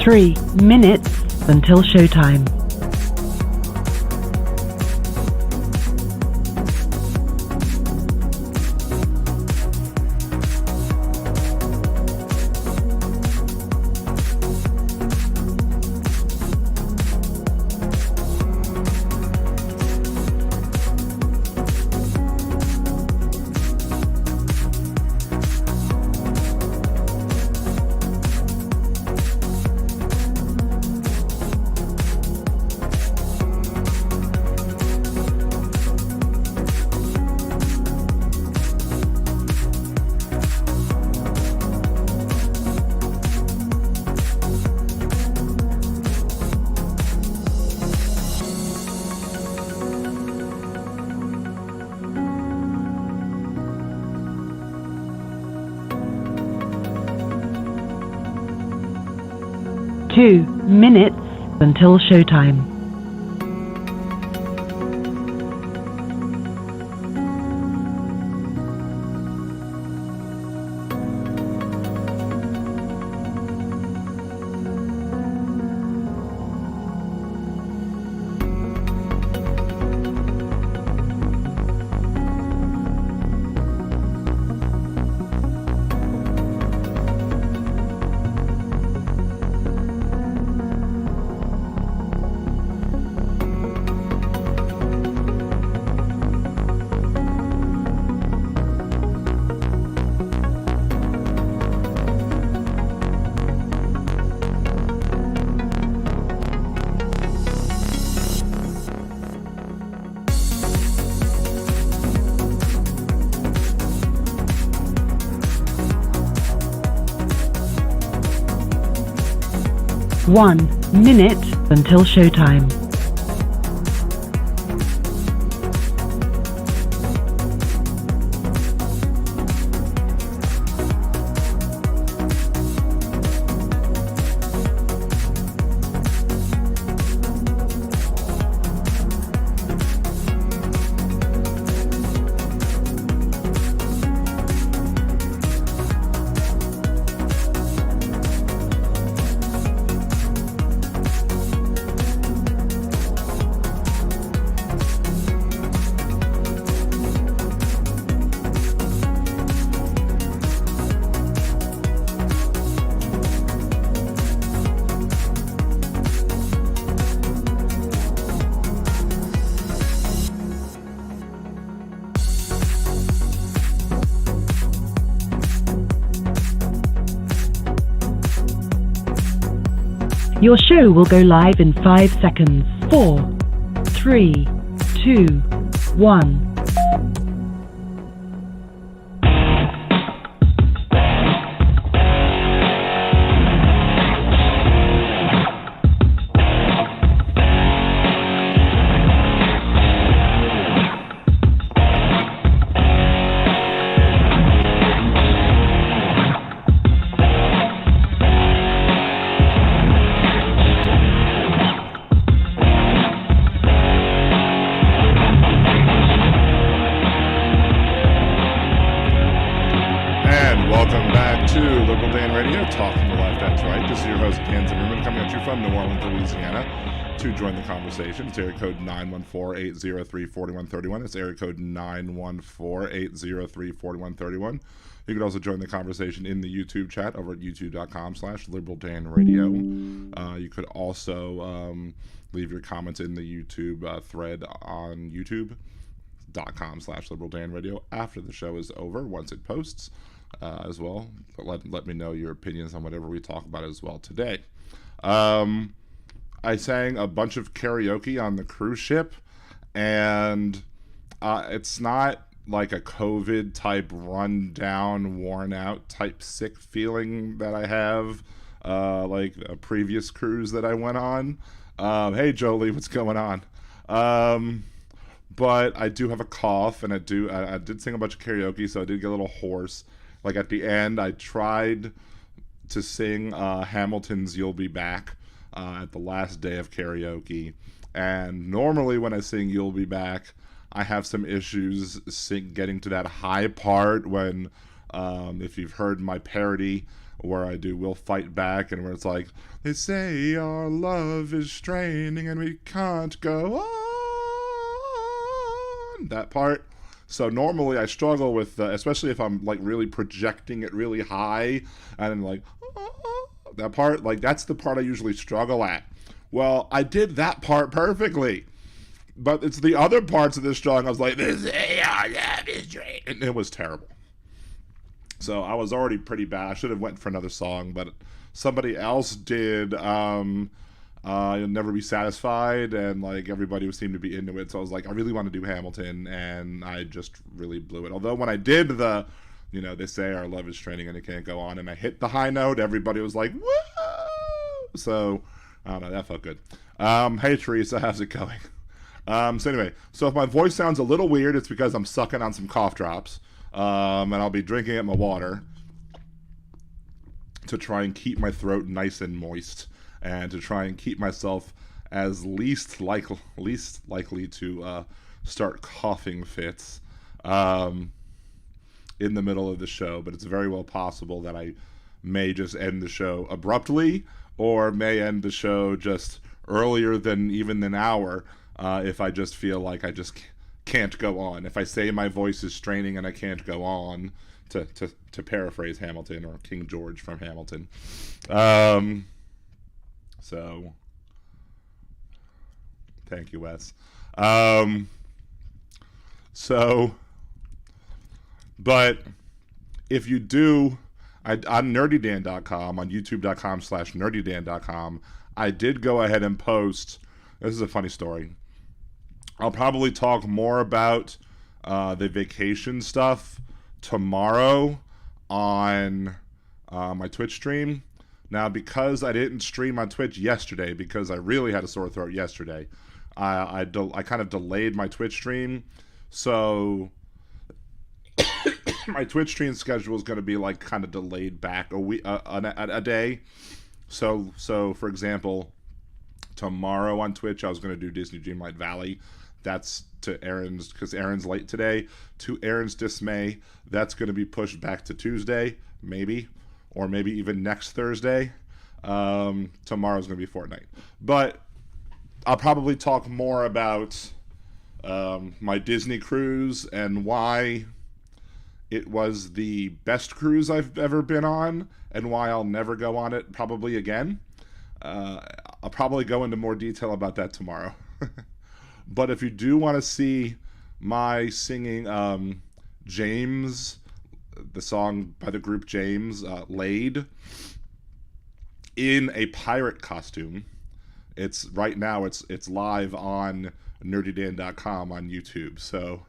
3 minutes until showtime. Two minutes until showtime. One minute until showtime. Your show will go live in 5 seconds. 4, 3, 2, 1. It's area code 914-803-4131. It's area code 914-803-4131. You can also join the conversation in the YouTube chat over at youtube.com/liberaldanradio. You could also leave your comments in the YouTube thread on youtube.com/liberaldanradio after the show is over, once it posts as well. Let me know your opinions on whatever we talk about as well today. I sang a bunch of karaoke on the cruise ship, and it's not like a COVID type run down, worn out type sick feeling that I have like a previous cruise that I went on. Hey Jolie, what's going on? But I do have a cough, and I did sing a bunch of karaoke, so I did get a little hoarse. Like at the end, I tried to sing Hamilton's "You'll Be Back" at the last day of karaoke, and normally when I sing "You'll Be Back," I have some issues getting to that high part when If you've heard my parody where I do We'll Fight Back, and where it's like, they say our love is straining and we can't go on. That part. So normally I struggle with, especially if I'm like really projecting it really high, and I'm like, that part, like that's the part I usually struggle at. Well, I did that part perfectly. But it's the other parts of this song I was like, this is straight. And it was terrible. So I was already pretty bad. I should have went for another song, but somebody else did You'll Never Be Satisfied, and like everybody seemed to be into it. So I was like, I really want to do Hamilton, and I just really blew it. Although when I did the, they say our love is straining and it can't go on, and I hit the high note, everybody was like, woo! So I don't know, that felt good. Hey Teresa, how's it going? So anyway, so if my voice sounds a little weird, it's because I'm sucking on some cough drops, and I'll be drinking at my water to try and keep my throat nice and moist, and to try and keep myself as least likely to start coughing fits in the middle of the show. But it's very well possible that I may just end the show abruptly, or may end the show just earlier than even an hour, if I just feel like I just can't go on. If I say my voice is straining and I can't go on, to paraphrase Hamilton, or King George from Hamilton. So, thank you, Wes. But if you do, on nerdydan.com, on youtube.com/nerdydan.com, I did go ahead and post, this is a funny story. I'll probably talk more about the vacation stuff tomorrow on my Twitch stream. Now, because I didn't stream on Twitch yesterday, because I really had a sore throat yesterday, I kind of delayed my Twitch stream. So my Twitch stream schedule is going to be like kind of delayed back a day. So for example, tomorrow on Twitch, I was going to do Disney Dreamlight Valley. That's to Aaron's, because Aaron's late today. To Aaron's dismay, that's going to be pushed back to Tuesday, maybe, or maybe even next Thursday. Tomorrow's going to be Fortnite. But I'll probably talk more about my Disney cruise and why it was the best cruise I've ever been on, and why I'll never go on it probably again. I'll probably go into more detail about that tomorrow. But if you do want to see my singing James, the song by the group James, Laid, in a pirate costume, it's right now it's live on nerdydan.com on YouTube. So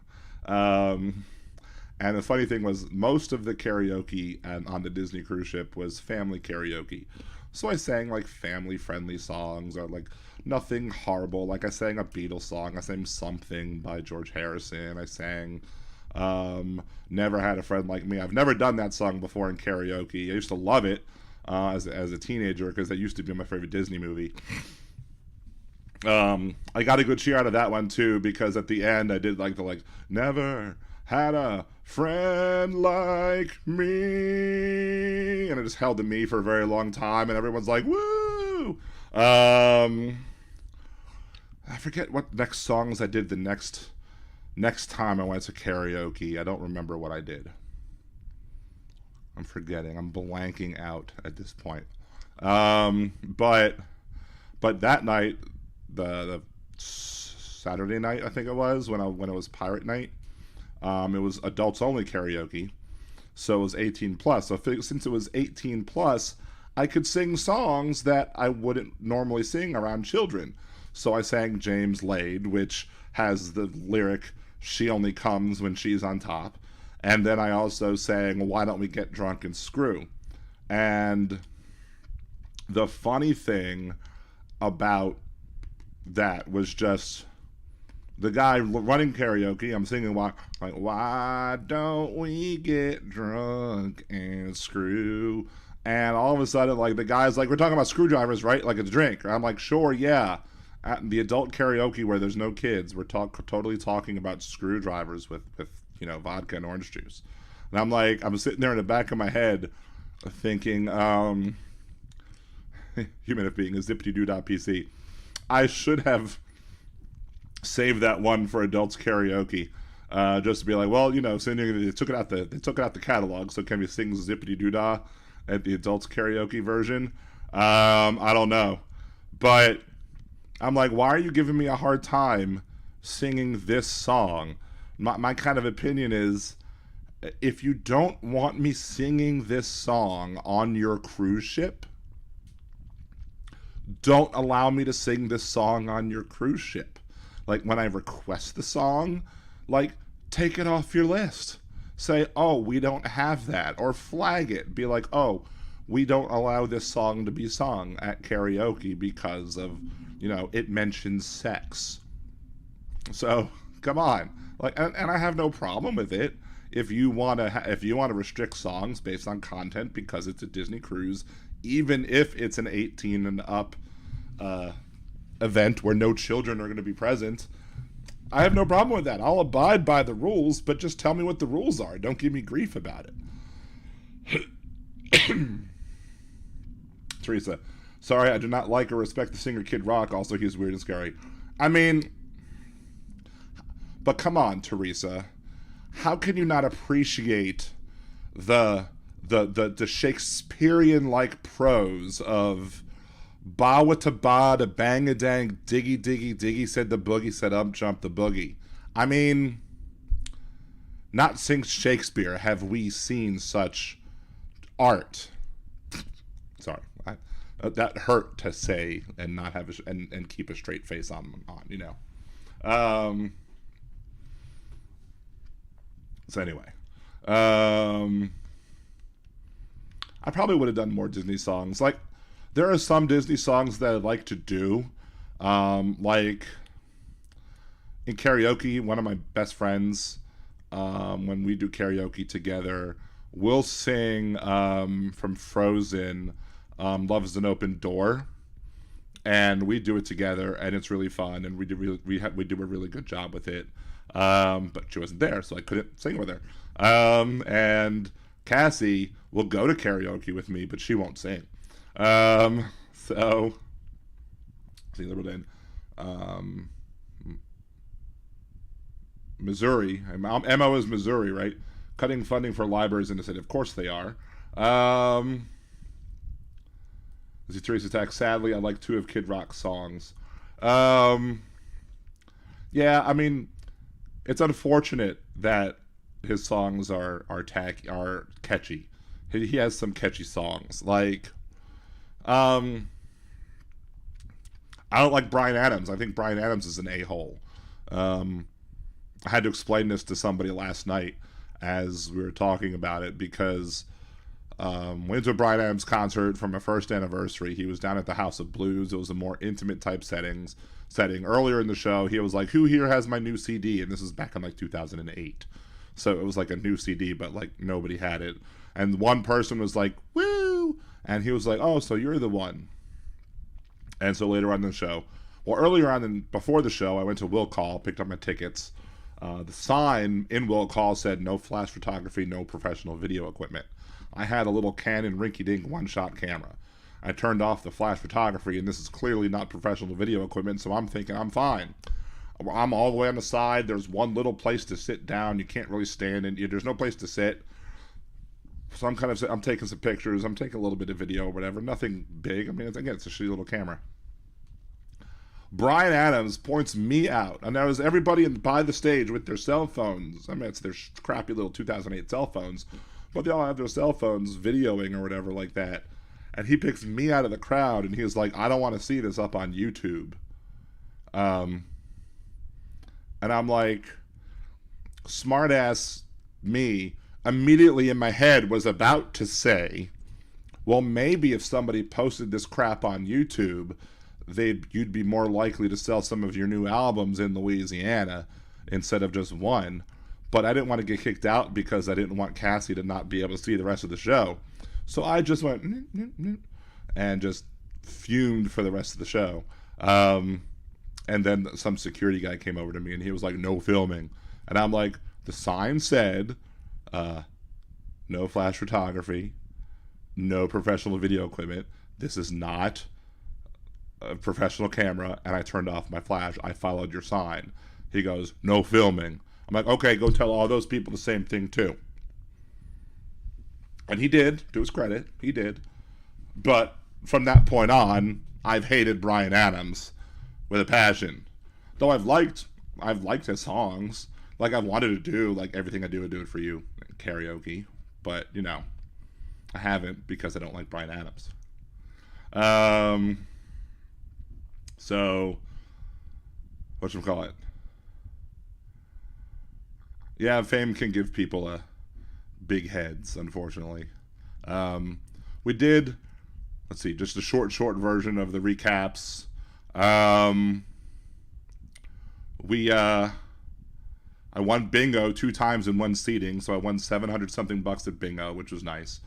and the funny thing was, most of the karaoke on the Disney cruise ship was family karaoke. So I sang like family friendly songs, or like nothing horrible. Like I sang a Beatles song. I sang Something by George Harrison. I sang Never Had a Friend Like Me. I've never done that song before in karaoke. I used to love it as a teenager, because that used to be my favorite Disney movie. I got a good cheer out of that one too, because at the end I did like the never had a friend like me, and it just held to me for a very long time, and everyone's like, woo! I forget what next songs I did the next time I went to karaoke. I don't remember what I did. I'm forgetting. I'm blanking out at this point. But that night, the Saturday night, I think it was, when it was Pirate Night, it was adults only karaoke, so it was 18 plus. So since it was 18 plus, I could sing songs that I wouldn't normally sing around children. So I sang James Laid, which has the lyric, "She only comes when she's on top." And then I also sang "Why Don't We Get Drunk and Screw." And the funny thing about that was just the guy running karaoke. I'm singing why don't we get drunk and screw? And all of a sudden, the guy's like, we're talking about screwdrivers, right? Like it's a drink. I'm like, sure, yeah. At the adult karaoke where there's no kids, we're totally talking about screwdrivers with vodka and orange juice. And I'm sitting there in the back of my head thinking, human of being is zippity-doo.pc. I should have saved that one for adults karaoke. Just to be like, well, they took it out the catalog, so can we sing Zippity Doo Dah at the adults karaoke version? I don't know, but I'm like, why are you giving me a hard time singing this song? My kind of opinion is, if you don't want me singing this song on your cruise ship, don't allow me to sing this song on your cruise ship. Like, when I request the song, like, take it off your list. Say, oh, we don't have that. Or flag it. Be like, oh, we don't allow this song to be sung at karaoke because of, it mentions sex. So, come on. Like, and I have no problem with it. If you want to restrict songs based on content because it's a Disney cruise, even if it's an 18 and up event where no children are going to be present, I have no problem with that. I'll abide by the rules, but just tell me what the rules are. Don't give me grief about it. Teresa, sorry, I do not like or respect the singer Kid Rock. Also, he's weird and scary. I mean, but come on, Teresa. How can you not appreciate the Shakespearean-like prose of "Ba to ba to bang a dang diggy diggy diggy said the boogie said jump the boogie"? I mean, not since Shakespeare have we seen such art. Sorry, that hurt to say and not have and keep a straight face on. So anyway, I probably would have done more Disney songs. Like, there are some Disney songs that I'd like to do. Like, in karaoke, one of my best friends, when we do karaoke together, we'll sing from Frozen, Love is an Open Door. And we do it together, and it's really fun, and we do a really good job with it. But she wasn't there, so I couldn't sing with her. And Cassie will go to karaoke with me, but she won't sing. So see Liberty, Missouri. MO is Missouri, right? Cutting funding for libraries in the state. Of course they are. Teresa Attack. Sadly, I like 2 of Kid Rock's songs. Yeah, I mean, it's unfortunate that his songs are catchy. He has some catchy songs. Like, I don't like Bryan Adams. I think Bryan Adams is an a-hole. I had to explain this to somebody last night as we were talking about it, because went to a Bryan Adams concert for my first anniversary. He was down at the House of Blues. It was a more intimate type setting. Earlier in the show, he was like, "Who here has my new CD?" And this is back in like 2008. So it was like a new CD, but like nobody had it. And one person was like, "Woo!" And he was like, "Oh, so you're the one." And so later on in the show, before the show, I went to Will Call, picked up my tickets. The sign in Will Call said, "No flash photography, no professional video equipment." I had a little Canon rinky-dink one-shot camera. I turned off the flash photography, and this is clearly not professional video equipment, so I'm thinking I'm fine. I'm all the way on the side. There's one little place to sit down. You can't really stand, and there's no place to sit. So I'm taking some pictures. I'm taking a little bit of video or whatever. Nothing big. I mean, it's a shitty little camera. Bryan Adams points me out, and there was everybody by the stage with their cell phones. I mean, it's their crappy little 2008 cell phones, but they all have their cell phones videoing or whatever like that. And he picks me out of the crowd, and he was like, "I don't want to see this up on YouTube." And I'm like, smart ass me immediately in my head was about to say, well, maybe if somebody posted this crap on YouTube, you'd be more likely to sell some of your new albums in Louisiana instead of just one. But I didn't want to get kicked out because I didn't want Cassie to not be able to see the rest of the show. So I just went and just fumed for the rest of the show. And then some security guy came over to me and he was like, "No filming." And I'm like, the sign said, no flash photography, no professional video equipment. This is not a professional camera, and I turned off my flash. I followed your sign. He goes, no filming. I'm like, okay, go tell all those people the same thing too. And he did, to his credit, he did. But from that point on, I've hated Bryan Adams with a passion. Though I've liked his songs. Like, I wanted to do, like, Everything I Do, I Do It For You, karaoke. But, you know, I haven't because I don't like Bryan Adams. So, whatchamacallit? Yeah, fame can give people big heads, unfortunately. We did, let's see, just a short version of the recaps. I won bingo 2 times in one seating, so I won $700 something at bingo, which was nice.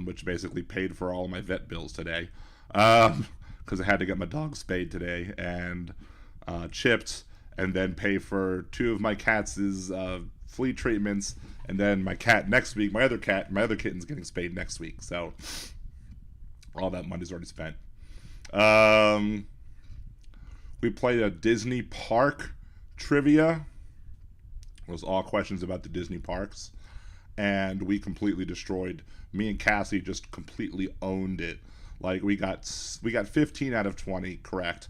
Which basically paid for all of my vet bills today. Because I had to get my dog spayed today and chipped, and then pay for 2 of my cats' flea treatments, and then my cat next week, my other kitten's getting spayed next week. So all that money's already spent. We played a Disney park trivia. It was all questions about the Disney parks, and we completely destroyed. Me and Cassie just completely owned it. Like, we got 15 out of 20 correct.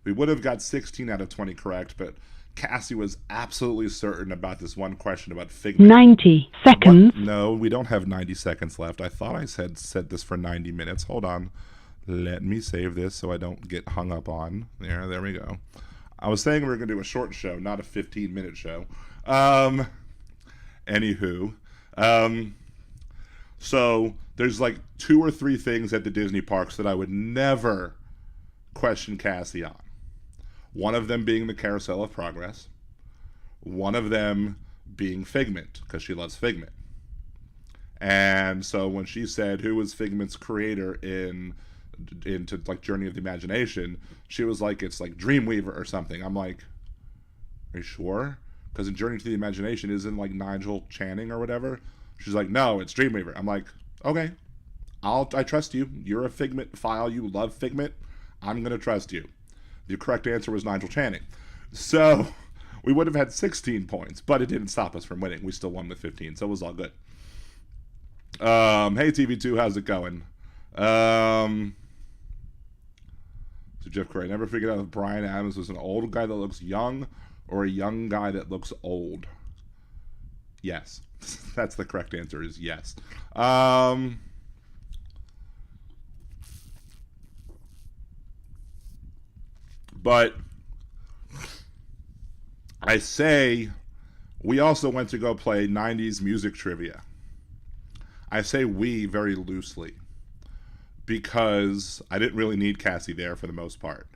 We would have got 16 out of 20 correct, but Cassie was absolutely certain about this one question about Figment. 90 seconds. No, we don't have 90 seconds left. I thought I said this for 90 minutes. Hold on. Let me save this so I don't get hung up on. There we go. I was saying we were going to do a short show, not a 15-minute show. Anywho. So there's like 2 or 3 things at the Disney parks that I would never question Cassie on. One of them being the Carousel of Progress. One of them being Figment, because she loves Figment. And so when she said who was Figment's creator into like Journey of the Imagination, she was like, it's like Dreamweaver or something. I'm like, are you sure? Because in Journey to the Imagination isn't like Nigel Channing or whatever. She's like, no, it's Dreamweaver. I'm like, okay, I trust you. You're a Figment file. You love Figment. I'm going to trust you. The correct answer was Nigel Channing. So we would have had 16 points, but it didn't stop us from winning. We still won with 15, so it was all good. Hey, TV2, how's it going? So Jeff Cray, never figured out if Bryan Adams was an old guy that looks young or a young guy that looks old. Yes. That's the correct answer, is yes. But I say we also went to go play 90s music trivia. I say we very loosely because I didn't really need Cassie there for the most part.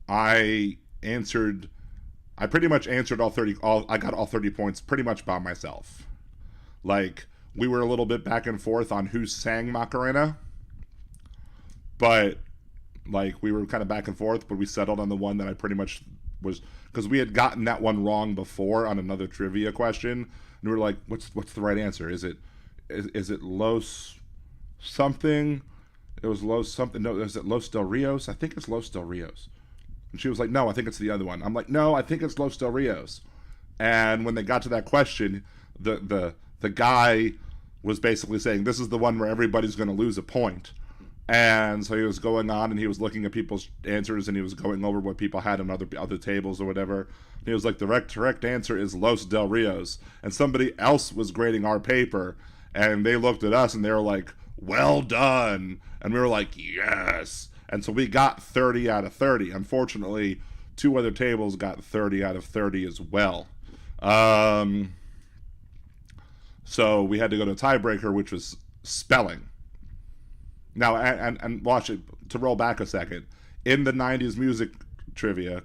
I pretty much answered I got all 30 points pretty much by myself. Like, we were a little bit back and forth on who sang Macarena, but like, we were kind of back and forth, but we settled on the one that I pretty much was, because we had gotten that one wrong before on another trivia question, and we were like, what's the right answer? Is it Los something? It was Los something. No, is it Los Del Rios? I think it's Los Del Rios. And she was like, no, I think it's the other one. I'm like, no, I think it's Los Del Rios. And when they got to that question, the guy was basically saying, this is the one where everybody's going to lose a point. And so he was going on and he was looking at people's answers and he was going over what people had on other tables or whatever. And he was like, the correct answer is Los Del Rios. And somebody else was grading our paper and they looked at us and they were like, well done. And we were like, yes. And so we got 30 out of 30. Unfortunately, 2 other tables got 30 out of 30 as well. So we had to go to a tiebreaker, which was spelling. Now, and watch it, to roll back a second. In the 90s music trivia,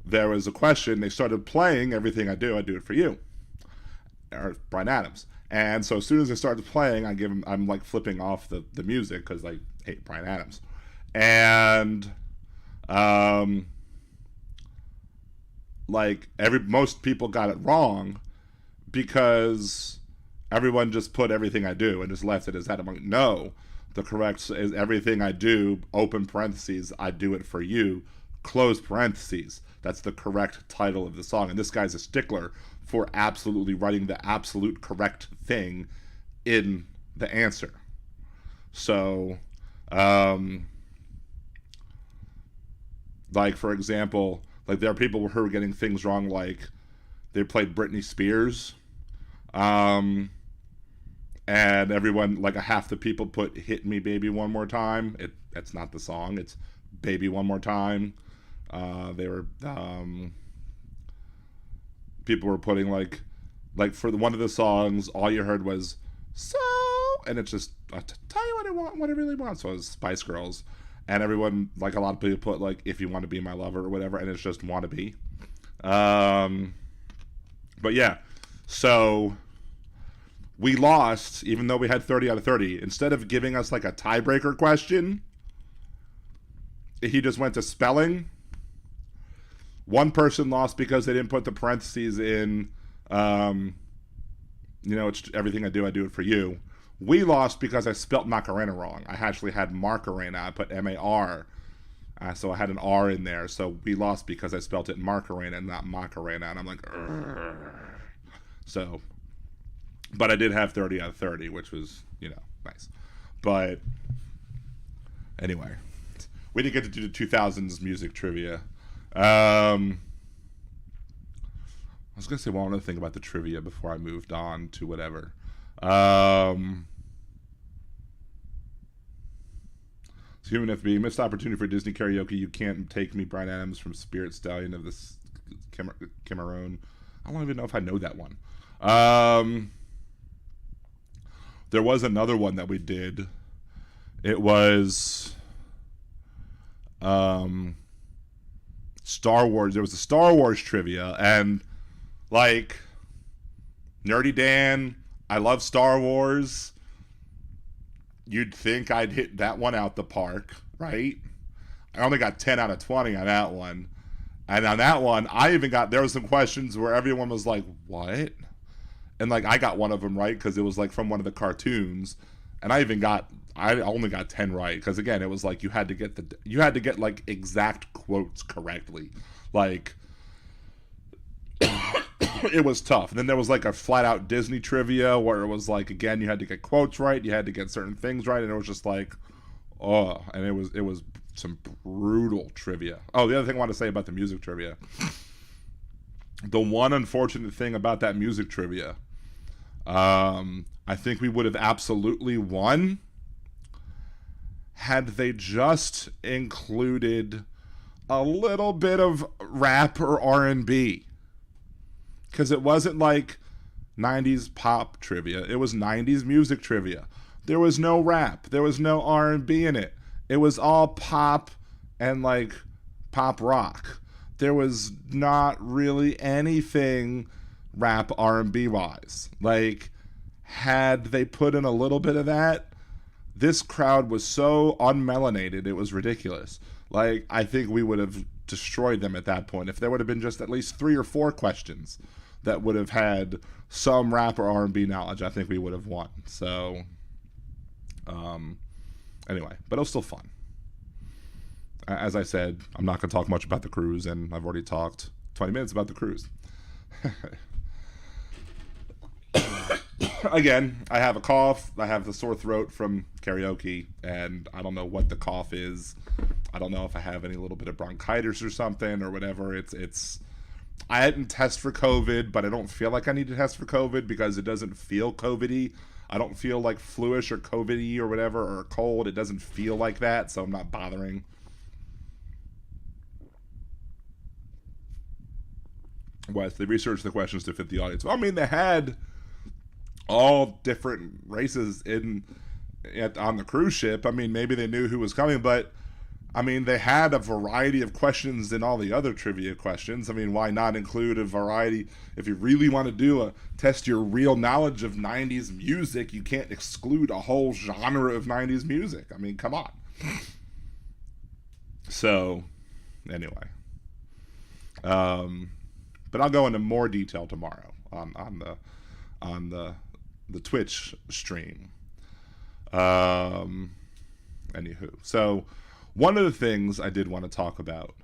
there was a question. They started playing Everything I Do It For You. Or Bryan Adams. And so as soon as they started playing, I'm like flipping off the music because I hate Bryan Adams. And like most people got it wrong because everyone just put everything I do and just left it as that. I'm like, no, the correct is everything I do, open parentheses, I do it for you, close parentheses. That's the correct title of the song. And this guy's a stickler for absolutely writing the absolute correct thing in the answer. So, like, for example, like there are people who are getting things wrong, like they played Britney Spears, and everyone, like a half the people put "Hit Me Baby One More Time." That's not the song, it's "Baby One More Time." They were people were putting like for one of the songs, all you heard was "so," and it's just tell you what I want, what I really want. So it was Spice Girls, and everyone, like a lot of people put like "If You Want to Be My Lover" or whatever, and it's just "Wanna Be." But yeah, so we lost, even though we had 30 out of 30. Instead of giving us like a tiebreaker question, he just went to spelling. One person lost because they didn't put the parentheses in, it's everything I do it for you. We lost because I spelt Macarena wrong. I actually had Marcarena. I put M-A-R. So I had an R in there. So we lost because I spelt it Marcarena and not Macarena. And I'm like, "Urgh." So, but I did have 30 out of 30, which was, nice. But anyway, we didn't get to do the 2000s music trivia. I was going to say one other thing about the trivia before I moved on to whatever. Human FB, missed opportunity for Disney karaoke. You Can't Take Me, Bryan Adams from Spirit Stallion of this Cameroon. I don't even know if I know that one. There was another one that we did. It was Star Wars. There was a Star Wars trivia, and like Nerdy Dan, I love Star Wars. You'd think I'd hit that one out the park, right? I only got 10 out of 20 on that one. And on that one, there was some questions where everyone was like, what? And like, I got one of them right because it was like from one of the cartoons. And I only got 10 right. Because again, it was like, you had to get like exact quotes correctly. Like, it was tough. And then there was like a flat out Disney trivia where it was like, again, you had to get quotes right, you had to get certain things right, and it was just like, and it was some brutal trivia. Oh, the other thing I want to say about the music trivia, the one unfortunate thing about that music trivia, I think we would have absolutely won had they just included a little bit of rap or R&B. Because it wasn't like 90s pop trivia. It was 90s music trivia. There was no rap. There was no R&B in it. It was all pop and like pop rock. There was not really anything rap R&B wise. Like, had they put in a little bit of that, this crowd was so unmelanated, it was ridiculous. Like, I think we would have destroyed them at that point if there would have been just at least 3 or 4 questions that would have had some rap or R&B knowledge. I think we would have won. So, anyway, but it was still fun. As I said, I'm not going to talk much about the cruise, and I've already talked 20 minutes about the cruise. Again, I have a cough. I have the sore throat from karaoke, and I don't know what the cough is. I don't know if I have any little bit of bronchitis or something or whatever. I didn't test for COVID, but I don't feel like I need to test for COVID because it doesn't feel COVID-y. I don't feel like fluish or COVID-y or whatever, or cold. It doesn't feel like that, so I'm not bothering. They researched the questions to fit the audience. Well, I mean, they had all different races on the cruise ship. I mean, maybe they knew who was coming, but I mean, they had a variety of questions in all the other trivia questions. I mean, why not include a variety? If you really want to test your real knowledge of 90s music, you can't exclude a whole genre of 90s music. I mean, come on. So, anyway. But I'll go into more detail tomorrow on the the Twitch stream. Anywho, so one of the things I did want to talk about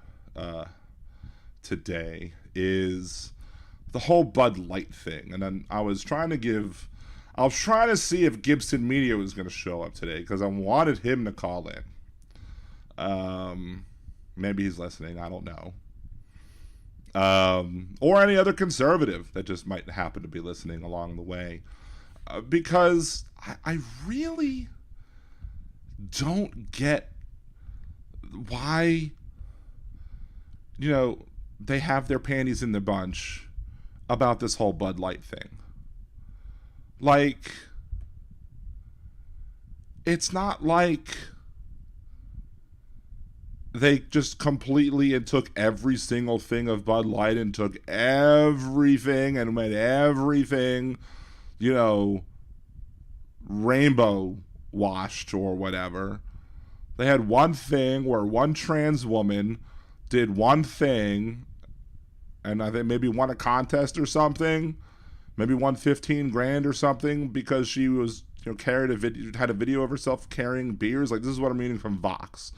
today is the whole Bud Light thing, and then I was trying to see if Gibson Media was going to show up today because I wanted him to call in. Maybe he's listening. I don't know. Or any other conservative that just might happen to be listening along the way. Because I really don't get why, they have their panties in the bunch about this whole Bud Light thing. Like, it's not like they just completely and took every single thing of Bud Light and took everything and made everything, rainbow washed or whatever. They had one thing where one trans woman did one thing and I think maybe won a contest or something, maybe won $15,000 or something because she was, had a video of herself carrying beers. Like, this is what I'm reading from Vox.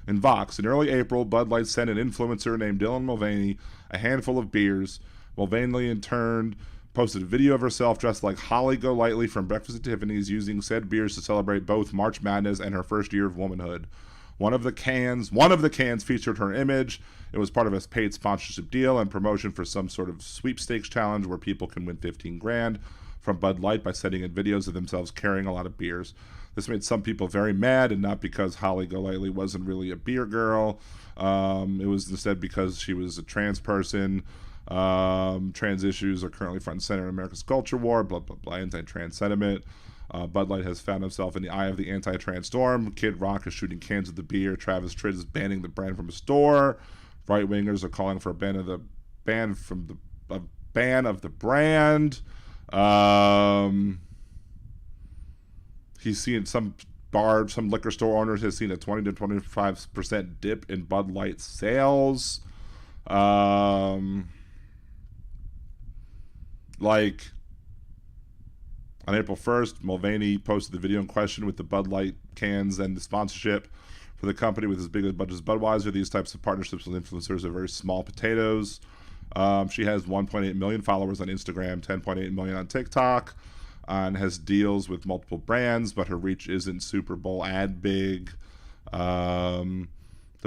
In Vox, in early April, Bud Light sent an influencer named Dylan Mulvaney a handful of beers. Mulvaney, in turn, posted a video of herself dressed like Holly Golightly from Breakfast at Tiffany's using said beers to celebrate both March Madness and her first year of womanhood. One of the cans featured her image. It was part of a paid sponsorship deal and promotion for some sort of sweepstakes challenge where people can win $15,000 from Bud Light by sending in videos of themselves carrying a lot of beers. This made some people very mad, and not because Holly Golightly wasn't really a beer girl. It was instead because she was a trans person. Trans issues are currently front and center in America's culture war, blah, blah, blah, anti-trans sentiment. Bud Light has found himself in the eye of the anti-trans storm. Kid Rock is shooting cans of the beer. Travis Tritt is banning the brand from a store. Right-wingers are calling for a ban of the brand. He's seen some liquor store owners has seen a 20 to 25% dip in Bud Light sales. Like, on April 1st, Mulvaney posted the video in question with the Bud Light cans and the sponsorship for the company with as big a budget as Budweiser. These types of partnerships with influencers are very small potatoes. She has 1.8 million followers on Instagram, 10.8 million on TikTok, and has deals with multiple brands, but her reach isn't Super Bowl ad big. The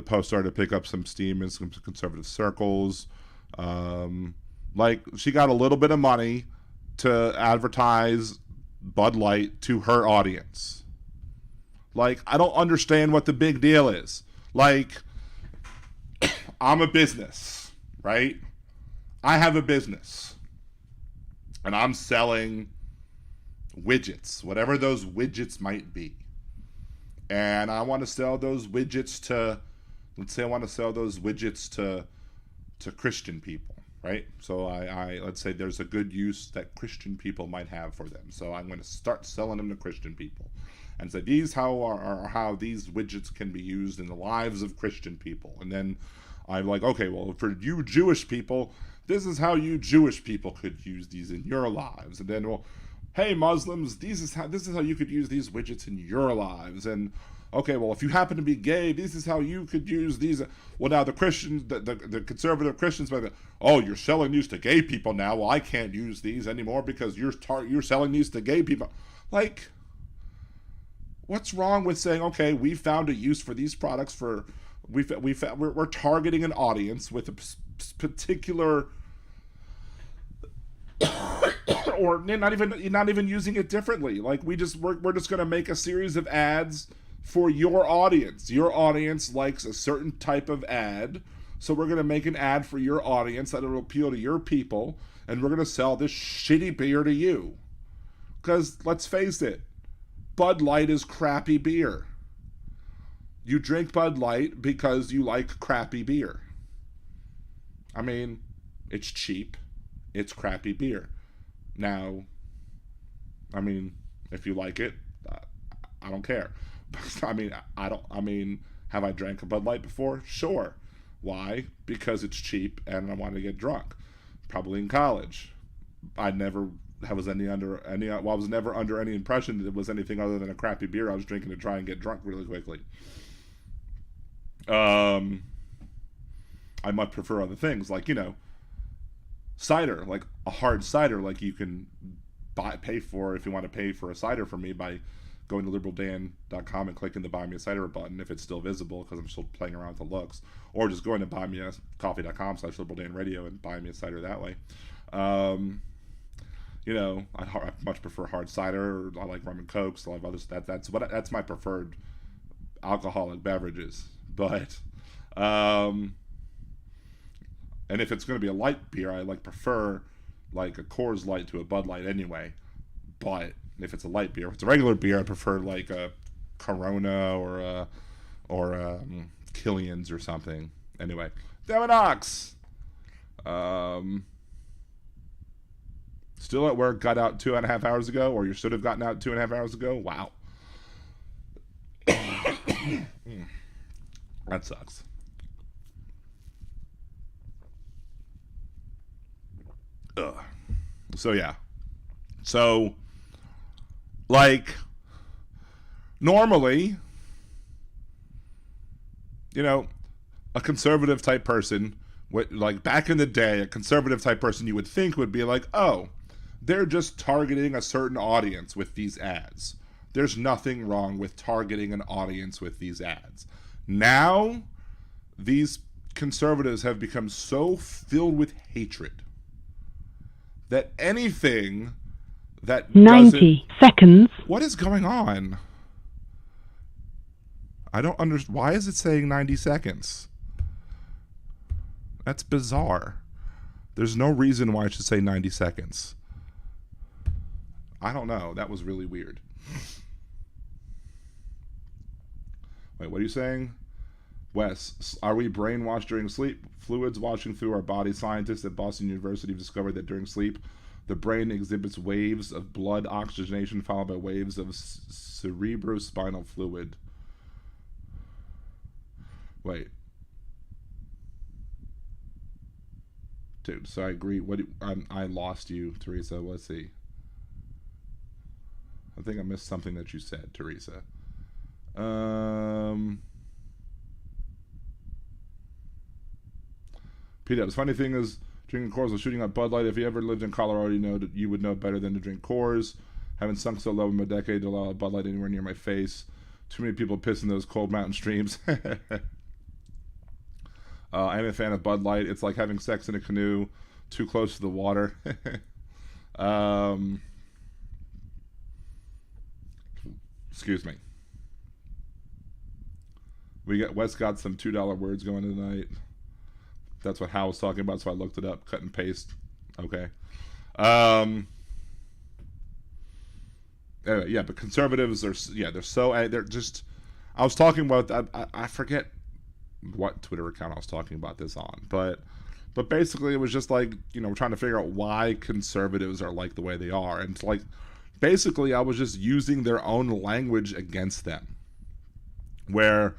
post started to pick up some steam in some conservative circles. She got a little bit of money to advertise Bud Light to her audience. Like, I don't understand what the big deal is. Like, I'm a business, right? I have a business. And I'm selling widgets, whatever those widgets might be. And I want to sell those widgets to, let's say I want to sell those widgets to Christian people, right? So I let's say there's a good use that Christian people might have for them. So I'm going to start selling them to Christian people. And say, these are how these widgets can be used in the lives of Christian people. And then I'm like, okay, well, for you Jewish people, this is how you Jewish people could use these in your lives. And then, well, hey, Muslims, this is how you could use these widgets in your lives. And okay, well, if you happen to be gay, this is how you could use these. Well, now the Christians, the conservative Christians might be, oh, you're selling these to gay people now. Well, I can't use these anymore because you're selling these to gay people. Like, what's wrong with saying, okay, we found a use for these products we're targeting an audience with a particular, or not even using it differently. Like, we're just going to make a series of ads for your audience. Your audience likes a certain type of ad, so we're going to make an ad for your audience that will appeal to your people, and we're going to sell this shitty beer to you. Because, let's face it, Bud Light is crappy beer. You drink Bud Light because you like crappy beer. I mean, it's cheap. It's crappy beer. Now, I mean, if you like it, I don't care. Have I drank a Bud Light before? Sure. Why? Because it's cheap and I want to get drunk. Probably in college. I never I was never under any impression that it was anything other than a crappy beer I was drinking to try and get drunk really quickly. I much prefer other things, like, cider, like a hard cider, like you can pay for, if you want to pay for a cider from me, by going to liberaldan.com and clicking the buy me a cider button if it's still visible, because I'm still playing around with the looks, or just going to buymeacoffee.com/liberaldanradio and buy me a cider that way. I much prefer hard cider. I like rum and cokes. I like others. That's my preferred alcoholic beverages. But and if it's going to be a light beer, I prefer like a Coors Light to a Bud Light anyway. But if it's a light beer, if it's a regular beer, I prefer like a Corona or Killian's or something. Anyway, Deminox. Still at work, got out 2.5 hours ago, or you should have gotten out 2.5 hours ago. Wow. That sucks. Ugh. So yeah. So, like, normally, a conservative type person, like back in the day, a conservative type person you would think would be like, oh, they're just targeting a certain audience with these ads. There's nothing wrong with targeting an audience with these ads. Now, these conservatives have become so filled with hatred that anything that 90 seconds. What is going on? I don't understand. Why is it saying 90 seconds? That's bizarre. There's no reason why it should say 90 seconds. I don't know. That was really weird. Wait, what are you saying? Wes, are we brainwashed during sleep? Fluids washing through our body. Scientists at Boston University have discovered that during sleep, the brain exhibits waves of blood oxygenation followed by waves of cerebrospinal fluid. Wait. Dude, so I agree. I lost you, Teresa. Let's see. I think I missed something that you said, Teresa. Peter, the funny thing is, drinking Coors or shooting up Bud Light. If you ever lived in Colorado, you would know better than to drink Coors. Haven't sunk so low in a decade to allow a Bud Light anywhere near my face. Too many people piss in those cold mountain streams. I'm a fan of Bud Light. It's like having sex in a canoe, too close to the water. Excuse me. Wes got some $2 words going tonight. That's what Hal was talking about, so I looked it up. Cut and paste. Okay. Anyway, yeah, but conservatives are, they're just, I was talking about, I forget what Twitter account I was talking about this on, but basically it was just like, we're trying to figure out why conservatives are like the way they are. And it's like, basically I was just using their own language against them. Where,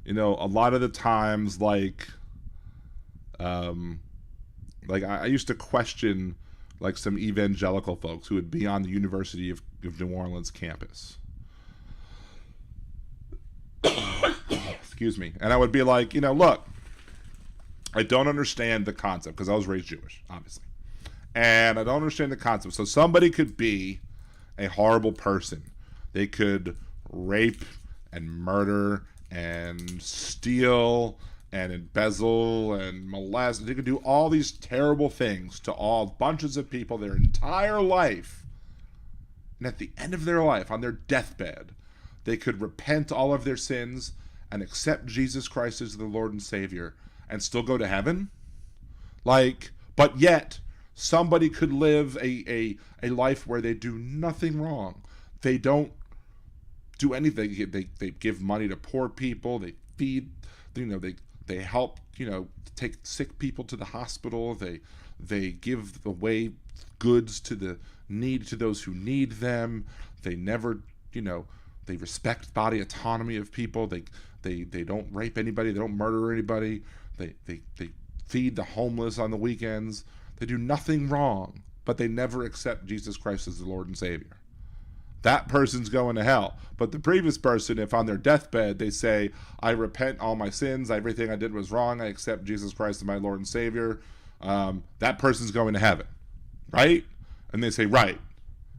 a lot of the times, I used to question some evangelical folks who would be on the University of New Orleans campus. Excuse me. And I would be like, look, I don't understand the concept, because I was raised Jewish, obviously. And I don't understand the concept. So somebody could be a horrible person. They could rape and murder and steal and embezzle and molest. They could do all these terrible things to all bunches of people their entire life. And at the end of their life, on their deathbed, they could repent all of their sins and accept Jesus Christ as the Lord and Savior and still go to heaven. But yet, somebody could live a life where they do nothing wrong. They don't do anything. They give money to poor people. They feed, they help, take sick people to the hospital. They give away goods to those who need them. They never, they respect body autonomy of people. They don't rape anybody. They don't murder anybody. They feed the homeless on the weekends. They do nothing wrong. but they never accept Jesus Christ as the Lord and Savior. That person's going to hell. But the previous person, if on their deathbed they say, I repent all my sins, everything I did was wrong, I accept Jesus Christ as my Lord and Savior, that person's going to heaven, right? And they say, right.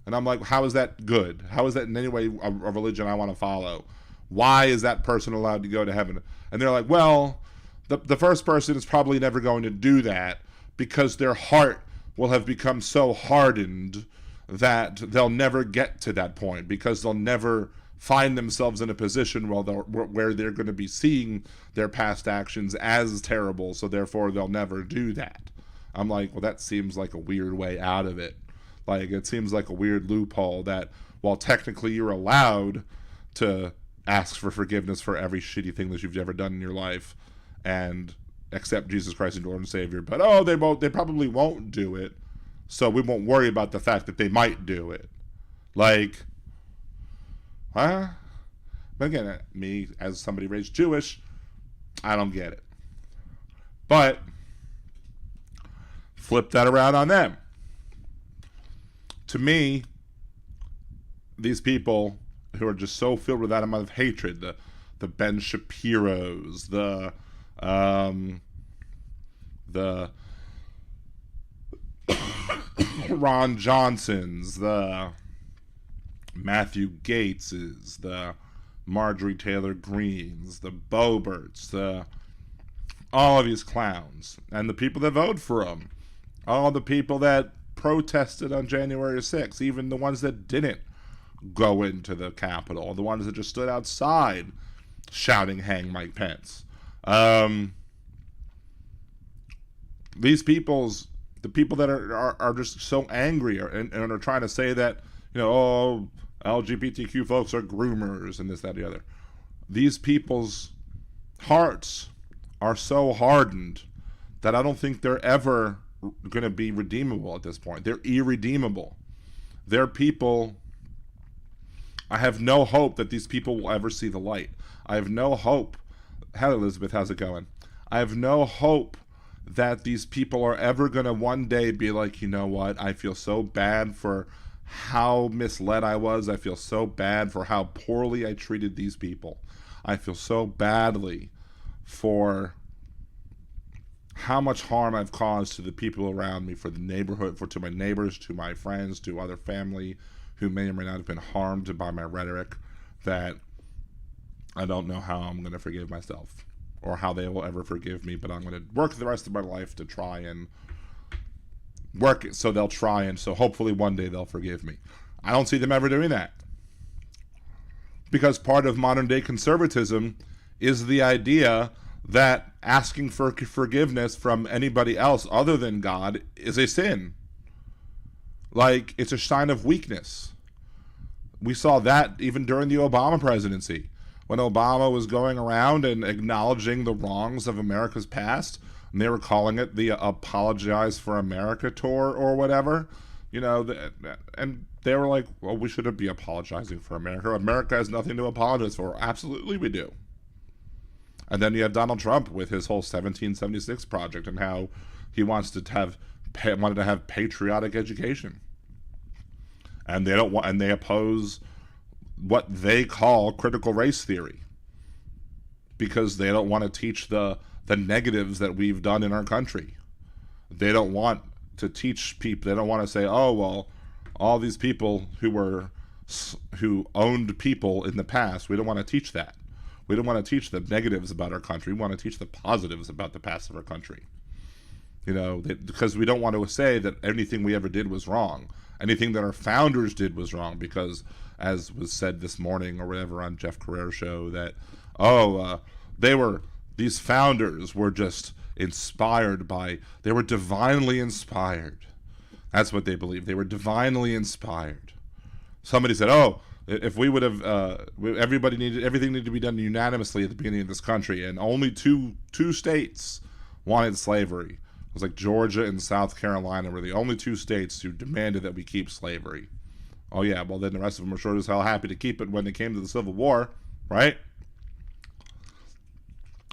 And I'm like, how is that good? How is that in any way a religion I want to follow? Why is that person allowed to go to heaven? And they're like, well, the first person is probably never going to do that because their heart will have become so hardened that they'll never get to that point, because they'll never find themselves in a position where they're going to be seeing their past actions as terrible, so therefore they'll never do that. I'm like, well, that seems like a weird way out of it. Like, it seems like a weird loophole that while technically you're allowed to ask for forgiveness for every shitty thing that you've ever done in your life and accept Jesus Christ as Lord and Savior, but they probably won't do it, so we won't worry about the fact that they might do it. Like, huh? But again, me as somebody raised Jewish, I don't get it. But flip that around on them. To me, these people who are just so filled with that amount of hatred, the Ben Shapiros, the Ron Johnsons, the Matthew Gateses, the Marjorie Taylor Greens, the Boeberts, all of these clowns, and the people that vote for them, all the people that protested on January 6th, even the ones that didn't go into the Capitol, the ones that just stood outside shouting, "Hang Mike Pence." The people that are just so angry and are trying to say that, LGBTQ folks are groomers and this, that, and the other. These people's hearts are so hardened that I don't think they're ever going to be redeemable at this point. They're irredeemable. They're people. I have no hope that these people will ever see the light. I have no hope. Hi, Elizabeth, how's it going? I have no hope that these people are ever going to one day be like, you know what, I feel so bad for how misled I was. I feel so bad for how poorly I treated these people. I feel so badly for how much harm I've caused to the people around me, for the neighborhood, to my neighbors, to my friends, to other family who may or may not have been harmed by my rhetoric, that I don't know how I'm going to forgive myself or how they will ever forgive me, but I'm going to work the rest of my life to try and work it so they'll try, and so hopefully one day they'll forgive me. I don't see them ever doing that, because part of modern day conservatism is the idea that asking for forgiveness from anybody else other than God is a sin. Like, it's a sign of weakness. We saw that even during the Obama presidency, when Obama was going around and acknowledging the wrongs of America's past, and they were calling it the Apologize for America tour or whatever, and they were like, well, we shouldn't be apologizing for America. America has nothing to apologize for. Absolutely we do. And then you have Donald Trump with his whole 1776 project and how he wanted to have patriotic education. And they oppose what they call critical race theory, because they don't want to teach the negatives that we've done in our country. They don't want to teach people. They don't want to say, oh, well, all these people who owned people in the past, we don't want to teach that. We don't want to teach the negatives about our country. We want to teach the positives about the past of our country. Because we don't want to say that anything we ever did was wrong. Anything that our founders did was wrong, because, as was said this morning or whatever on Jeff Carrera's show, that, these founders were just they were divinely inspired. That's what they believed. They were divinely inspired. Somebody said, if we would have, everything needed to be done unanimously at the beginning of this country, and only two states wanted slavery. It was like Georgia and South Carolina were the only two states who demanded that we keep slavery. Oh yeah, well then the rest of them were sure as hell happy to keep it when it came to the Civil War, right?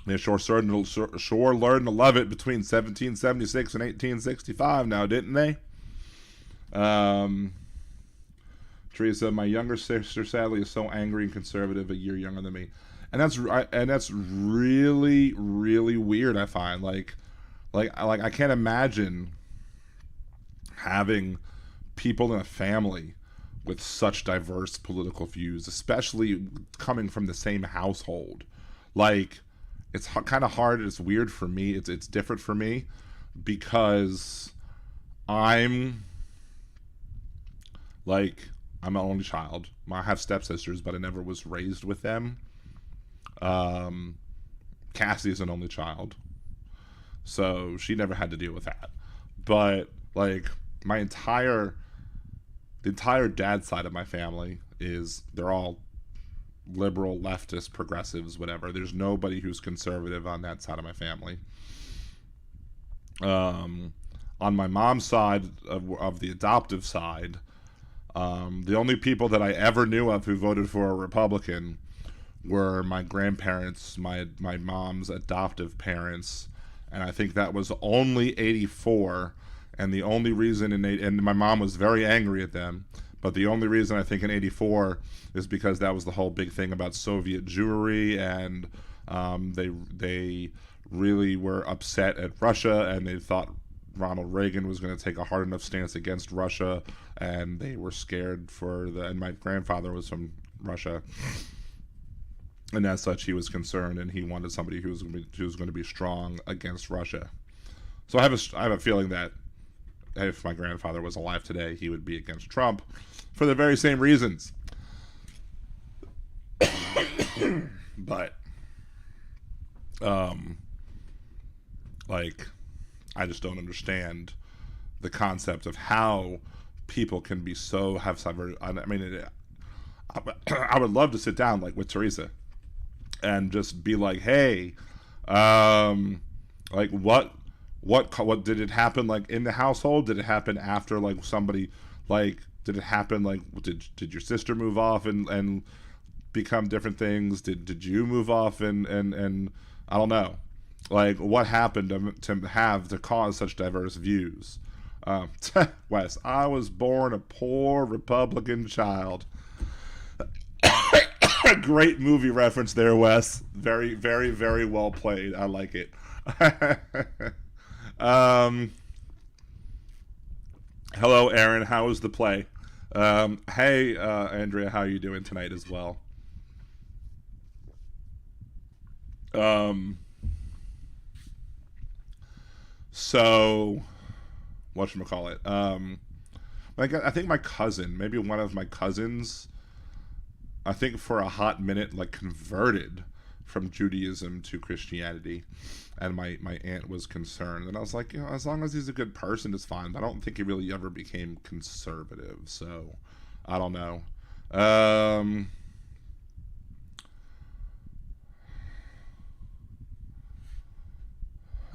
They sure learned to love it between 1776 and 1865 now, didn't they? Um, Teresa, my younger sister sadly is so angry and conservative, a year younger than me, and that's really really weird. I find like I can't imagine having people in a family with such diverse political views, especially coming from the same household. Like, it's kind of hard. It's weird for me. It's different for me because I'm like I'm an only child. I have stepsisters, but I never was raised with them. Um, Cassie is an only child, so she never had to deal with that. But like my entire the entire dad side of my family is they're all liberal, leftist, progressives, whatever. There's nobody who's conservative on that side of my family. Um, on my mom's side of the adoptive side, the only people that I ever knew of who voted for a Republican were my grandparents, my mom's adoptive parents, and I think that was only 84. And the only reason and my mom was very angry at them, but the only reason I think in 84 is because that was the whole big thing about Soviet Jewry, and they really were upset at Russia, and they thought Ronald Reagan was going to take a hard enough stance against Russia, and they were scared and my grandfather was from Russia, and as such he was concerned, and he wanted somebody who was going to be strong against Russia. So I have a feeling that if my grandfather was alive today, he would be against Trump for the very same reasons. But like, I just don't understand the concept of how people can be so have cyber. I mean, I would love to sit down like with Teresa and just be like, hey, like what did it happen like in the household? Did it happen after like somebody like did it happen like did your sister move off and become different things? Did you move off and I don't know, like what happened to cause such diverse views? Wes, I was born a poor Republican child. Great movie reference there, Wes. Very, very, very well played. I like it. Hello, Aaron. How was the play? Hey, Andrea, how are you doing tonight as well? So, whatchamacallit? Like, I think my cousin, maybe one of my cousins, I think for a hot minute, like, converted from Judaism to Christianity, and my aunt was concerned, and I was like, as long as he's a good person, it's fine. But I don't think he really ever became conservative, so I don't know.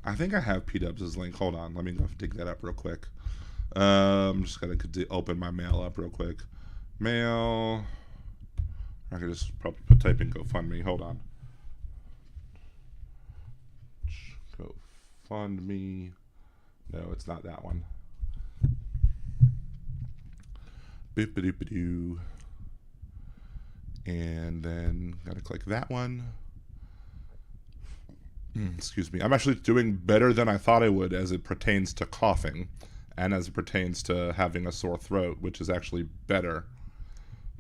I think I have P-Dubs' link. Hold on, let me go dig that up real quick. I'm just gonna open my mail up real quick. Mail. I could just probably type in GoFundMe. Hold on. GoFundMe. No, it's not that one. Boop-a-doop-a-doo. And then gotta click that one. Excuse me. I'm actually doing better than I thought I would as it pertains to coughing and as it pertains to having a sore throat, which is actually better.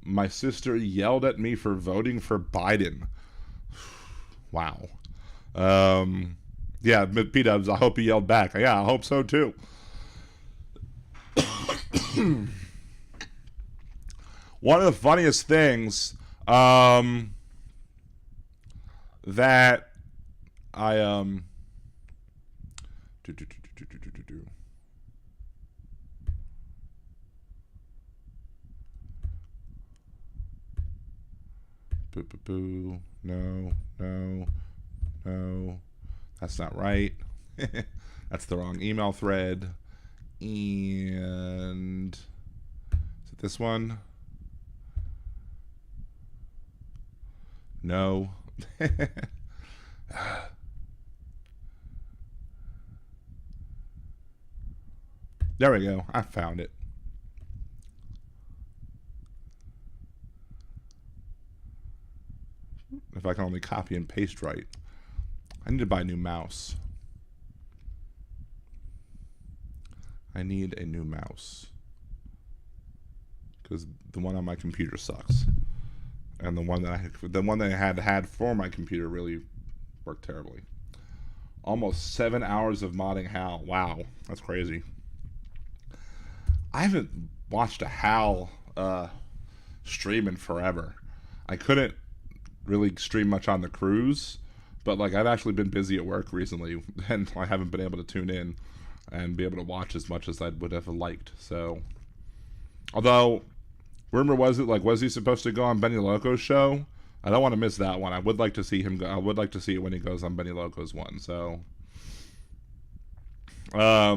My sister yelled at me for voting for Biden. Wow. Yeah, P-Dubs, I hope he yelled back. Yeah, I hope so too. One of the funniest things that I boo. No. That's not right. That's the wrong email thread. And is it this one? No. There we go. I found it. if I can only copy and paste right. I need to buy a new mouse. I need a new mouse. Because the one on my computer sucks. And the one that I had for my computer really worked terribly. Almost 7 hours of modding HAL. Wow, that's crazy. I haven't watched a HAL stream in forever. I couldn't really stream much on the cruise, but like I've actually been busy at work recently, and I haven't been able to tune in and be able to watch as much as I would have liked. So, although rumor was he supposed to go on Benny Loco's show? I don't want to miss that one. I would like to see him go. I would like to see it when he goes on Benny Loco's one. So, I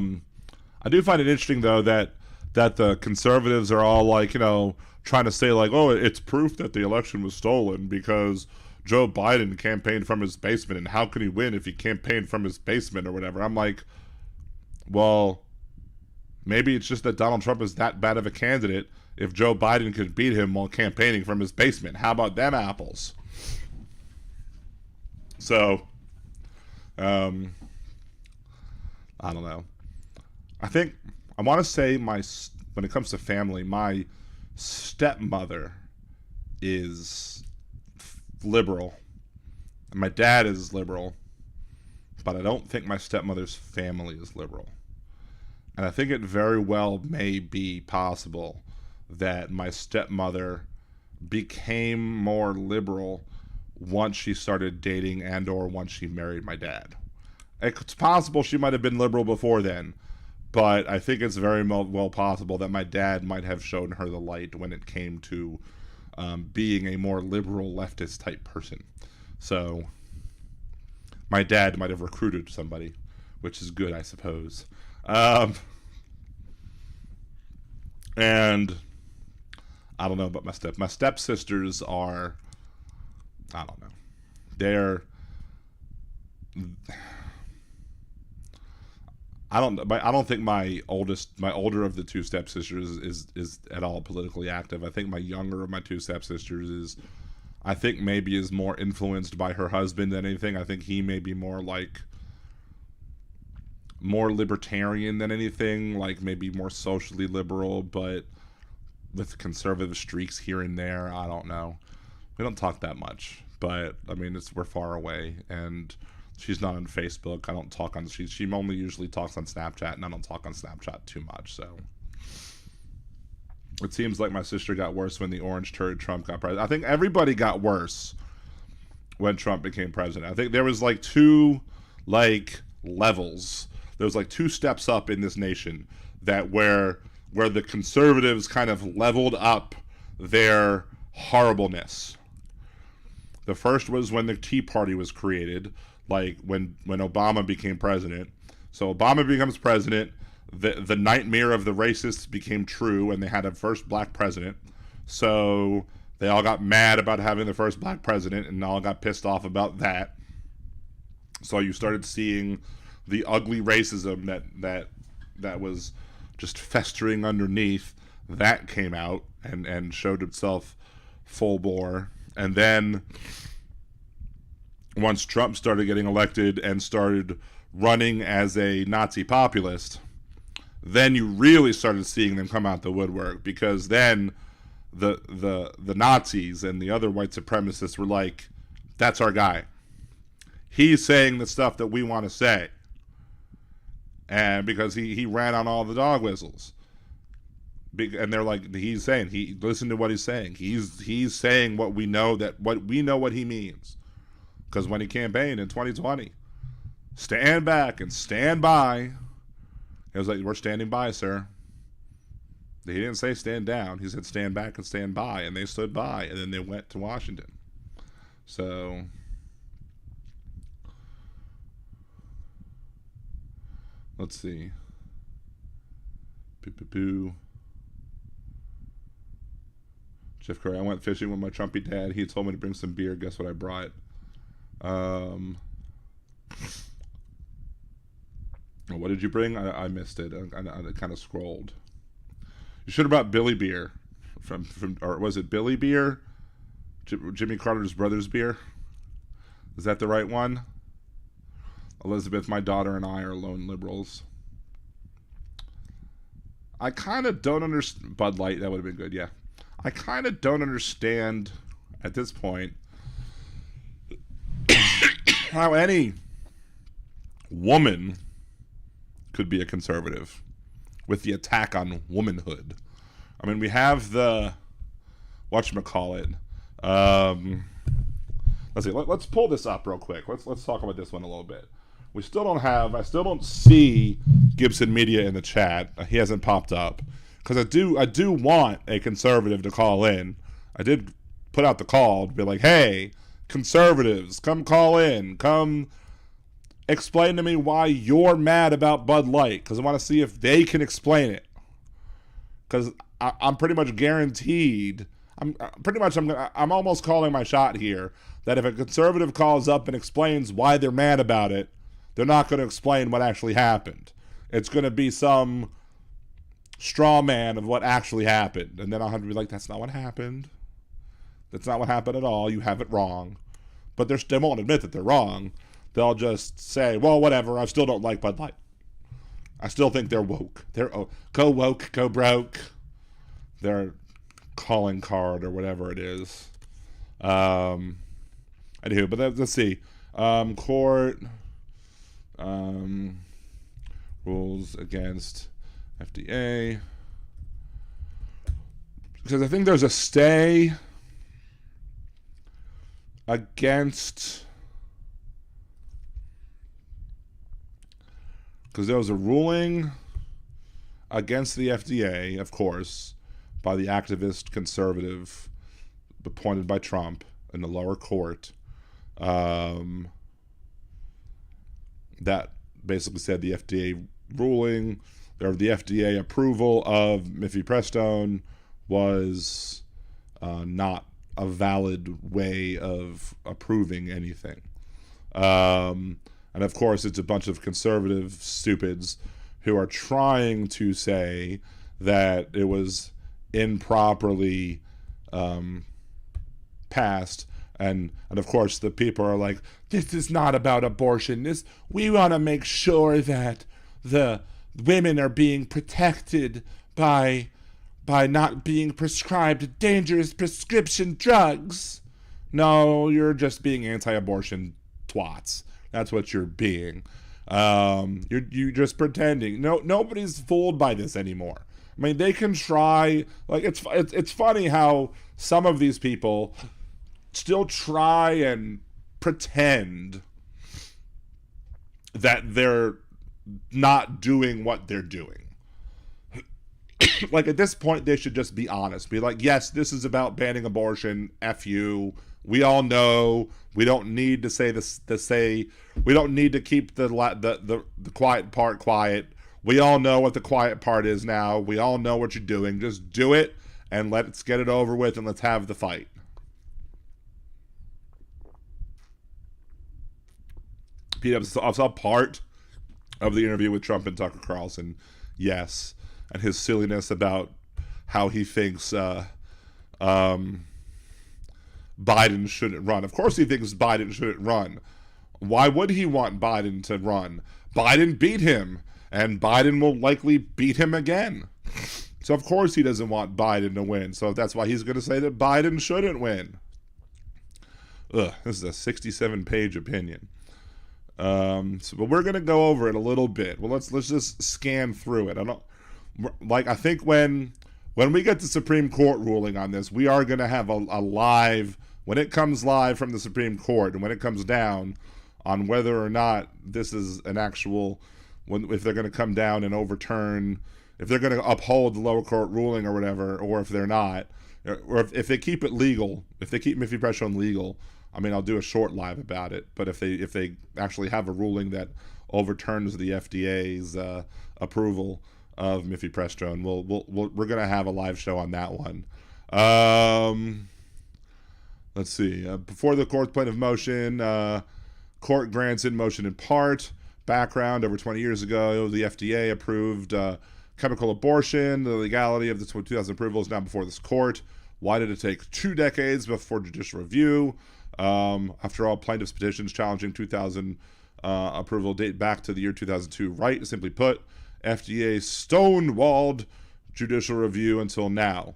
do find it interesting though that the conservatives are all like, trying to say like, oh, it's proof that the election was stolen because Joe Biden campaigned from his basement, and how can he win if he campaigned from his basement or whatever? I'm like, well, maybe it's just that Donald Trump is that bad of a candidate if Joe Biden could beat him while campaigning from his basement. How about them apples? So, I don't know. I think, I want to say when it comes to family, my stepmother is liberal. And my dad is liberal. But I don't think my stepmother's family is liberal. And I think it very well may be possible that my stepmother became more liberal once she started dating and or once she married my dad. It's possible she might have been liberal before then, but I think it's very well possible that my dad might have shown her the light when it came to being a more liberal leftist type person. So my dad might have recruited somebody, which is good, I suppose. And I don't know about my stepsisters are, I don't know. I don't think my older of the two stepsisters is at all politically active. I think my younger of my two stepsisters is more influenced by her husband than anything. I think he may be more libertarian than anything, like maybe more socially liberal, but with conservative streaks here and there. I don't know. We don't talk that much, but I mean, we're far away, and she's not on Facebook. I don't talk on. She only usually talks on Snapchat, and I don't talk on Snapchat too much. So it seems like my sister got worse when the orange turd Trump got president. I think everybody got worse when Trump became president. I think there was like two levels. There was like two steps up in this nation that where the conservatives kind of leveled up their horribleness. The first was when the Tea Party was created, like when Obama became president. So Obama becomes president, the nightmare of the racists became true, and they had a first black president. So they all got mad about having the first black president, and all got pissed off about that. So you started seeing the ugly racism that was just festering underneath. That came out and showed itself full bore. And then once Trump started getting elected and started running as a Nazi populist, then you really started seeing them come out the woodwork, because then the Nazis and the other white supremacists were like, that's our guy. He's saying the stuff that we want to say. And because he ran on all the dog whistles. And they're like, listen to what he's saying. He's saying what we know what he means. Because when he campaigned in 2020, stand back and stand by. He was like, we're standing by, sir. He didn't say stand down. He said stand back and stand by. And they stood by. And then they went to Washington. So let's see. Jeff Curry, I went fishing with my Trumpy dad. He told me to bring some beer. Guess what I brought? What did you bring? I missed it. I kind of scrolled. You should have brought Billy beer from or was it Billy beer? Jimmy Carter's brother's beer. Is that the right one? Elizabeth, my daughter, and I are lone liberals. I kind of don't understand. Bud Light, that would have been good, yeah. I kind of don't understand at this point how any woman could be a conservative with the attack on womanhood. I mean, we have the whatchamacallit. Let's see. Let's pull this up real quick. Let's talk about this one a little bit. I still don't see Gibson Media in the chat. He hasn't popped up because I do want a conservative to call in. I did put out the call to be like, hey, conservatives, come call in. Come explain to me why you're mad about Bud Light, because I want to see if they can explain it. Because I'm pretty much guaranteed. I'm almost calling my shot here that if a conservative calls up and explains why they're mad about it, they're not going to explain what actually happened. It's going to be some straw man of what actually happened. And then I'll have to be like, that's not what happened. That's not what happened at all. You have it wrong. But they won't admit that they're wrong. They'll just say, well, whatever. I still don't like Bud Light. I still think they're woke. They're go woke, go broke. Their calling card or whatever it is. Anywho, but let's see. Court rules against FDA. Because I think there's a stay against... Because there was a ruling against the FDA, of course, by the activist conservative appointed by Trump in the lower court, that basically said the FDA ruling, or the FDA approval of mifepristone was not a valid way of approving anything. And of course, it's a bunch of conservative stupids who are trying to say that it was improperly passed. And of course, the people are like, this is not about abortion. We want to make sure that the women are being protected by not being prescribed dangerous prescription drugs. No, you're just being anti-abortion twats. That's what you're being. You're just pretending. Nobody's fooled by this anymore. I mean, they can try. Like it's funny how some of these people still try and pretend that they're not doing what they're doing. Like at this point, they should just be honest. Be like, yes, this is about banning abortion. F you. We all know. We don't need to say this. We don't need to keep the quiet part quiet. We all know what the quiet part is now. We all know what you're doing. Just do it and let's get it over with and let's have the fight. I saw part of the interview with Trump and Tucker Carlson. Yes, and his silliness about how he thinks Biden shouldn't run. Of course he thinks Biden shouldn't run. Why would he want Biden to run? Biden beat him, and Biden will likely beat him again. So of course he doesn't want Biden to win. So that's why he's going to say that Biden shouldn't win. This is a 67-page opinion. But we're going to go over it a little bit. Well, let's just scan through it. I think when we get the Supreme Court ruling on this, we are going to have a live, when it comes live from the Supreme Court and when it comes down on whether or not this is an actual, if they're going to come down and overturn, if they're going to uphold the lower court ruling or whatever, or if they're not, or if they keep it legal, if they keep mifepristone legal, I mean, I'll do a short live about it. But if they actually have a ruling that overturns the FDA's approval of mifepristone, we're gonna have a live show on that one. Let's see. Before the court's point of motion, court grants in motion in part. Background: over 20 years ago, the FDA approved chemical abortion. The legality of the 2000 approval is now before this court. Why did it take 2 decades before judicial review? After all, plaintiffs' petitions challenging 2000 approval date back to the year 2002. Right, simply put, FDA stonewalled judicial review until now.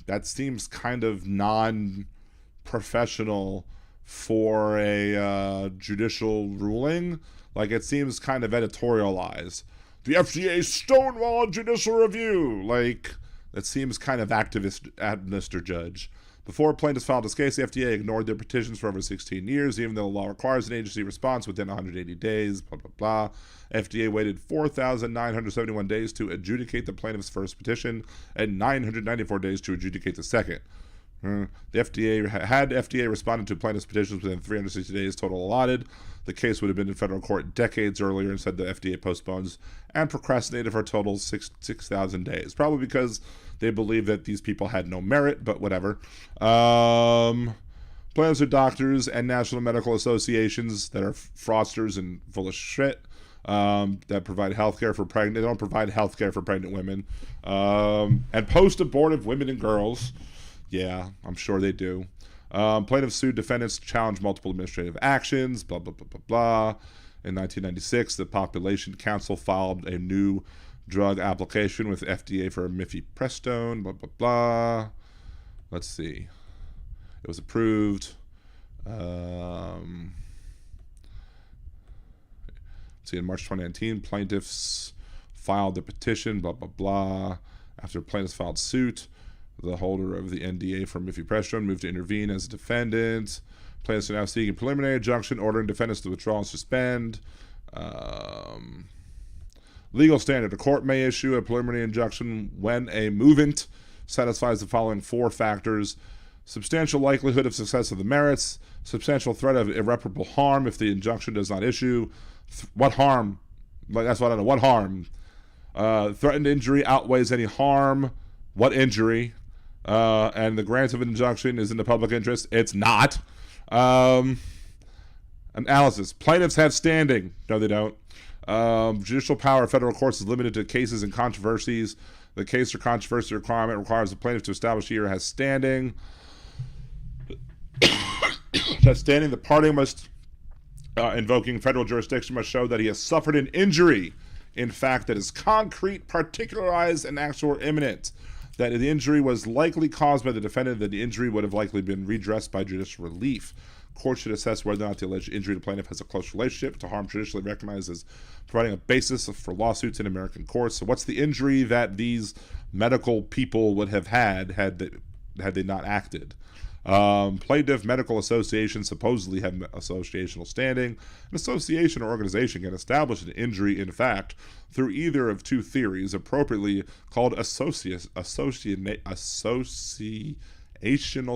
That seems kind of non-professional for a judicial ruling. Like, it seems kind of editorialized. The FDA stonewalled judicial review. Like, that seems kind of activist at Mr. Judge. Before plaintiffs filed this case, the FDA ignored their petitions for over 16 years, even though the law requires an agency response within 180 days, blah, blah, blah. FDA waited 4,971 days to adjudicate the plaintiff's first petition and 994 days to adjudicate the second. The FDA responded to plaintiff's petitions within 360 days total allotted, the case would have been in federal court decades earlier. Instead, the FDA postpones and procrastinated for a total 6,000 days. Probably because they believe that these people had no merit, but whatever. Plaintiffs are doctors and national medical associations that are fraudsters and full of shit. That provide health care for pregnant. They don't provide health care for pregnant women. And post-abortive women and girls. Yeah, I'm sure they do. Plaintiffs sued defendants to challenge multiple administrative actions, blah, blah, blah, blah, blah. In 1996, the Population Council filed a new drug application with FDA for mifepristone, blah, blah, blah. Let's see. It was approved. See, in March 2019, plaintiffs filed the petition, blah, blah, blah. After plaintiffs filed suit, the holder of the NDA for mifepristone moved to intervene as a defendant. Plaintiffs are now seeking preliminary injunction ordering defendants to withdraw and suspend. Legal standard. A court may issue a preliminary injunction when a movant satisfies the following four factors: substantial likelihood of success of the merits, substantial threat of irreparable harm if the injunction does not issue. What harm? That's what I don't know. What harm? Threatened injury outweighs any harm. What injury? And the grant of an injunction is in the public interest. It's not. Analysis. Plaintiffs have standing. No, they don't. Judicial power of federal courts is limited to cases and controversies. The case or controversy requirement requires the plaintiff to establish he or has standing. Has standing, the party must, invoking federal jurisdiction, must show that he has suffered an injury, in fact, that is concrete, particularized, and actual or imminent. That the injury was likely caused by the defendant, that the injury would have likely been redressed by judicial relief. Courts should assess whether or not the alleged injury to plaintiff has a close relationship to harm traditionally recognized as providing a basis for lawsuits in American courts. So what's the injury that these medical people would have had they not acted? Plaintiff medical associations supposedly have associational standing. An association or organization can establish an injury in fact through either of two theories, appropriately called associational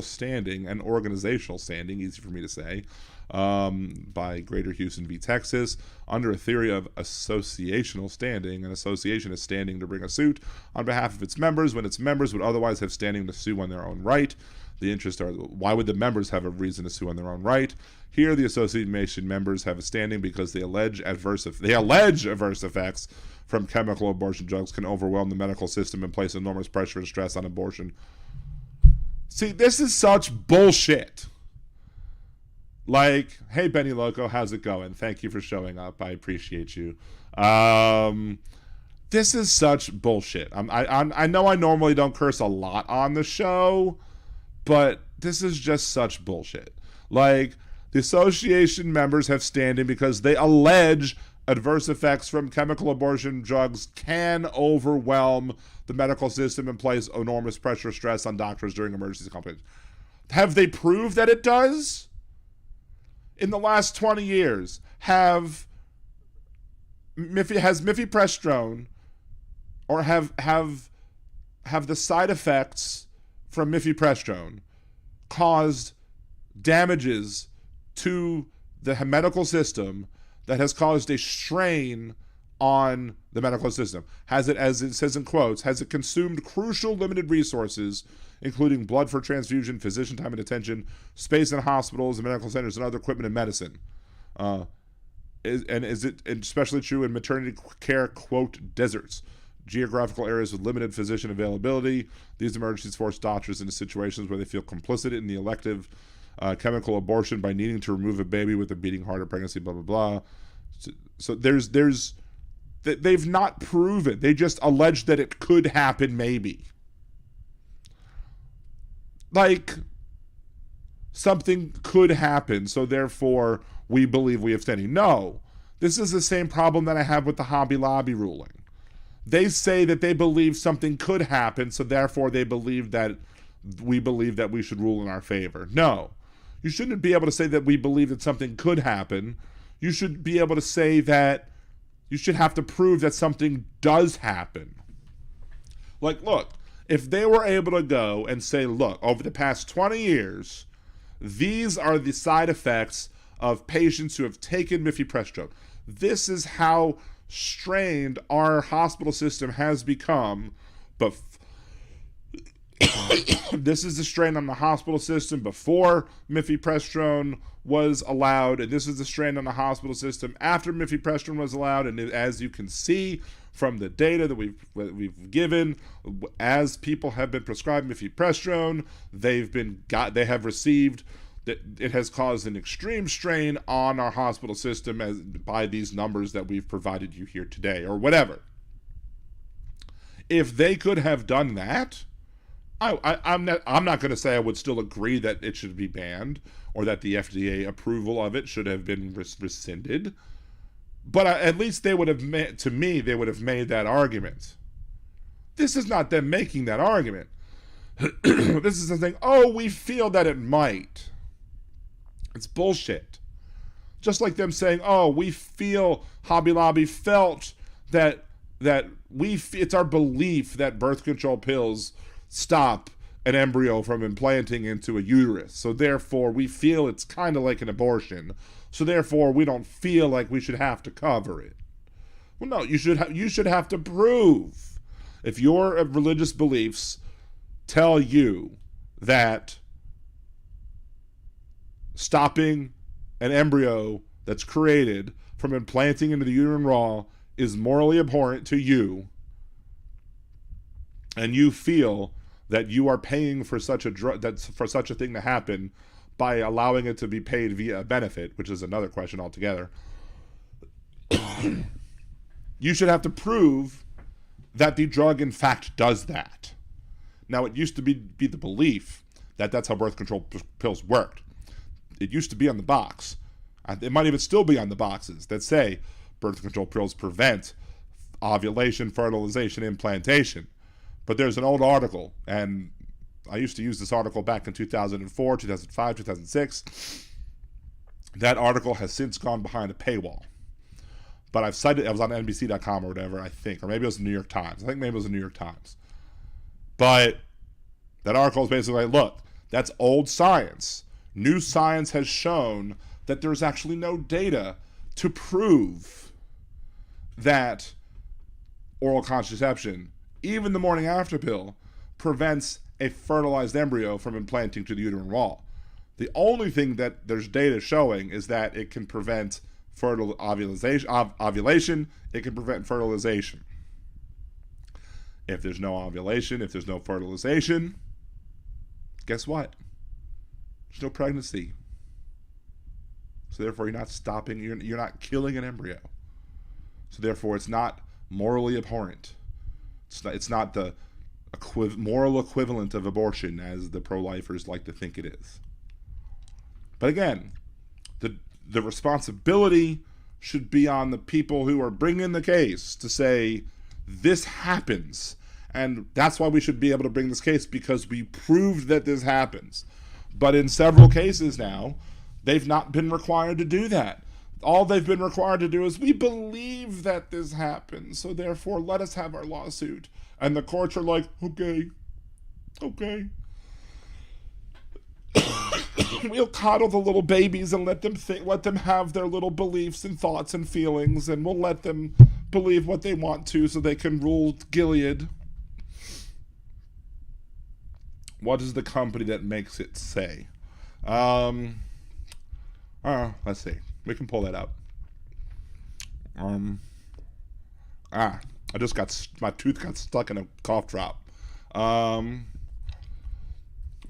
standing and organizational standing, easy for me to say, by Greater Houston v. Texas. Under a theory of associational standing, an association is standing to bring a suit on behalf of its members when its members would otherwise have standing to sue on their own right. The interests are, why would the members have a reason to sue on their own right? Here, the association members have a standing because they allege adverse effects from chemical abortion drugs can overwhelm the medical system and place enormous pressure and stress on abortion. See, this is such bullshit. Like, hey, Benny Loco, how's it going? Thank you for showing up. I appreciate you. This is such bullshit. I know I normally don't curse a lot on the show, but this is just such bullshit. Like, the association members have standing because they allege adverse effects from chemical abortion drugs can overwhelm the medical system and place enormous pressure stress on doctors during emergency complications. Have they proved that it does? In the last 20 years, has mifepristone or have the side effects from mifepristone caused damages to the medical system that has caused a strain on the medical system? Has it, as it says in quotes, has it consumed crucial limited resources, including blood for transfusion, physician time and attention, space in hospitals and medical centers, and other equipment in medicine? Is it especially true in maternity care, quote, deserts, geographical areas with limited physician availability? These emergencies force doctors into situations where they feel complicit in the elective chemical abortion by needing to remove a baby with a beating heart or pregnancy, blah, blah, blah. So they've not proven. They just allege that it could happen, maybe. Like, something could happen, so therefore we believe we have standing. No, this is the same problem that I have with the Hobby Lobby ruling. They say that they believe something could happen, so therefore they believe that we should rule in our favor. No, you shouldn't be able to say that we believe that something could happen. You should be able to say that you should have to prove that something does happen. Like, look, if they were able to go and say, look, over the past 20 years, these are the side effects of patients who have taken mifepristone. This is how strained our hospital system has become, but this is the strain on the hospital system before mifepristone was allowed, and this is the strain on the hospital system after mifepristone was allowed. And as you can see from the data that we've given, as people have been prescribed mifepristone, they have received that it has caused an extreme strain on our hospital system by these numbers that we've provided you here today, or whatever. If they could have done that, I'm not going to say I would still agree that it should be banned or that the FDA approval of it should have been rescinded, but at least they would have made that argument. This is not them making that argument. This is the thing. Oh, we feel that it might. It's bullshit. Just like them saying, "Oh, we feel Hobby Lobby felt that it's our belief that birth control pills stop an embryo from implanting into a uterus. So therefore, we feel it's kind of like an abortion. So therefore, we don't feel like we should have to cover it." Well, no, you should have to prove. If your religious beliefs tell you that stopping an embryo that's created from implanting into the uterine wall is morally abhorrent to you, and you feel that you are paying for such a thing to happen by allowing it to be paid via a benefit, which is another question altogether, you should have to prove that the drug in fact does that. Now, it used to be the belief that that's how birth control pills worked. It used to be on the box. It might even still be on the boxes that say birth control pills prevent ovulation, fertilization, implantation. But there's an old article, and I used to use this article back in 2004, 2005, 2006. That article has since gone behind a paywall. But I've cited it. I was on NBC.com or whatever, I think. Or maybe it was the New York Times. I think maybe it was the New York Times. But that article is basically like, look, that's old science. New science has shown that there's actually no data to prove that oral contraception, even the morning after pill, prevents a fertilized embryo from implanting to the uterine wall. The only thing that there's data showing is that it can prevent ovulation, it can prevent fertilization. If there's no ovulation, if there's no fertilization, guess what? There's no pregnancy. So therefore, you're not stopping, you're not killing an embryo. So therefore, it's not morally abhorrent. It's not the moral equivalent of abortion, as the pro-lifers like to think it is. But again, the responsibility should be on the people who are bringing the case to say, this happens. And that's why we should be able to bring this case, because we proved that this happens. But in several cases now, they've not been required to do that. All they've been required to do is, we believe that this happens, so therefore let us have our lawsuit. And the courts are like, okay. We'll coddle the little babies and let them have their little beliefs and thoughts and feelings, and we'll let them believe what they want to so they can rule Gilead. What does the company that makes it say? Let's see. We can pull that up. My tooth got stuck in a cough drop.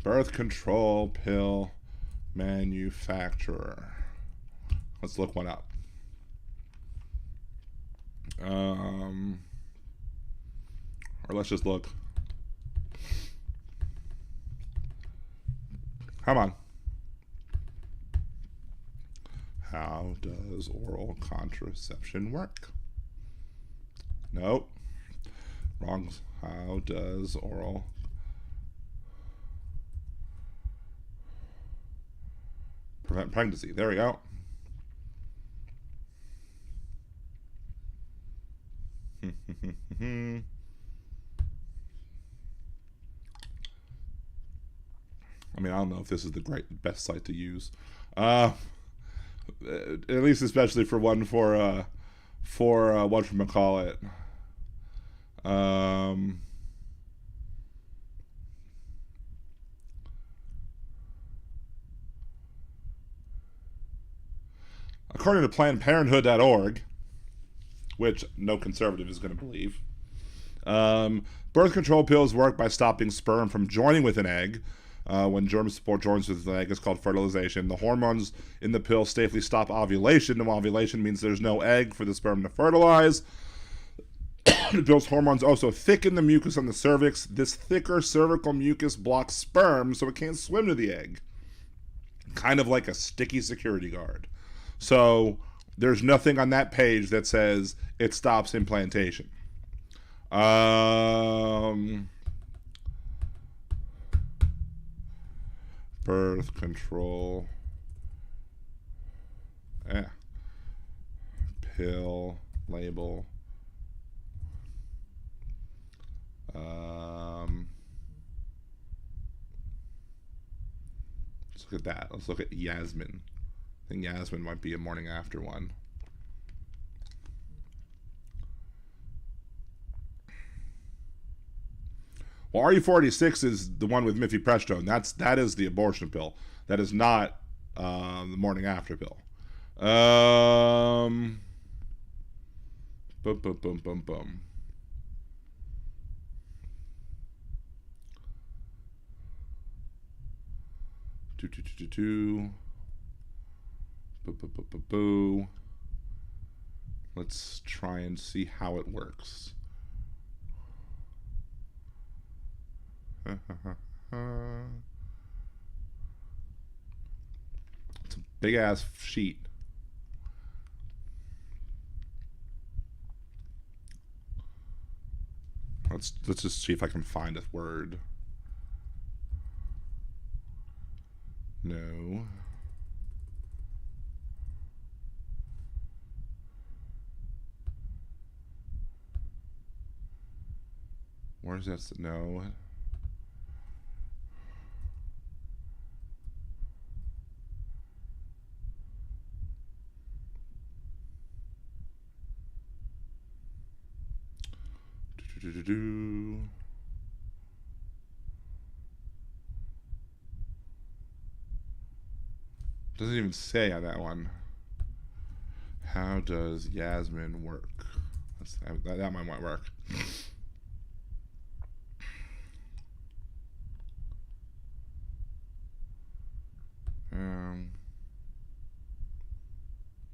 Birth control pill manufacturer. Let's look one up. Or let's just look. Come on. How does oral contraception work? Nope. Wrong. How does oral prevent pregnancy? There we go. I mean, I don't know if this is the best site to use. At least especially for one whatchamacallit. According to PlannedParenthood.org, which no conservative is going to believe, birth control pills work by stopping sperm from joining with an egg. When germ support joins with the egg, it's called fertilization. The hormones in the pill safely stop ovulation, and ovulation means there's no egg for the sperm to fertilize. The pill's hormones also thicken the mucus on the cervix. This thicker cervical mucus blocks sperm so it can't swim to the egg. Kind of like a sticky security guard. So there's nothing on that page that says it stops implantation. Birth control. Pill label. Let's look at that. Let's look at Yasmin. I think Yasmin might be a morning after one. Well, RE46 is the one with mifepristone. That is the abortion pill. That is not the morning after pill. Boom, boom, boom, boom, boom. Boo. Let's try and see how it works. It's a big ass sheet. Let's just see if I can find a word. No. Where's that? No. Doesn't even say on that one. How does Yasmin work? That might work.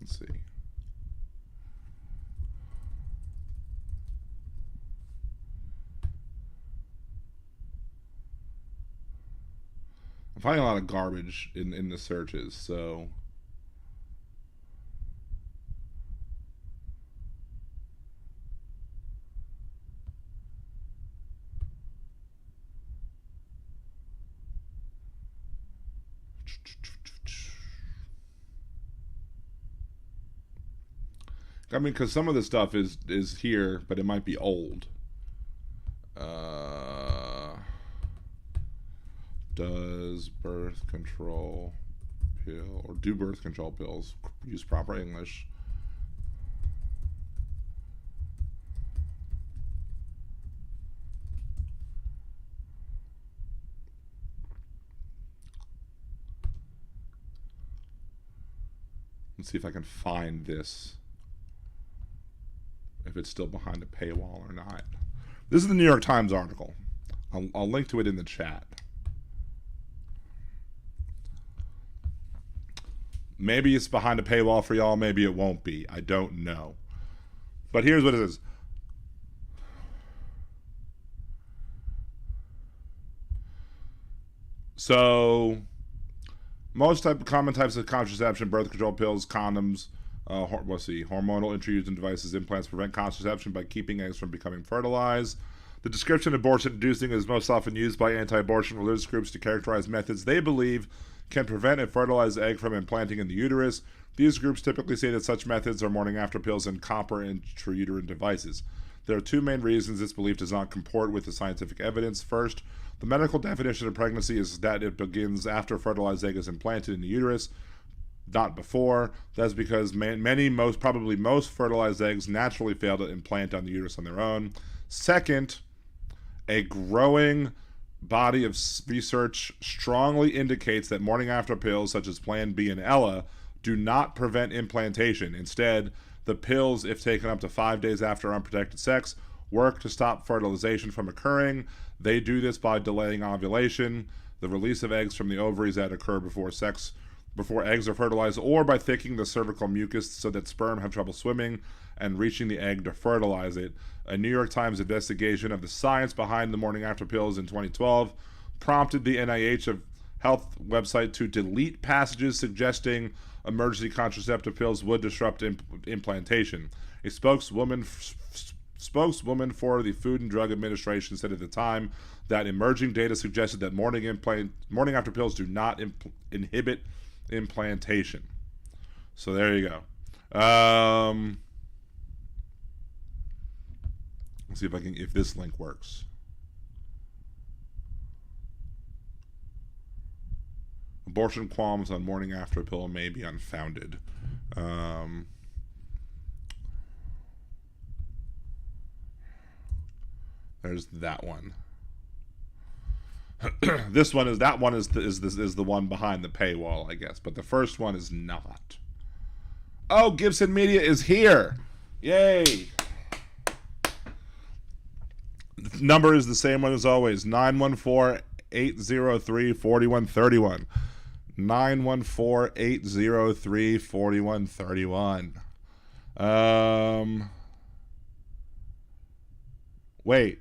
Let's see. I'm finding a lot of garbage in the searches, so I mean, because some of the stuff is here, but it might be old. Does birth control pill, or do birth control pills use proper English? Let's see if I can find this, if it's still behind a paywall or not. This is the New York Times article. I'll link to it in the chat. Maybe it's behind a paywall for y'all. Maybe it won't be. I don't know. But here's what it is. So, most common types of contraception, birth control pills, condoms, hormonal introducing devices, implants prevent contraception by keeping eggs from becoming fertilized. The description abortion-inducing is most often used by anti-abortion religious groups to characterize methods they believe can prevent a fertilized egg from implanting in the uterus. These groups typically say that such methods are morning after pills and copper intrauterine devices. There are two main reasons this belief does not comport with the scientific evidence. First, the medical definition of pregnancy is that it begins after a fertilized egg is implanted in the uterus, not before. That's because probably most fertilized eggs naturally fail to implant on the uterus on their own. Second, a growing body of research strongly indicates that morning after pills such as Plan B and Ella do not prevent implantation. Instead, the pills, if taken up to 5 days after unprotected sex, work to stop fertilization from occurring. They do this by delaying ovulation, the release of eggs from the ovaries that occur before eggs are fertilized, or by thickening the cervical mucus so that sperm have trouble swimming and reaching the egg to fertilize it. A New York Times investigation of the science behind the morning after pills in 2012 prompted the NIH Health website to delete passages suggesting emergency contraceptive pills would disrupt implantation. A spokeswoman for the Food and Drug Administration said at the time that emerging data suggested that morning after pills do not inhibit implantation. So there you go. Let's see if this link works. Abortion qualms on morning after pill may be unfounded. There's that one. That one is the one behind the paywall, I guess. But the first one is not. Oh, Gibson Media is here! Yay! The number is the same one as always. 914-803-4131. 914-803-4131. Wait.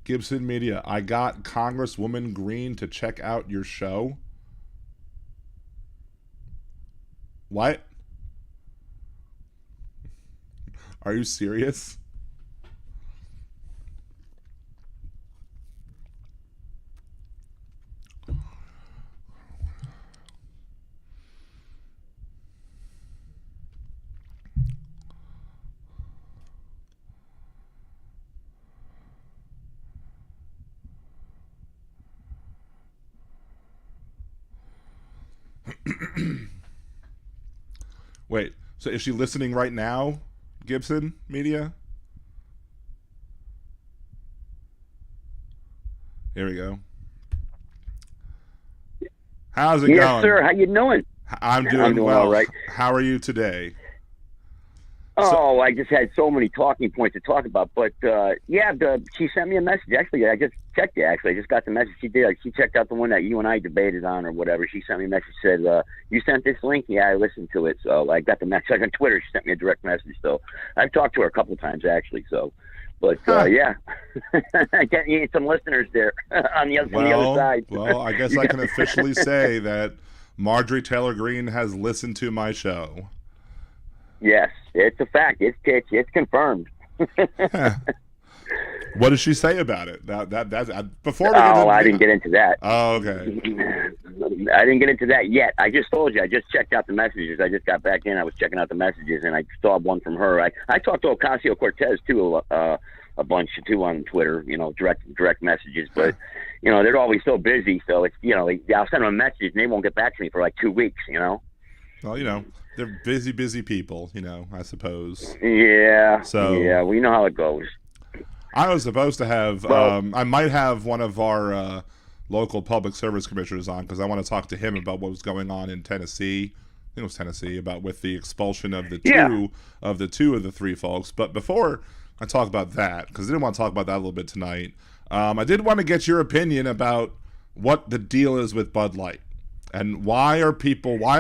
Gibson Media, I got Congresswoman Green to check out your show. What? Are you serious? Wait, so is she listening right now, Gibson Media? Here we go. How's it going? Yes, sir. How you doing? I'm doing well. All right. How are you today? Oh, I just had so many talking points to talk about, but she sent me a message. Actually, I just checked it. Actually, I just got the message. She did. She checked out the one that you and I debated on, or whatever. She sent me a message. Said, "You sent this link?" Yeah, I listened to it. So I got the message. Like on Twitter, she sent me a direct message. So I've talked to her a couple of times actually. So, but yeah, I got some listeners there on the other side. Well, I guess I can officially say that Marjorie Taylor Greene has listened to my show. Yes, it's a fact. It's confirmed. What did she say about it? That's before we I didn't get into that. Oh, okay. I didn't get into that yet. I just told you. I just checked out the messages. I just got back in. I was checking out the messages, and I saw one from her. I talked to Ocasio-Cortez too a bunch too on Twitter. Direct messages, but they're always so busy. So it's I'll send them a message, and they won't get back to me for like 2 weeks. Well, they're busy people, I suppose. Yeah. So yeah, we know how it goes. I was supposed to have, I might have one of our local public service commissioners on because I want to talk to him about what was going on in Tennessee. I think it was Tennessee with the expulsion of the two of the three folks. But before I talk about that, because I didn't want to talk about that a little bit tonight, I did want to get your opinion about what the deal is with Bud Light. And why are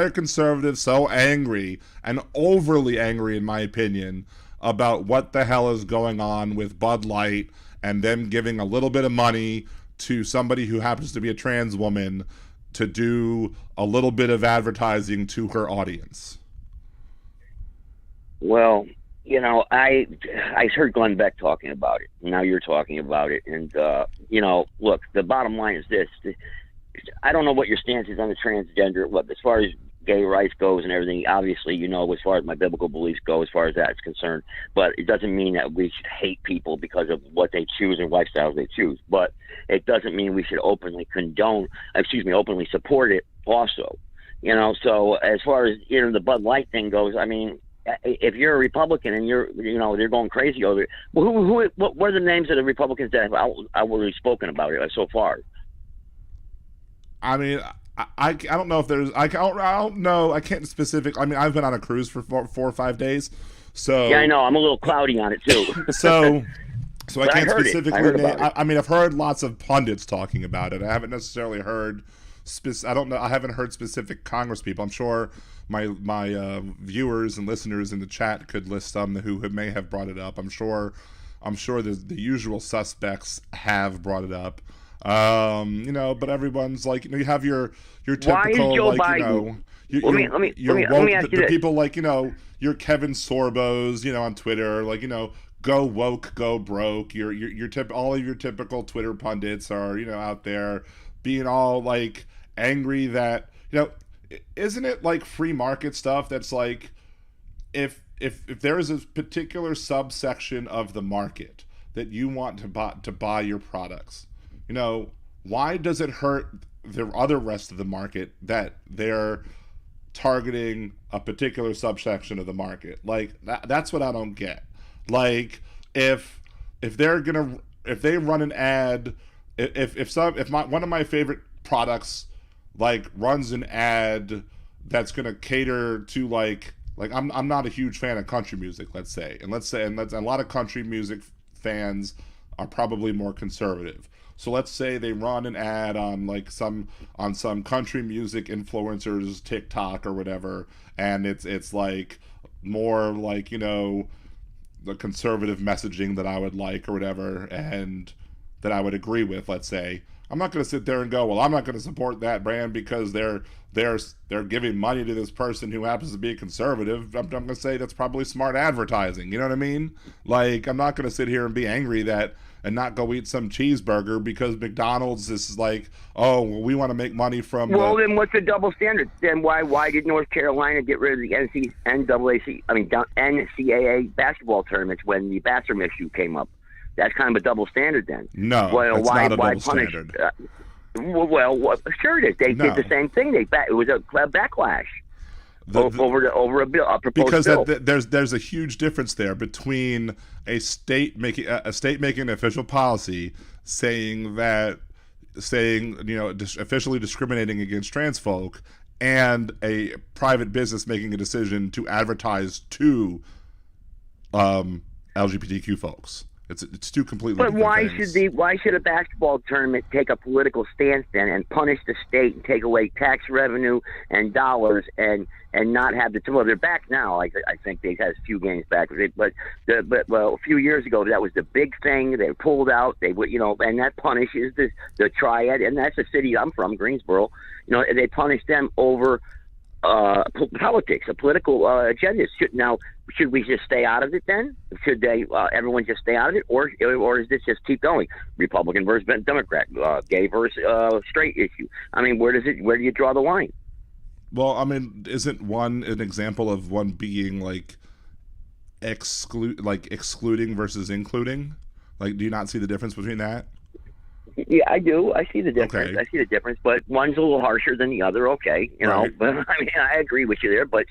conservatives so angry, and overly angry in my opinion, about what the hell is going on with Bud Light and them giving a little bit of money to somebody who happens to be a trans woman to do a little bit of advertising to her audience? Well, I heard Glenn Beck talking about it. Now you're talking about it. And, look, the bottom line is this. I don't know what your stance is on the transgender, as far as gay rights goes and everything. Obviously, as far as my biblical beliefs go, as far as that's concerned. But it doesn't mean that we should hate people because of what they choose and lifestyles they choose. But it doesn't mean we should openly openly support it also. So as far as, the Bud Light thing goes, I mean, if you're a Republican and they're going crazy over it, well, what are the names of the Republicans that have outwardly spoken about it so far? I mean, I don't know if there's I don't know. I can't specific. I mean, I've been on a cruise for 4 or 5 days, so yeah, I know I'm a little cloudy on it too. so I can't specifically name. I mean, I've heard lots of pundits talking about it. I haven't necessarily heard. I don't know. I haven't heard specific Congress people. I'm sure my viewers and listeners in the chat could list some who may have brought it up. I'm sure the usual suspects have brought it up. But everyone's like, you have your typical, why is Joe Biden? Let me ask you this. People like, your Kevin Sorbos, on Twitter, like, go woke, go broke. All of your typical Twitter pundits are, out there being all like angry that, isn't it like free market stuff that's like, if there is a particular subsection of the market that you want to buy your products, why does it hurt the other rest of the market that they're targeting a particular subsection of the market? Like that's what I don't get. Like if they run an ad, if one of my favorite products like runs an ad that's gonna cater to like I'm not a huge fan of country music, let's say, and a lot of country music fans are probably more conservative. So let's say they run an ad on some country music influencers TikTok or whatever, and it's like more like the conservative messaging that I would like or whatever, and that I would agree with. Let's say I'm not going to sit there and go, well, I'm not going to support that brand because they're giving money to this person who happens to be a conservative. I'm going to say that's probably smart advertising. You know what I mean? Like I'm not going to sit here and be angry and not go eat some cheeseburger because McDonald's is like, oh, well, we want to make money from. Well, then what's the double standard? Then why did North Carolina get rid of the NCAA basketball tournaments when the bathroom issue came up? That's kind of a double standard then. No, well, it's not a double punish? standard. Sure it is. They did the same thing. It was a backlash. Over a proposed bill. Because there's a huge difference there between a state making an official policy saying officially discriminating against trans folk and a private business making a decision to advertise to LGBTQ folks. It's two completely different things. Why should a basketball tournament take a political stance then and punish the state and take away tax revenue and dollars and not have they're back now. I think they had a few games back, but a few years ago that was the big thing. They pulled out. They would and that punishes the triad, and that's the city I'm from, Greensboro. They punish them over politics, a political agenda. Should we just stay out of it then? Should everyone just stay out of it, or does this just keep going? Republican versus Democrat, gay versus straight issue. I mean, where do you draw the line? Well, I mean, isn't one an example of one being like excluding versus including? Like, do you not see the difference between that? Yeah, I do. I see the difference. Okay. I see the difference, but one's a little harsher than the other. Okay, Right. But I mean, I agree with you there. But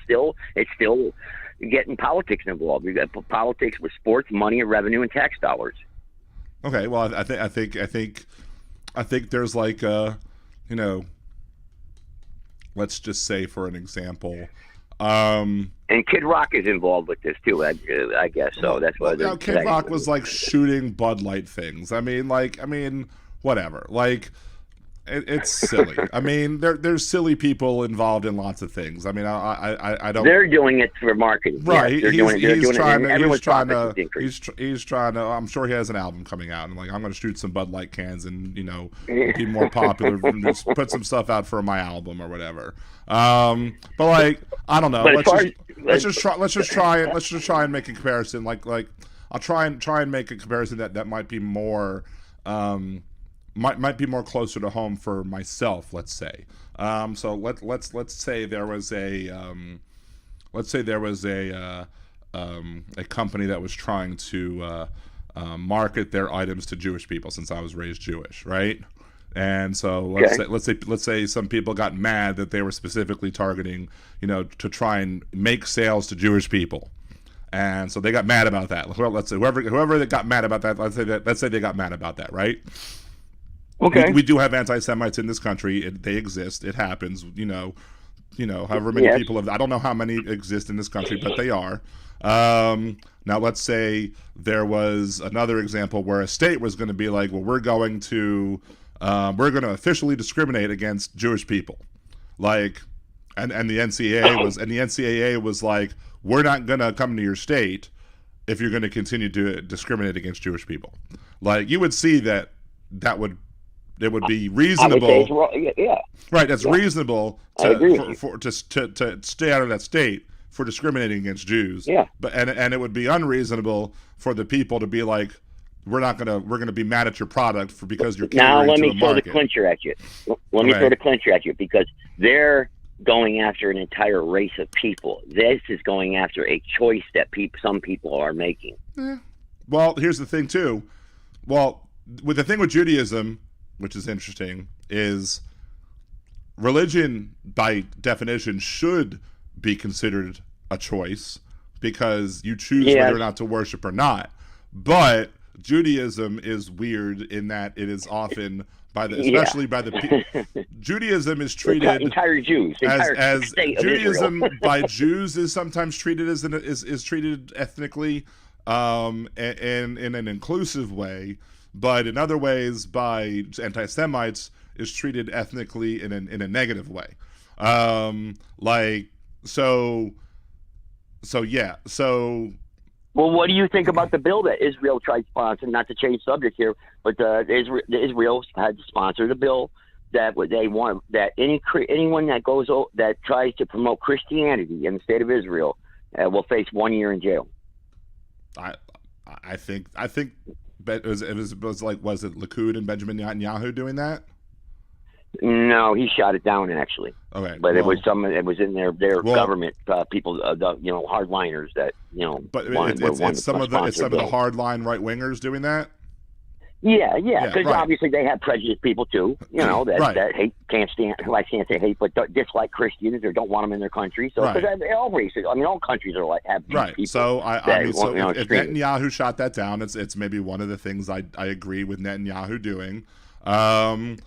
it's still getting politics involved. You got politics with sports, money, and revenue, and tax dollars. Okay. Well, I think there's like let's just say for an example. And Kid Rock is involved with this too, I guess. So that's why. Kid Rock was like shooting Bud Light things. I mean, whatever. Like, it's silly. I mean, there's silly people involved in lots of things. I mean, I don't. They're doing it for marketing. Right. Yes, he's trying to. He's trying to. I'm sure he has an album coming out, and like I'm going to shoot some Bud Light cans and be more popular and just put some stuff out for my album or whatever. But like I don't know. Let's just try and make a comparison. Like I'll try and make a comparison that might be more. Might be more closer to home for myself, let's say. So let's say there was a company that was trying to market their items to Jewish people, since I was raised Jewish, right? And so let's say some people got mad that they were specifically targeting, to try and make sales to Jewish people. And so they got mad about that. Well, let's say whoever that got mad about that, let's say they got mad about that, right? Okay. We do have anti-Semites in this country. They exist. It happens. However many people have. I don't know how many exist in this country, but they are. Now, let's say there was another example where a state was going to be like, well, we're going to officially discriminate against Jewish people, like, and the NCAA was like, we're not going to come to your state if you're going to continue to discriminate against Jewish people. Like, you would see that would. It would be reasonable. Right, that's reasonable to stay out of that state for discriminating against Jews. Yeah. But and it would be unreasonable for the people to be like, we're gonna be mad at your product because you're catering to a market. Now let me throw the clincher at you. Throw the clincher at you, because they're going after an entire race of people. This is going after a choice that some people are making. Well, here's the thing too. Well, with the thing with Judaism, which is interesting, is religion by definition should be considered a choice because you choose whether or not to worship or not. But Judaism is weird in that it is often Judaism is treated entire Jews as Judaism by Jews is sometimes treated is treated ethnically and in an inclusive way. But in other ways, by anti-Semites, is treated ethnically in a negative way. Well, what do you think about the bill that Israel tried to sponsor? Not to change subject here, but Israel had sponsored a bill that they want that anyone that tries to promote Christianity in the state of Israel will face 1 year in jail. I think. But was it Likud and Benjamin Netanyahu doing that? No, he shot it down actually. Okay, but it was in their government people, hardliners that But it's some of the hardline right wingers doing that. Yeah, because obviously they have prejudiced people too, that hate, can't say hate, but dislike Christians or don't want them in their country. So because all races, all countries are have people. So if Netanyahu shot that down, it's maybe one of the things I agree with Netanyahu doing. I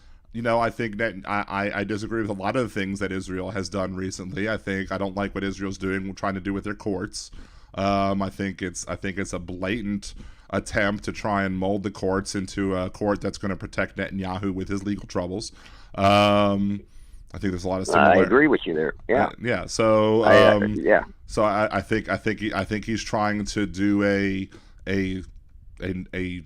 think I disagree with a lot of the things that Israel has done recently. I don't like what Israel's trying to do with their courts. I think it's a blatant attempt to try and mold the courts into a court that's going to protect Netanyahu with his legal troubles. I think there's a lot of similar. I agree with you there. Yeah. Yeah. So So I think he's trying to do a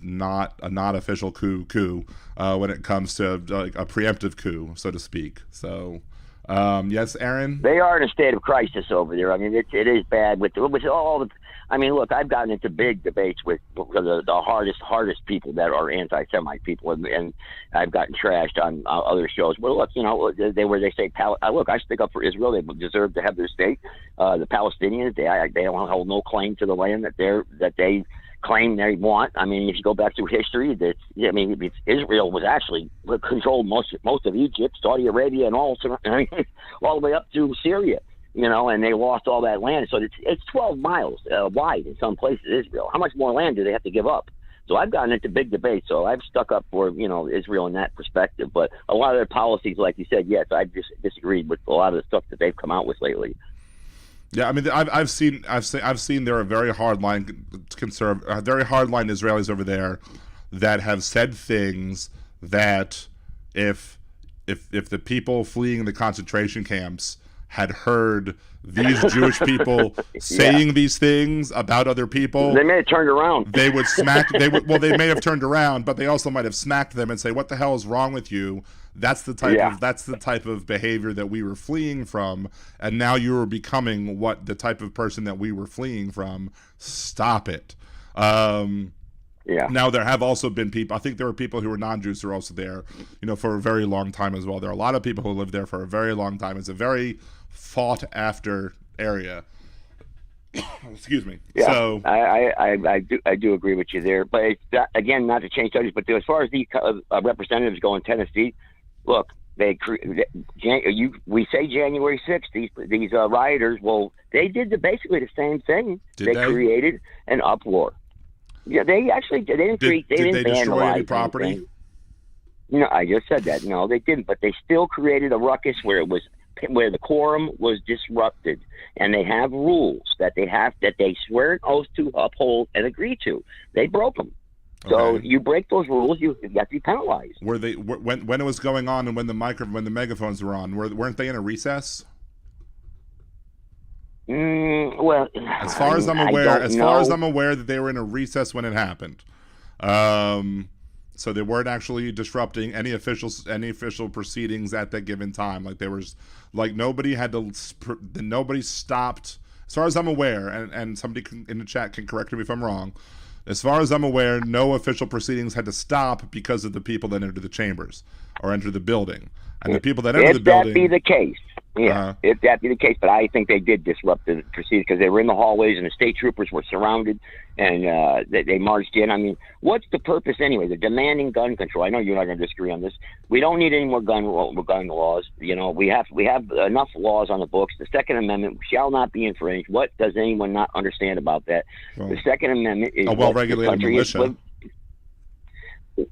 not official coup when it comes to like a preemptive coup, so to speak. So. Yes, Aaron? They are in a state of crisis over there. It is bad with all the. Look, I've gotten into big debates with the hardest people that are anti-Semite people, and I've gotten trashed on other shows. Well, look, they say, look, I stick up for Israel. They deserve to have their state. The Palestinians, they don't hold no claim to the land that they claim they want. If you go back through history, Israel was actually controlled most of Egypt, Saudi Arabia, and all the way up to Syria. And they lost all that land. So it's 12 miles wide in some places, Israel. How much more land do they have to give up? So I've gotten into big debates. So I've stuck up for, Israel in that perspective. But a lot of their policies, like you said, yes, I've just disagreed with a lot of the stuff that they've come out with lately. Yeah, I've seen there are very hardline Israelis over there that have said things that if if the people fleeing the concentration camps had heard these Jewish people saying these things about other people, They may have turned around. they would smack. They may have turned around, but they also might have smacked them and say, "What the hell is wrong with you?" That's the type of behavior that we were fleeing from, and now you are becoming the type of person that we were fleeing from. Stop it. Now there have also been people. I think there were people who were non-Jews who were also there, for a very long time as well. There are a lot of people who lived there for a very long time. It's a very fought after area. Excuse me. Yeah, so I do agree with you there. But it's again, not to change subjects, but as far as the representatives go in Tennessee, look, we say January 6th. These rioters, well, they did basically the same thing. They created an uproar. Yeah, they didn't did they vandalize destroy any property? Anything. No, I just said that. No, they didn't. But they still created a ruckus where the quorum was disrupted, and they have rules that they swear an oath to uphold and agree to. They broke them. So you break those rules, you have to be penalized. Were they when it was going on and when the megaphones were on? Weren't they in a recess? Well, as far as I'm aware, that they were in a recess when it happened. So they weren't actually disrupting any official proceedings at that given time. Like nobody stopped. As far as I'm aware, and somebody in the chat can correct me if I'm wrong. As far as I'm aware, no official proceedings had to stop because of the people that entered the chambers or entered the building. And the people that entered the building. If that be the case, if that be the case, but I think they did disrupt the proceedings because they were in the hallways and the state troopers were surrounded and they marched in. I mean, what's the purpose anyway? They're demanding gun control. I know you're not going to disagree on this. We don't need any more gun laws. We have enough laws on the books. The Second Amendment shall not be infringed. What does anyone not understand about that? Well, the Second Amendment is a well-regulated militia.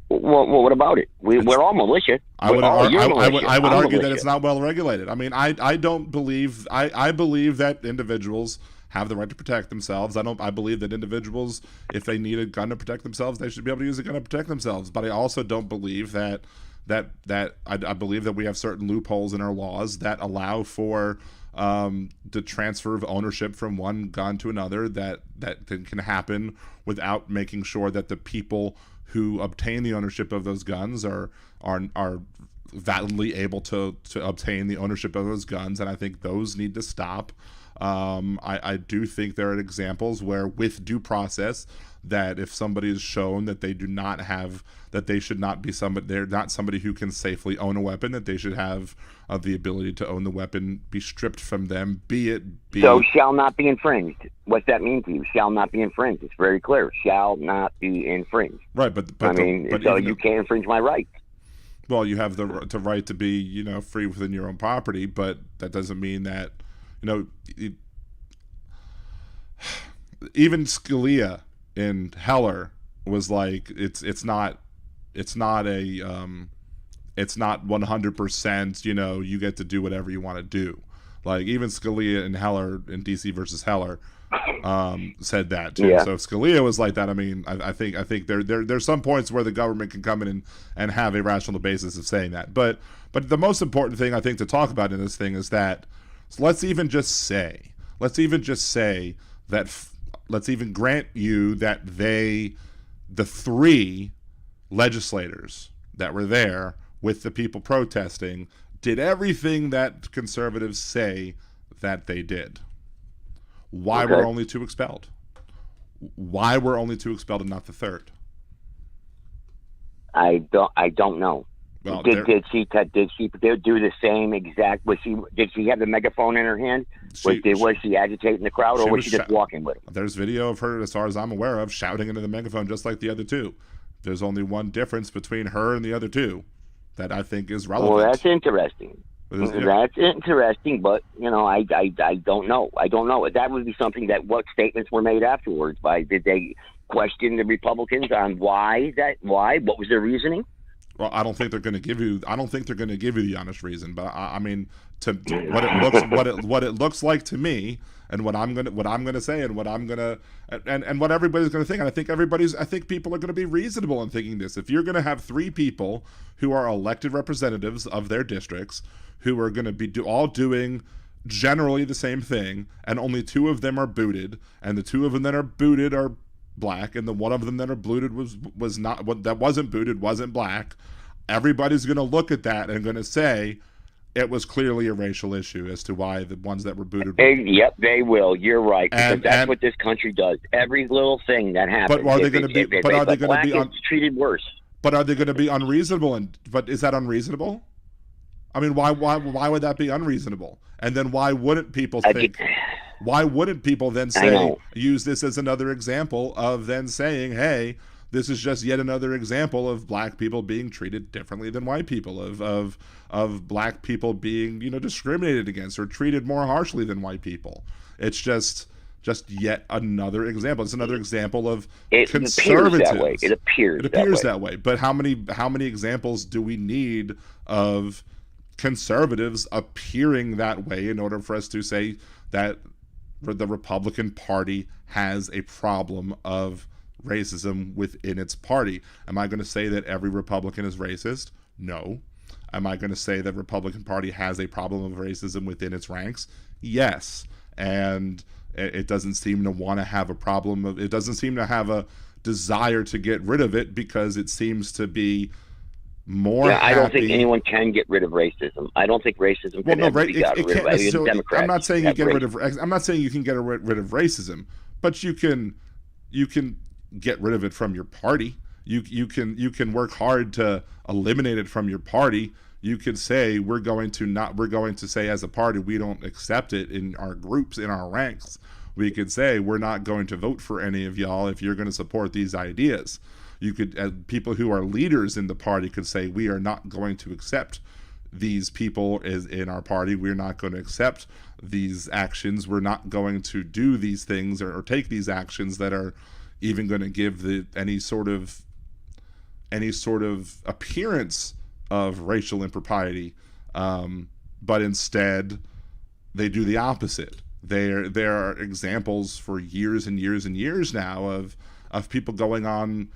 Well, what about it? We're all militia. I would argue that it's not well regulated. I mean, I don't believe I believe that individuals have the right to protect themselves. I believe that individuals, if they need a gun to protect themselves, they should be able to use a gun to protect themselves. But I also don't believe that I believe that we have certain loopholes in our laws that allow for the transfer of ownership from one gun to another that can happen without making sure that the people who obtain the ownership of those guns are validly able to obtain the ownership of those guns, and I think those need to stop. I do think there are examples where, with due process, that if somebody is shown that they should not be they're not somebody who can safely own a weapon, that they should have the ability to own the weapon be stripped from them, So shall not be infringed. What's that mean to you? Shall not be infringed. It's very clear. Shall not be infringed. Right, but you can't infringe my rights. Well, you have the right to be, free within your own property, but that doesn't mean that, even Scalia in Heller was like, it's not 100%, you get to do whatever you want to do. Like, even Scalia in Heller, in DC versus Heller, said that too. Yeah. So if Scalia was like that, I mean, I think there's some points where the government can come in and have a rational basis of saying that. But the most important thing I think to talk about in this thing is that, so let's even grant you that the three legislators that were there with the people protesting did everything that conservatives say that they did. Why were only two expelled? Why were only two expelled and not the third? I don't know. Well, did she do the same exact? Did she have the megaphone in her hand? Was she agitating the crowd, or was she just walking with them? There's video of her, as far as I'm aware of, shouting into the megaphone just like the other two. There's only one difference between her and the other two that I think is relevant. Well, that's interesting. That's interesting, but I don't know. I don't know. That would be something that what statements were made afterwards. Did they question the Republicans on why? What was their reasoning? Well, I don't think they're going to give you. I don't think they're going to give you the honest reason. But I mean, to what it looks like to me, and what I'm gonna say, and what everybody's gonna think. And I think people are gonna be reasonable in thinking this. If you're gonna have three people who are elected representatives of their districts, who are gonna be all doing generally the same thing, and only two of them are booted, and the two of them that are booted are black, and the one of them that are booted was not, that wasn't booted wasn't black, everybody's going to look at that and going to say it was clearly a racial issue as to why the ones that were booted Yep, they will. You're right, because that's what this country does. Every little thing that happens. But are they going to be? But are they going to be treated worse? But are they going to be unreasonable? But is that unreasonable? I mean, why would that be unreasonable? And then why wouldn't people think? Why wouldn't people then use this as another example of then saying, hey, this is just yet another example of black people being treated differently than white people, of black people being, discriminated against or treated more harshly than white people. It's just yet another example. It's another example of conservatism. It appears that way. But how many examples do we need of conservatives appearing that way in order for us to say that the Republican Party has a problem of racism within its party? Am I going to say that every Republican is racist? No. Am I going to say that Republican Party has a problem of racism within its ranks? Yes. And it doesn't seem to want to have a problem of, it doesn't seem to have a desire to get rid of it, because it seems to be more happy. I don't think anyone can get rid of racism. I don't think racism can ever be got rid of. I'm not saying you get rid of. I'm not saying you can get rid of racism, but you can get rid of it from your party. You can work hard to eliminate it from your party. You could say we're going to say as a party we don't accept it in our groups, in our ranks. We could say we're not going to vote for any of y'all if you're going to support these ideas. You could, people who are leaders in the party could say, we are not going to accept these people in our party. We're not going to accept these actions. We're not going to do these things or take these actions that are even going to give any sort of appearance of racial impropriety. But instead, they do the opposite. There are examples for years and years and years now of people going on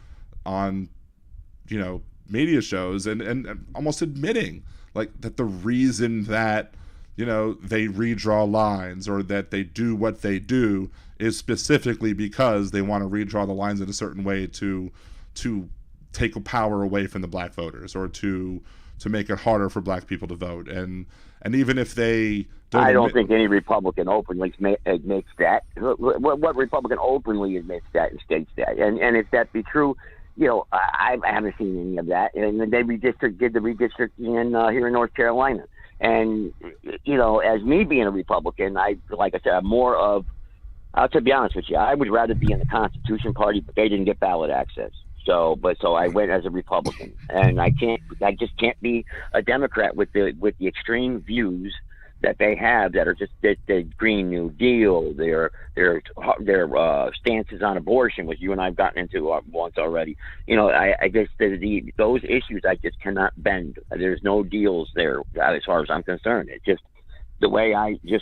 media shows and almost admitting like that the reason that they redraw lines or that they do what they do is specifically because they want to redraw the lines in a certain way to take power away from the black voters, or to make it harder for black people to vote. And even if they I don't think any Republican openly admits that. What Republican openly admits that and states that? And if that be true, I haven't seen any of that. And they did the redistricting here in North Carolina. And, as me being a Republican, like I said, I'm more of, to be honest with you, I would rather be in the Constitution Party, but they didn't get ballot access. So I went as a Republican, and I just can't be a Democrat with the extreme views that they have that are just the Green New Deal, their stances on abortion, which you and I have gotten into once already. I guess those issues I just cannot bend. There's no deals there as far as I'm concerned. It's just the way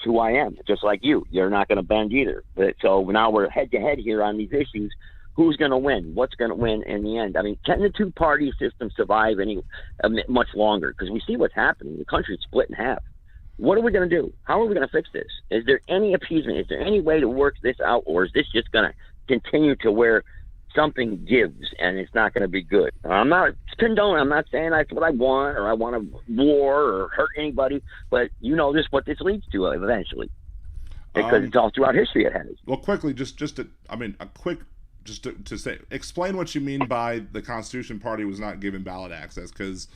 who I am, just like you. You're not going to bend either. But so now we're head to head here on these issues. Who's going to win? What's going to win in the end? I mean, can the two-party system survive much longer? Because we see what's happening. The country's split in half. What are we going to do? How are we going to fix this? Is there any appeasement? Is there any way to work this out? Or is this just going to continue to where something gives and it's not going to be good? I'm not condoning. I'm not saying that's what I want, or I want a war or hurt anybody. But what this leads to eventually. Because it's all throughout history it has. Well, quickly, to say, explain what you mean by the Constitution Party was not given ballot access, because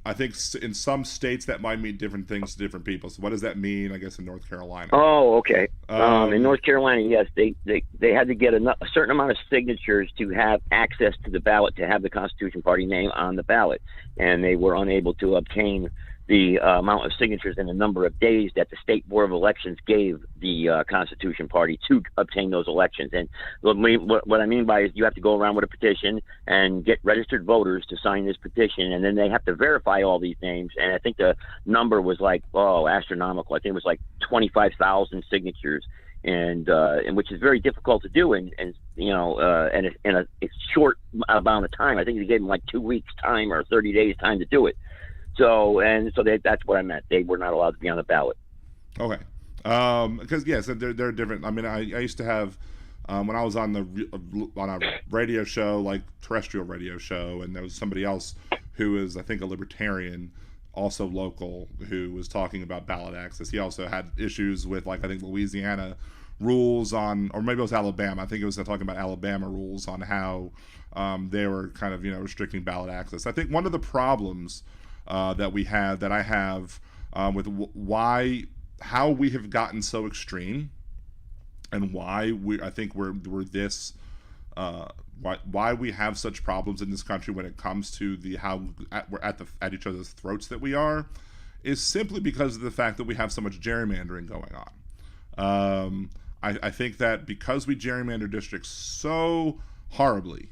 I think in some states that might mean different things to different people. So what does that mean, I guess, in North Carolina? Oh, okay. In North Carolina, yes, they had to get a certain amount of signatures to have access to the ballot, to have the Constitution Party name on the ballot. And they were unable to obtain the amount of signatures and the number of days that the State Board of Elections gave the Constitution Party to obtain those elections. And what I mean by is you have to go around with a petition and get registered voters to sign this petition, and then they have to verify all these names. And I think the number was like, astronomical. I think it was like 25,000 signatures. And which is very difficult to do, and in a short amount of time. I think they gave them like 2 weeks time or 30 days time to do it. So that's what I meant. They were not allowed to be on the ballot. Okay, because yes, they're different. I mean, I used to have when I was on a radio show, like terrestrial radio show, and there was somebody else who is, I think, a libertarian, also local, who was talking about ballot access. He also had issues with, like, I think Louisiana rules on, or maybe it was Alabama. I think it was talking about Alabama rules on how they were kind of, restricting ballot access. I think one of the problems that I have with how we have gotten so extreme, and why I think we're this. Why we have such problems in this country when it comes to we're at each other's throats that we are, is simply because of the fact that we have so much gerrymandering going on. I think that because we gerrymander districts so horribly,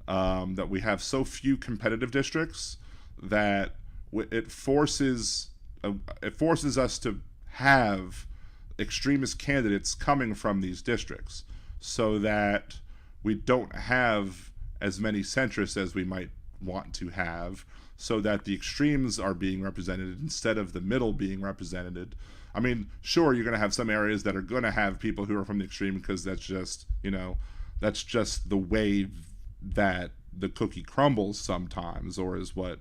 that we have so few competitive districts, that it forces us to have extremist candidates coming from these districts, so that we don't have as many centrists as we might want to have, so that the extremes are being represented instead of the middle being represented. I mean, sure, you're going to have some areas that are going to have people who are from the extreme, because that's just the way that the cookie crumbles sometimes, or is what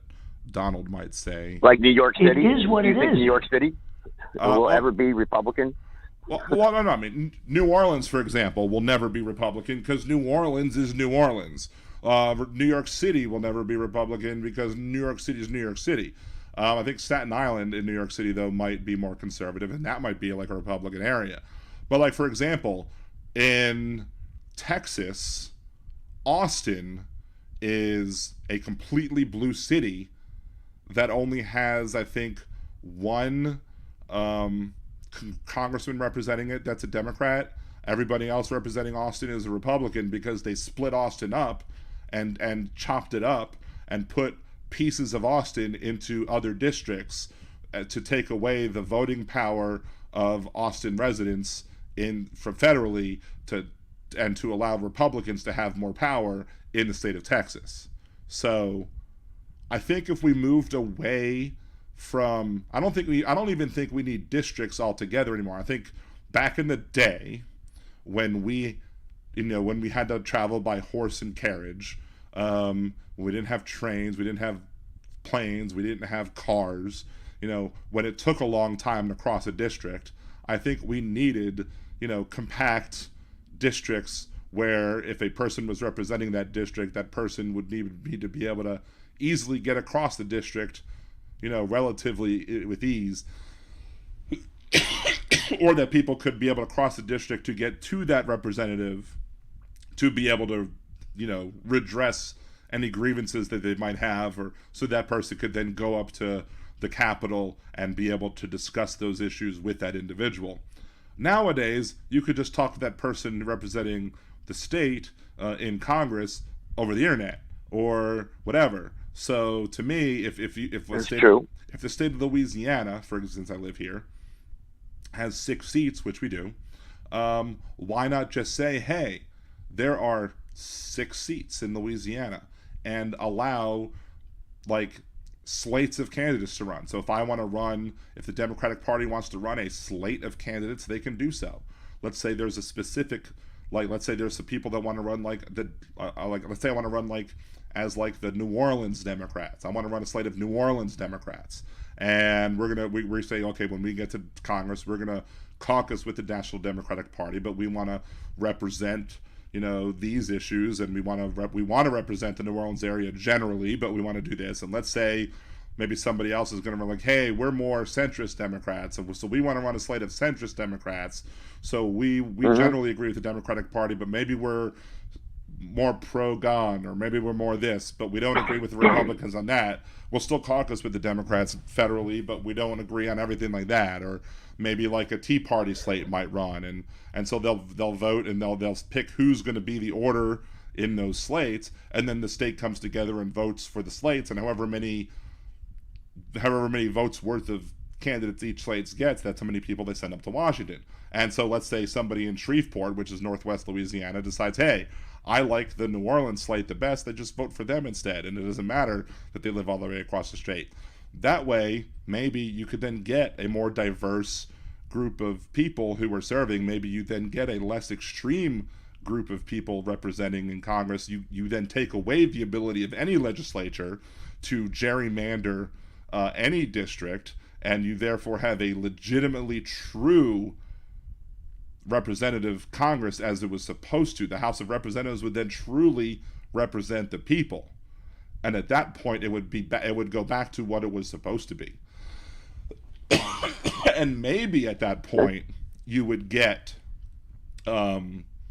Donald might say. Like New York City? It is what it Do you think is. New York City will ever be Republican? Well, no. I mean, New Orleans, for example, will never be Republican, because New Orleans is New Orleans. New York City will never be Republican, because New York City is New York City. I think Staten Island in New York City, though, might be more conservative, and that might be like a Republican area. But, like, for example, in Texas, Austin is a completely blue city that only has, I think, one congressman representing it that's a Democrat. Everybody else representing Austin is a Republican, because they split Austin up and chopped it up and put pieces of Austin into other districts to take away the voting power of Austin residents from federally to allow Republicans to have more power in the state of Texas. So I think if we moved away from, I don't even think we need districts altogether anymore. I think back in the day, when we had to travel by horse and carriage, we didn't have trains, we didn't have planes, we didn't have cars, when it took a long time to cross a district, I think we needed, compact districts where if a person was representing that district, that person would need to be able to easily get across the district, relatively with ease, or that people could be able to cross the district to get to that representative, to be able to, redress any grievances that they might have, or so that person could then go up to the Capitol and be able to discuss those issues with that individual. Nowadays, you could just talk to that person representing the state in Congress over the internet or whatever. So to me, if the state of Louisiana, for instance, I live here, has 6 seats, which we do, why not just say, hey, there are 6 seats in Louisiana, and allow like slates of candidates to run. So if the Democratic Party wants to run a slate of candidates, they can do so. Let's say there's a specific, let's say there's some people that want to run let's say I want to run as the New Orleans Democrats. I want to run a slate of New Orleans Democrats. And we say, okay, when we get to Congress, we're gonna caucus with the National Democratic Party, but we want to represent, these issues, and we want to represent the New Orleans area generally, but we want to do this. And let's say maybe somebody else is going to run hey, we're more centrist Democrats, so we want to run a slate of centrist Democrats. So we generally agree with the Democratic Party, but maybe we're more pro-gun, or maybe we're more this, but we don't agree with the Republicans on that. We'll still caucus with the Democrats federally, but we don't agree on everything like that. Or maybe like a Tea Party slate might run, and so they'll vote and they'll pick who's going to be the order in those slates, and then the state comes together and votes for the slates, and however many votes worth of candidates each slate gets, that's how many people they send up to Washington. And so let's say somebody in Shreveport, which is Northwest Louisiana, decides, hey, I like the New Orleans slate the best, they just vote for them instead, and it doesn't matter that they live all the way across the state. That way, maybe you could then get a more diverse group of people who are serving. Maybe you then get a less extreme group of people representing in Congress. You then take away the ability of any legislature to gerrymander any district, and you therefore have a legitimately true representative Congress as it was supposed to. The House of Representatives would then truly represent the people, and at that point it would go back to what it was supposed to be. And maybe at that point you would get better,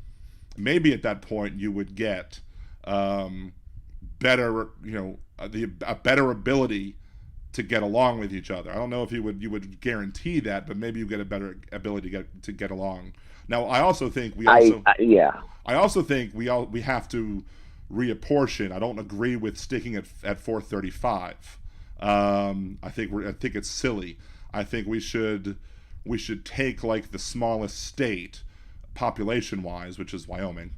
a better ability to get along with each other. I don't know if you would guarantee that, but maybe you get a better ability to get along. Now, I also think we have to reapportion. I don't agree with sticking at 435. I think it's silly. I think we should take like the smallest state population wise, which is Wyoming,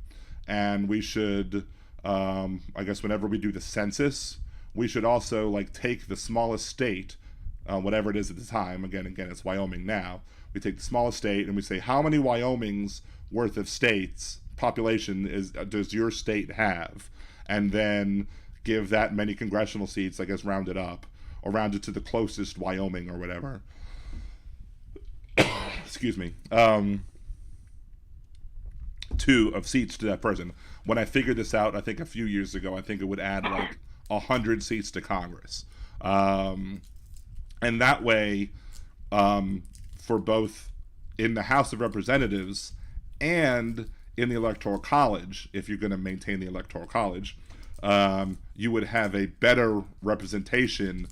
and we should I guess whenever we do the census, we should also like take the smallest state, whatever it is at the time. Again, it's Wyoming now. We take the smallest state and we say, how many Wyoming's worth of states population does your state have? And then give that many congressional seats, I guess, round it up, or round it to the closest Wyoming or whatever. Excuse me. Of seats to that person. When I figured this out, I think a few years ago, I think it would add like 100 seats to Congress. And that way, for both in the House of Representatives and in the Electoral College, if you're going to maintain the Electoral College, you would have a better representation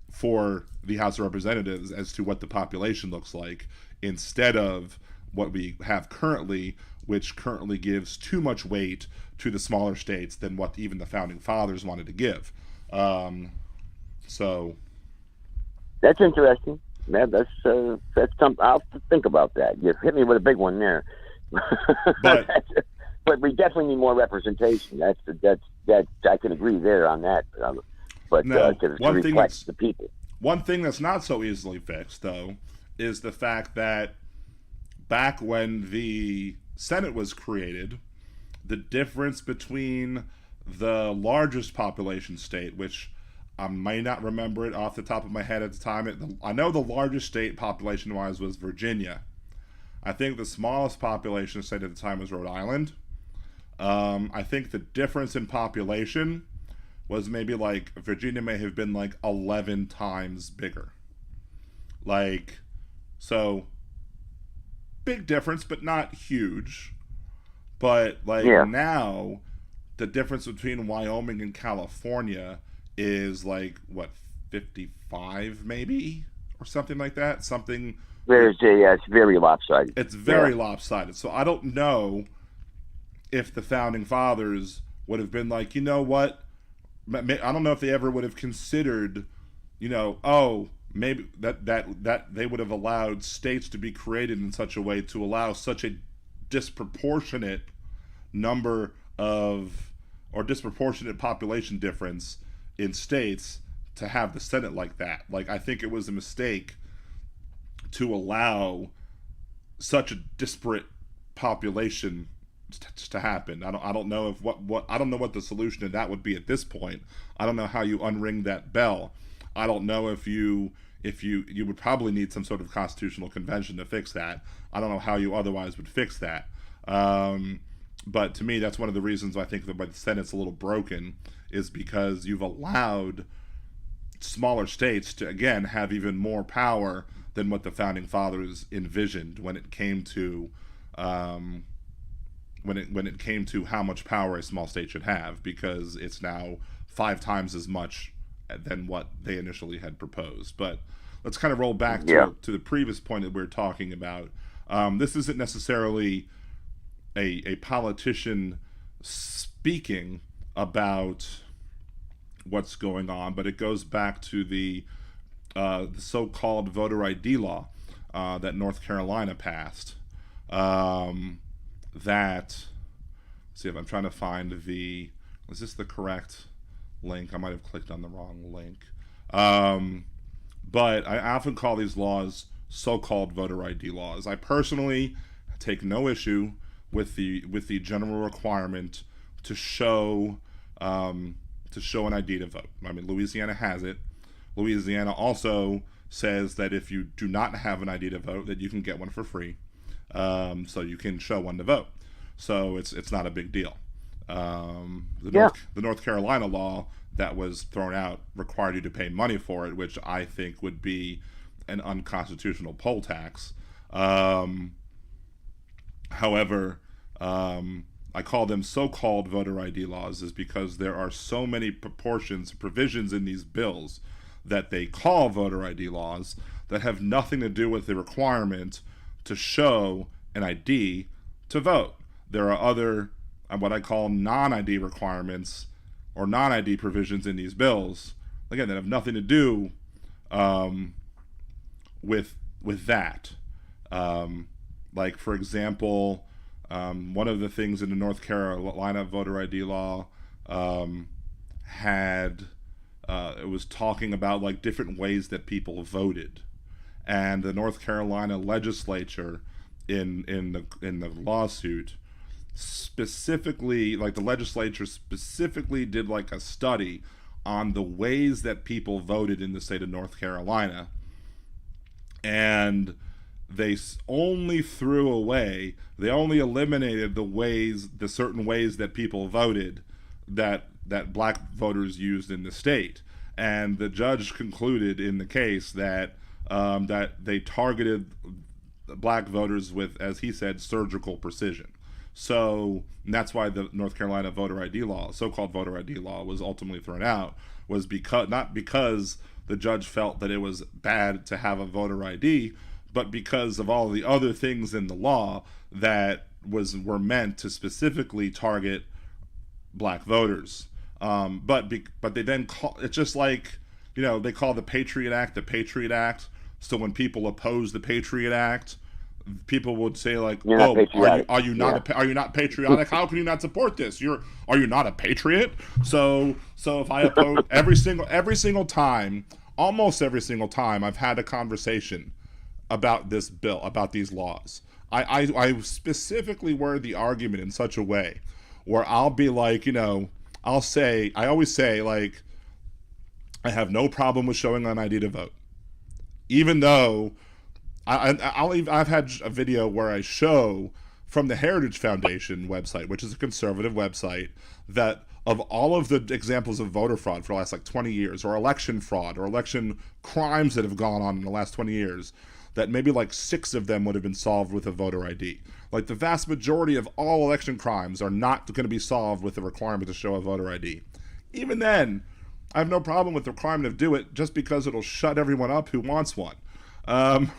for the House of Representatives as to what the population looks like, instead of what we have currently, which currently gives too much weight to the smaller states than what even the Founding Fathers wanted to give. So that's interesting. Man, that's something. I'll have to think about that. You hit me with a big one there. But we definitely need more representation. That's I can agree there on that. But to reflect the people. One thing that's not so easily fixed, though, is the fact that back when the Senate was created, the difference between the largest population state, which I may not remember it off the top of my head at the time. I know the largest state population-wise was Virginia. I think the smallest population state at the time was Rhode Island. I think the difference in population was maybe like Virginia may have been like 11 times bigger. Like, so big difference, but not huge. But like now, the difference between Wyoming and California is like what, 55 maybe, or something like that. Something. It's very lopsided. It's very lopsided. So I don't know if the Founding Fathers would have been like, you know what? I don't know if they ever would have considered, maybe that they would have allowed states to be created in such a way to allow such a disproportionate number of, or disproportionate population difference in states to have the Senate like that. Like, I think it was a mistake to allow such a disparate population to happen. I don't know if I don't know what the solution to that would be at this point. I don't know how you unring that bell. I don't know if you would probably need some sort of constitutional convention to fix that. I don't know how you otherwise would fix that. But to me, that's one of the reasons I think that the Senate's a little broken, is because you've allowed smaller states to, again, have even more power than what the Founding Fathers envisioned when it came to when it came to how much power a small state should have, because it's now 5 times as much than what they initially had proposed. But let's kind of roll back to the previous point that we were talking about. This isn't necessarily a politician speaking about what's going on, but it goes back to the so-called voter ID law that North Carolina passed. That, see if I'm trying to find is this the correct link? I might have clicked on the wrong link. But I often call these laws so-called voter ID laws. I personally take no issue with the general requirement to show an ID to vote. I mean, Louisiana has it. Louisiana also says that if you do not have an ID to vote, that you can get one for free. So you can show one to vote. So it's not a big deal. The North Carolina law that was thrown out required you to pay money for it, which I think would be an unconstitutional poll tax. However, I call them so-called voter ID laws is because there are so many provisions in these bills that they call voter ID laws that have nothing to do with the requirement to show an ID to vote. There are other, what I call non-ID requirements or non-ID provisions in these bills, again, that have nothing to do with that. Like, for example, one of the things in the North Carolina voter ID law it was talking about like different ways that people voted, and the North Carolina legislature in the lawsuit specifically, like the legislature specifically did like a study on the ways that people voted in the state of North Carolina, and they only eliminated the certain ways that people voted that black voters used in the state. And the judge concluded in the case that they targeted black voters with, as he said, surgical precision. So that's why the North Carolina voter ID law, so-called voter ID law, was ultimately thrown out, was not because the judge felt that it was bad to have a voter ID, but because of all the other things in the law that were meant to specifically target black voters. But they then call it's just like, they call the Patriot Act the Patriot Act. So when people oppose the Patriot Act, people would say like, are you not patriotic? How can you not support this? Are you not a patriot? So if I oppose every single time, almost every single time I've had a conversation about this bill, about these laws, I specifically word the argument in such a way where I'll be like, I always say like, I have no problem with showing an ID to vote, even though I've had a video where I show from the Heritage Foundation website, which is a conservative website, that of all of the examples of voter fraud for the last like 20 years, or election fraud or election crimes that have gone on in the last 20 years, that maybe like 6 of them would have been solved with a voter ID. Like the vast majority of all election crimes are not going to be solved with the requirement to show a voter ID. Even then, I have no problem with the requirement to do it, just because it'll shut everyone up who wants one. And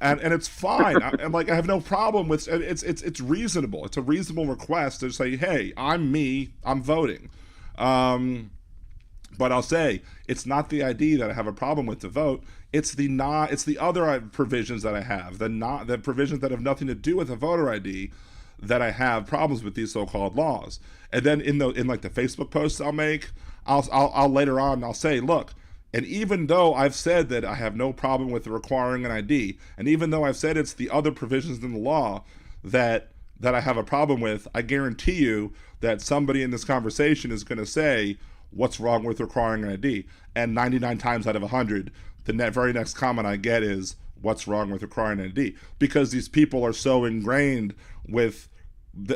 it's fine. I have no problem with it's reasonable. It's a reasonable request to say, hey, I'm me, I'm voting. But I'll say it's not the ID that I have a problem with to vote. It's the other provisions that I have, the provisions that have nothing to do with a voter ID, that I have problems with these so-called laws. And then in like the Facebook posts I'll make, I'll later on I'll say, look, and even though I've said that I have no problem with requiring an ID, and even though I've said it's the other provisions in the law that I have a problem with, I guarantee you that somebody in this conversation is going to say, what's wrong with requiring an ID? And 99 times out of 100, the very next comment I get is, what's wrong with requiring an ID? Because these people are so ingrained with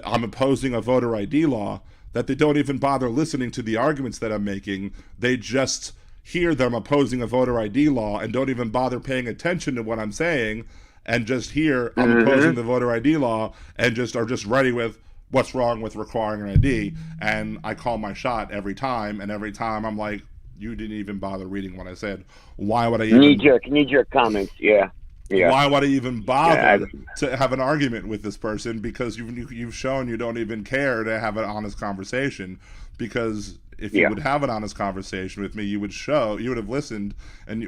I'm opposing a voter ID law that they don't even bother listening to the arguments that I'm making. They just hear them opposing a voter ID law and don't even bother paying attention to what I'm saying, and just hear I'm opposing the voter ID law and just are just ready with, what's wrong with requiring an ID? And I call my shot every time, and every time I'm like, you didn't even bother reading what I said. Why would I even knee-jerk comments? Yeah. Why would I even bother Yeah, to have an argument with this person? Because you've shown you don't even care to have an honest conversation. Because if you would have an honest conversation with me, you would have listened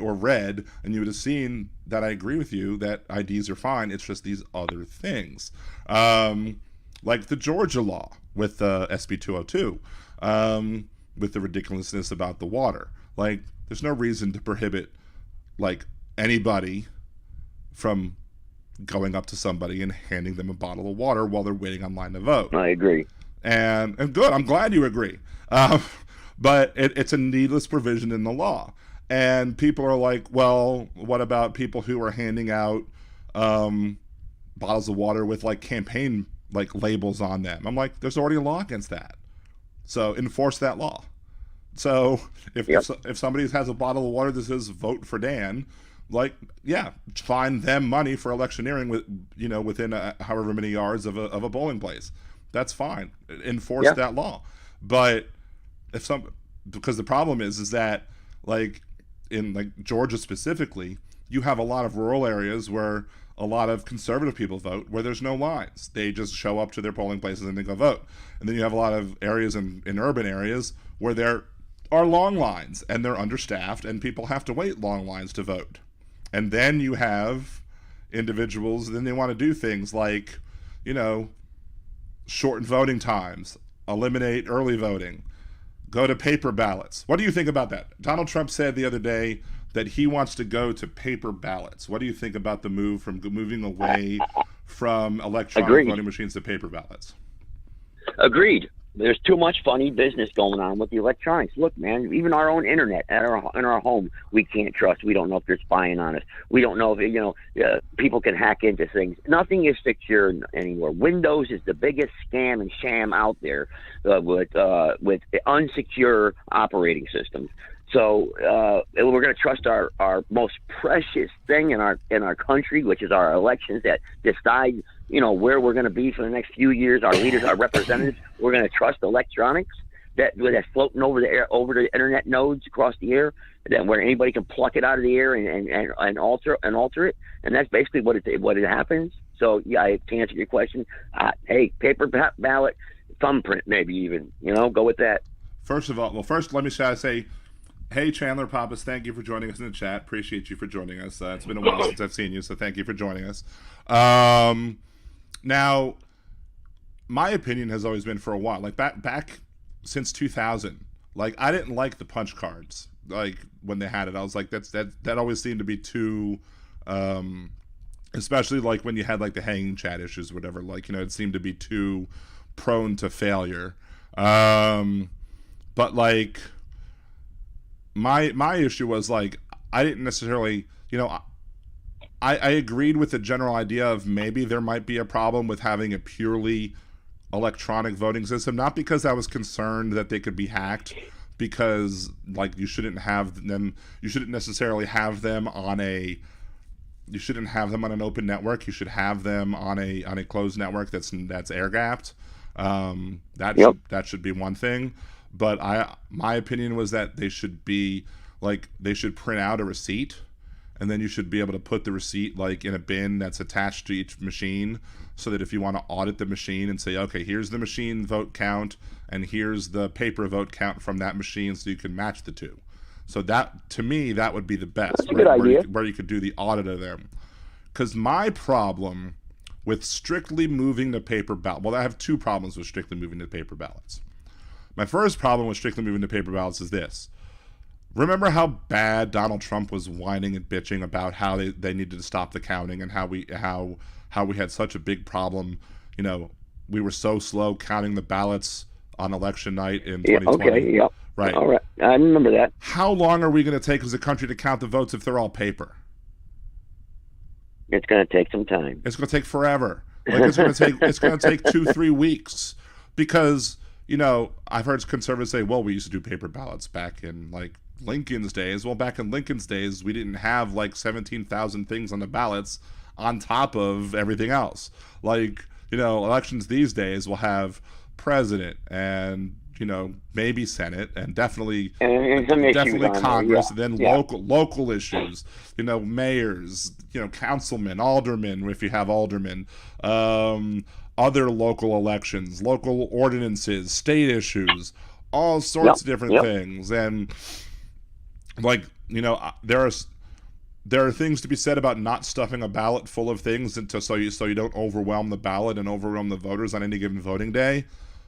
or read, and you would have seen that I agree with you that IDs are fine. It's just these other things, like the Georgia law with SB 202, with the ridiculousness about the water. Like, there's no reason to prohibit like anybody from going up to somebody and handing them a bottle of water while they're waiting online to vote. I agree. And good. I'm glad you agree. But it's a needless provision in the law. And people are like, well, what about people who are handing out bottles of water with like campaign like labels on them? I'm like, there's already a law against that. So enforce that law. So if somebody has a bottle of water that says "Vote for Dan," like, yeah, fine them money for electioneering within however many yards of a polling place. That's fine. Enforce that law. But because the problem is that like in like Georgia specifically, you have a lot of rural areas where a lot of conservative people vote, where there's no lines. They just show up to their polling places and they go vote. And then you have a lot of areas in urban areas where there are long lines and they're understaffed and people have to wait long lines to vote. And then you have individuals, then they want to do things like, shorten voting times, eliminate early voting, go to paper ballots. What do you think about that? Donald Trump said the other day that he wants to go to paper ballots. What do you think about the moving away from electronic voting machines to paper ballots? Agreed. There's too much funny business going on with the electronics. Look, man, even our own internet in our home, we can't trust. We don't know if they're spying on us. We don't know if people can hack into things. Nothing is secure anymore. Windows is the biggest scam and sham out there with unsecure operating systems. So we're going to trust our most precious thing in our country, which is our elections that decide where we're going to be for the next few years. Our leaders, our representatives. We're going to trust electronics that's floating over the air, over the internet nodes across the air, that where anybody can pluck it out of the air and alter it. And that's basically what it happens. So yeah, to answer your question, hey, paper ballot, thumbprint, maybe even go with that. First let me say. Hey, Chandler Pappas, thank you for joining us in the chat. Appreciate you for joining us. It's been a while since I've seen you, so thank you for joining us. Now, my opinion has always been for a while, like back since 2000, like I didn't like the punch cards. Like when they had it, I was like, that always seemed to be too, especially like when you had like the hanging chat issues, or whatever. Like it seemed to be too prone to failure. But like. My issue was like I didn't necessarily I agreed with the general idea of maybe there might be a problem with having a purely electronic voting system, not because I was concerned that they could be hacked, because like you shouldn't necessarily have them on an open network. You should have them on a closed network that's air gapped. That should be one thing. But my opinion was that they should print out a receipt, and then you should be able to put the receipt like in a bin that's attached to each machine, so that if you want to audit the machine and say, okay, here's the machine vote count and here's the paper vote count from that machine, so you can match the two. So that, to me, that would be the best. That's a good idea. Where you could do the audit of them. Because my problem with strictly moving to paper ballot, well, I have two problems with strictly moving to paper ballots. My first problem with strictly moving to paper ballots is this. Remember how bad Donald Trump was whining and bitching about how they needed to stop the counting, and how we had such a big problem. We were so slow counting the ballots on election night in 2020. Okay, yeah. Right. All right. I remember that. How long are we going to take as a country to count the votes if they're all paper? It's going to take some time. It's going to take forever. Like it's going to take 2-3 weeks, because I've heard conservatives say, well, we used to do paper ballots back in like Lincoln's days. Well, back in Lincoln's days, we didn't have like 17,000 things on the ballots on top of everything else. Like, elections these days will have president and maybe Senate and definitely and some issues definitely on there, Congress, yeah. and then Yeah. local issues, mayors, councilmen, aldermen if you have aldermen, other local elections, local ordinances, state issues, all sorts of different things. And like, there are things to be said about not stuffing a ballot full of things so you don't overwhelm the ballot and overwhelm the voters on any given voting day.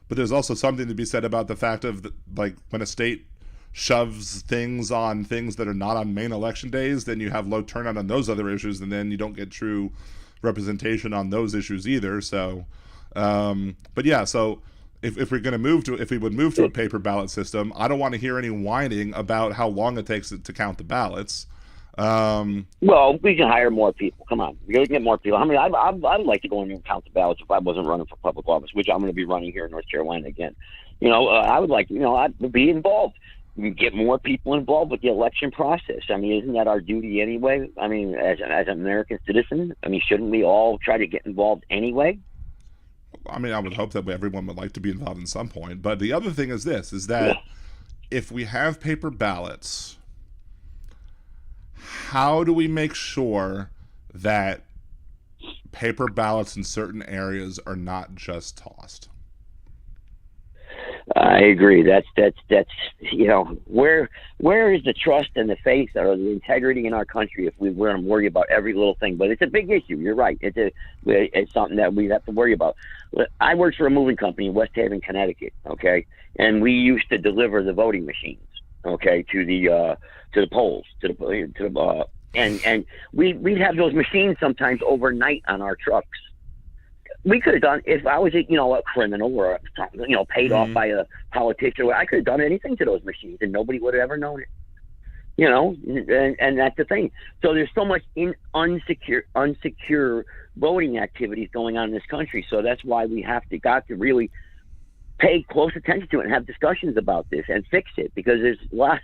But there's also something to be said about the fact of like when a state shoves things on things that are not on main election days, then you have low turnout on those other issues, and then you don't get true representation on those issues either. So, but yeah, so if we're going to if we would move to a paper ballot system, I don't want to hear any whining about how long it takes to count the ballots. Well, we can hire more people. Come on, we can get more people. I mean, I'd like to go in and count the ballots if I wasn't running for public office, which I'm going to be running here in North Carolina again. I would like, I'd be involved. We can get more people involved with the election process. I mean, isn't that our duty anyway? I mean, as an American citizen, I mean, shouldn't we all try to get involved anyway? I mean, I would hope that everyone would like to be involved in some point. But the other thing is this: is that if we have paper ballots, how do we make sure that paper ballots in certain areas are not just tossed? I agree. That's where is the trust and the faith or the integrity in our country if we're going to worry about every little thing? But it's a big issue. You're right. It's something that we have to worry about. I worked for a moving company in West Haven, Connecticut. Okay, and we used to deliver the voting machines. Okay, to the polls, and we'd have those machines sometimes overnight on our trucks. We could have done, if I was a criminal or paid off by a politician, I could have done anything to those machines and nobody would have ever known it. And that's the thing. So there's so much unsecure voting activities going on in this country. So that's why we got to really pay close attention to it and have discussions about this and fix it, because there's a lot,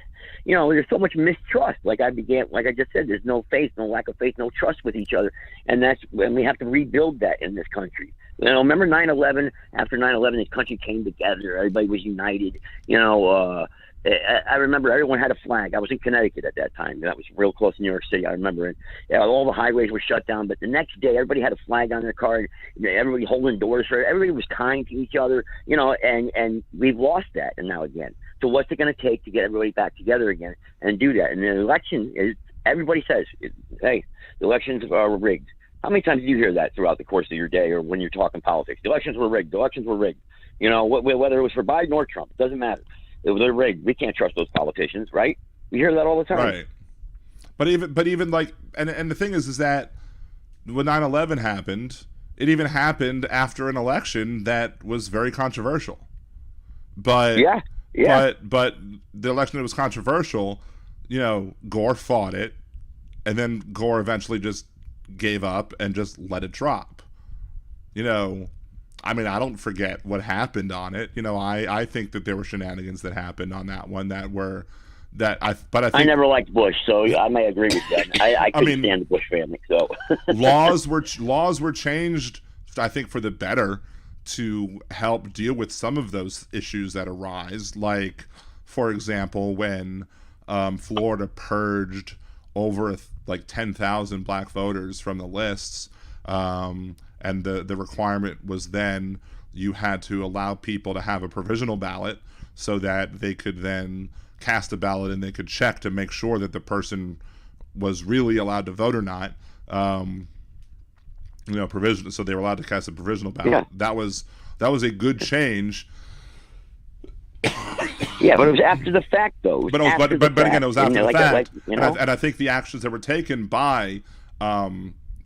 there's so much mistrust. Like I just said, there's no faith, no lack of faith, no trust with each other. And we have to rebuild that in this country. Remember 9/11, after 9/11, this country came together. Everybody was united. I remember everyone had a flag. I was in Connecticut at that time. That was real close to New York City. I remember it. All the highways were shut down, but the next day, everybody had a flag on their car. Everybody holding doors for it. Everybody was kind to each other, and we've lost that now again. So what's it going to take to get everybody back together again and do that? And the election is, everybody says, hey, the elections are rigged. How many times do you hear that throughout the course of your day or when you're talking politics? The elections were rigged. The elections were rigged. Whether it was for Biden or Trump, it doesn't matter. They're rigged. We can't trust those politicians, right? We hear that all the time. Right. But even like, and the thing is that when 9/11 happened, it even happened after an election that was very controversial. But yeah. But the election that was controversial, Gore fought it, and then Gore eventually just gave up and just let it drop. I mean, I don't forget what happened on it. I think that there were shenanigans that happened on that one but I think I never liked Bush, so I may agree with that. I couldn't stand the Bush family. So laws were changed, I think, for the better to help deal with some of those issues that arise. Like, for example, when Florida purged over 10,000 black voters from the lists. And the requirement was then you had to allow people to have a provisional ballot so that they could then cast a ballot and they could check to make sure that the person was really allowed to vote or not. Provision. So they were allowed to cast a provisional ballot. Yeah. That was a good change. Yeah, but it was after the fact, though. But again, it was after the fact. And I think the actions that were taken by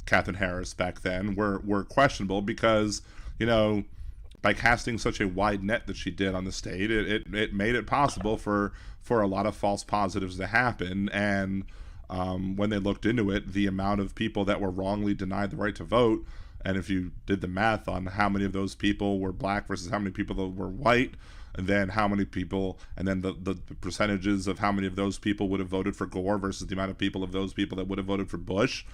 Katherine Harris back then were questionable because, by casting such a wide net that she did on the state, it made it possible for a lot of false positives to happen. And when they looked into it, the amount of people that were wrongly denied the right to vote, and if you did the math on how many of those people were black versus how many people that were white, and then how many people, and then the percentages of how many of those people would have voted for Gore versus the amount of people of those people that would have voted for Bush,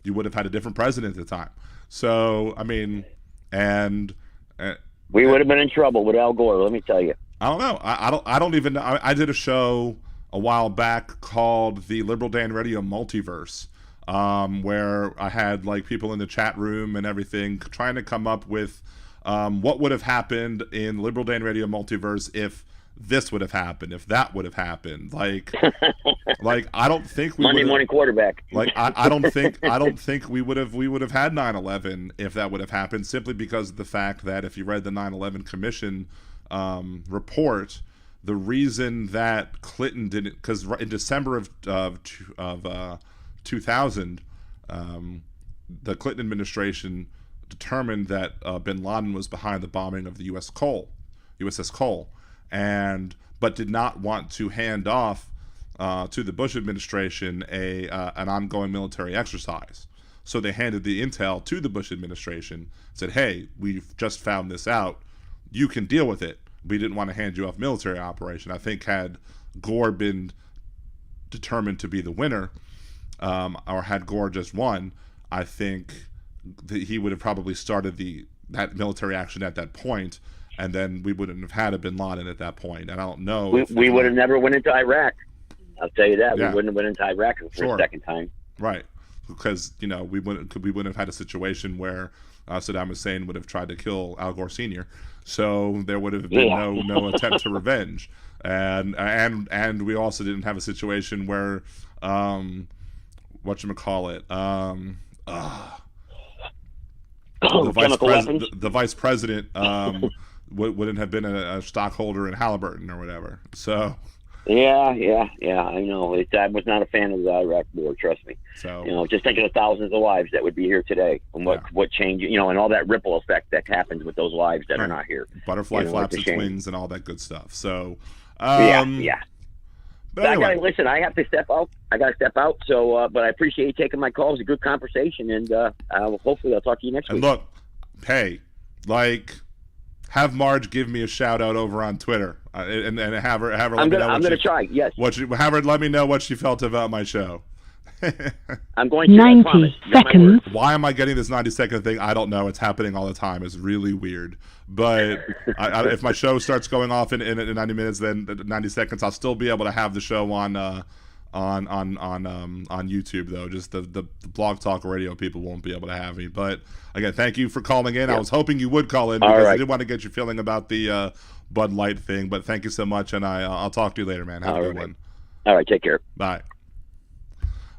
you would have had a different president at the time. So, I mean, And we would have been in trouble with Al Gore. Let me tell you. I don't know. I don't even know. I did a show a while back called the Liberal Dan Radio Multiverse, where I had like people in the chat room and everything trying to come up with what would have happened in Liberal Dan Radio Multiverse if this would have happened, if that would have happened. Like I don't think we Monday morning quarterback. Like I don't think we would have had 9/11 if that would have happened, simply because of the fact that if you read the 9/11 Commission report, the reason that Clinton didn't, because in December of 2000, the Clinton administration determined that Bin Laden was behind the bombing of the USS Cole, but did not want to hand off to the Bush administration an ongoing military exercise. So they handed the intel to the Bush administration, said, "Hey, we've just found this out. You can deal with it. We didn't want to hand you off military operation." I think had Gore been determined to be the winner, or had Gore just won, I think that he would have probably started that military action at that point, and then we wouldn't have had a Bin Laden at that point. And I don't know. We would have never went into Iraq. I'll tell you that. Yeah. We wouldn't have went into Iraq for a second time. Right. Because, we wouldn't have had a situation where Saddam Hussein would have tried to kill Al Gore Sr. So there would have been no attempt to revenge. And we also didn't have a situation where whatchamacallit, the vice president wouldn't have been a stockholder in Halliburton or whatever. So yeah, I know. I was not a fan of the Iraq War, trust me. So just thinking of thousands of lives that would be here today, and what change, and all that ripple effect that happens with those lives that are not here. Butterfly flaps its wings and all that good stuff. So yeah. But anyway. I have to step out. So, but I appreciate you taking my call. It was a good conversation, and hopefully I'll talk to you next week. And look, hey, have Marge give me a shout out over on Twitter, and have her. I'm going to try. Yes. Have her let me know what she felt about my show. I'm going to. 90 seconds. Why am I getting this 90-second thing? I don't know. It's happening all the time. It's really weird. But if my show starts going off in 90 minutes, then 90 seconds, I'll still be able to have the show on YouTube, though. Just the Blog Talk Radio people won't be able to have me. But again, thank you for calling in. Yep. I was hoping you would call in because I did want to get your feeling about the Bud Light thing. But thank you so much, and I'll talk to you later, man. Have a good one. All right, take care. Bye.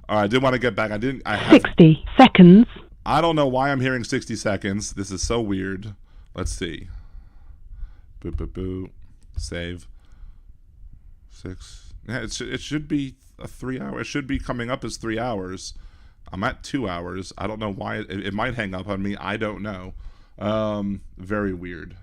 All right, I did want to get back. 60 seconds. I don't know why I'm hearing 60 seconds. This is so weird. Let's see. Boop, boop, boop. Save. 6. Yeah, it should be a 3 hour. It should be coming up as 3 hours. I'm at 2 hours. I don't know why. It might hang up on me. I don't know. Very weird.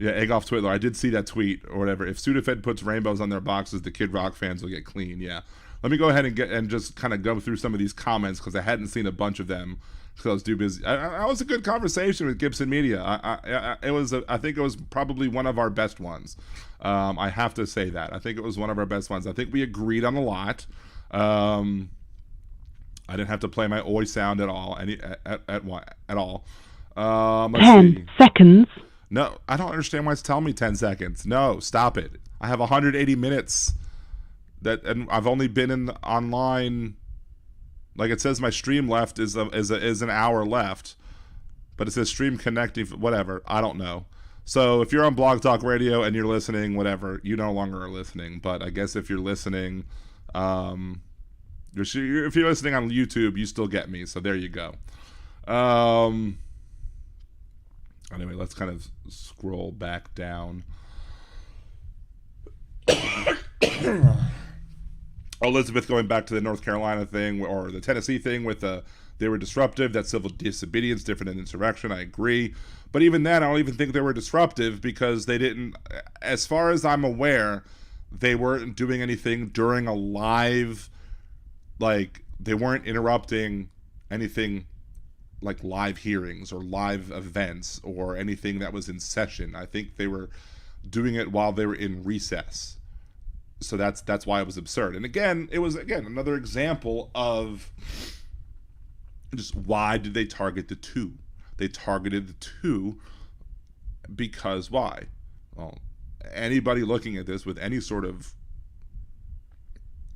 Yeah, Egg off Twitler. I did see that tweet or whatever. If Sudafed puts rainbows on their boxes, the Kid Rock fans will get clean. Yeah. Let me go ahead and just kind of go through some of these comments because I hadn't seen a bunch of them because I was too busy. That was a good conversation with Gibson Media. I think it was probably one of our best ones. I have to say that. I think it was one of our best ones. I think we agreed on a lot. I didn't have to play my oi sound at all. At all. 10 seconds. No, I don't understand why it's telling me 10 seconds. No, stop it. I have 180 minutes. And I've only been online, like it says my stream left is an hour left, but it says stream connecting, whatever. I don't know. So if you're on Blog Talk Radio and you're listening, whatever, you no longer are listening. But I guess if you're listening, if you're listening on YouTube, you still get me. So there you go. Anyway, let's kind of scroll back down. Elizabeth going back to the North Carolina thing or the Tennessee thing with they were disruptive. That's civil disobedience, different than insurrection. I agree. But even then, I don't even think they were disruptive because they didn't, as far as I'm aware, they weren't doing anything during a live, like they weren't interrupting anything like live hearings or live events or anything that was in session. I think they were doing it while they were in recess. So that's why it was absurd. And again, it was another example of just why did they target the two? They targeted the 2 because why? Well, anybody looking at this with any sort of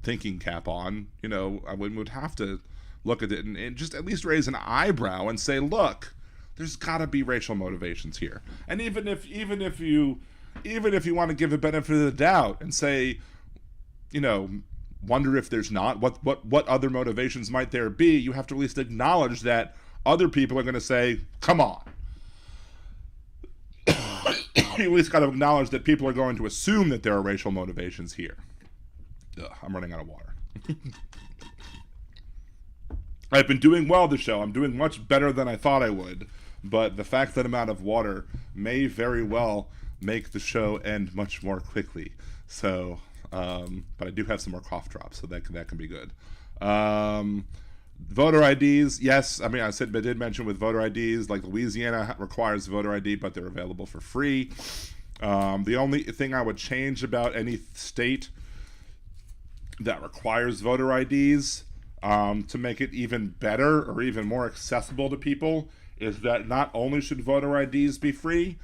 thinking cap on, I would have to look at it and just at least raise an eyebrow and say, look, there's got to be racial motivations here. And even if you want to give a benefit of the doubt and say, wonder if there's not, what other motivations might there be, you have to at least acknowledge that other people are going to say, come on. You at least got to acknowledge that people are going to assume that there are racial motivations here. Ugh, I'm running out of water. I've been doing well this show. I'm doing much better than I thought I would. But the fact that I'm out of water may very well make the show end much more quickly. So, but I do have some more cough drops, so that can be good. Voter IDs, yes. I mean, I did mention with voter IDs, like Louisiana requires voter ID, but they're available for free. The only thing I would change about any state that requires voter IDs to make it even better or even more accessible to people is that not only should voter IDs be free,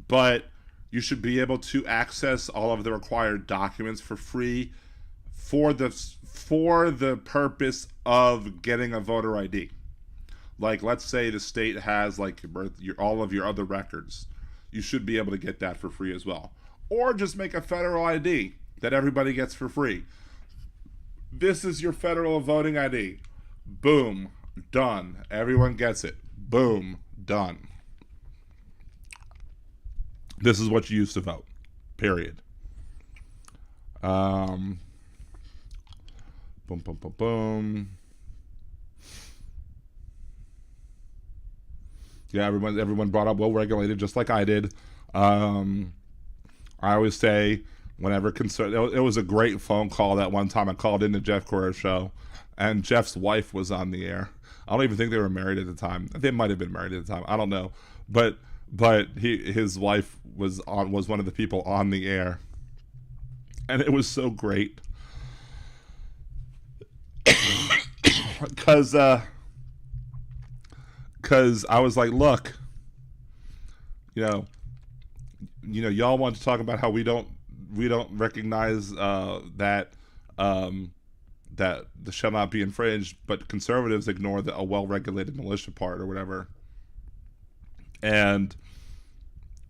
but you should be able to access all of the required documents for free for the purpose of getting a voter ID. Like, let's say the state has like all of your other records. You should be able to get that for free as well. Or just make a federal ID that everybody gets for free. This is your federal voting ID. Boom. Done. Everyone gets it. Boom. Done. This is what you use to vote. Period. Boom, boom, boom, boom. Yeah, everyone brought up well-regulated, just like I did. I always say, whenever concerned, it was a great phone call that one time I called into Jeff Correr's show, and Jeff's wife was on the air. I don't even think they were married at the time. They might have been married at the time. I don't know, but his wife was one of the people on the air, and it was so great because I was like, look, y'all want to talk about how we don't recognize that the shall not be infringed, but conservatives ignore a well-regulated militia part or whatever. And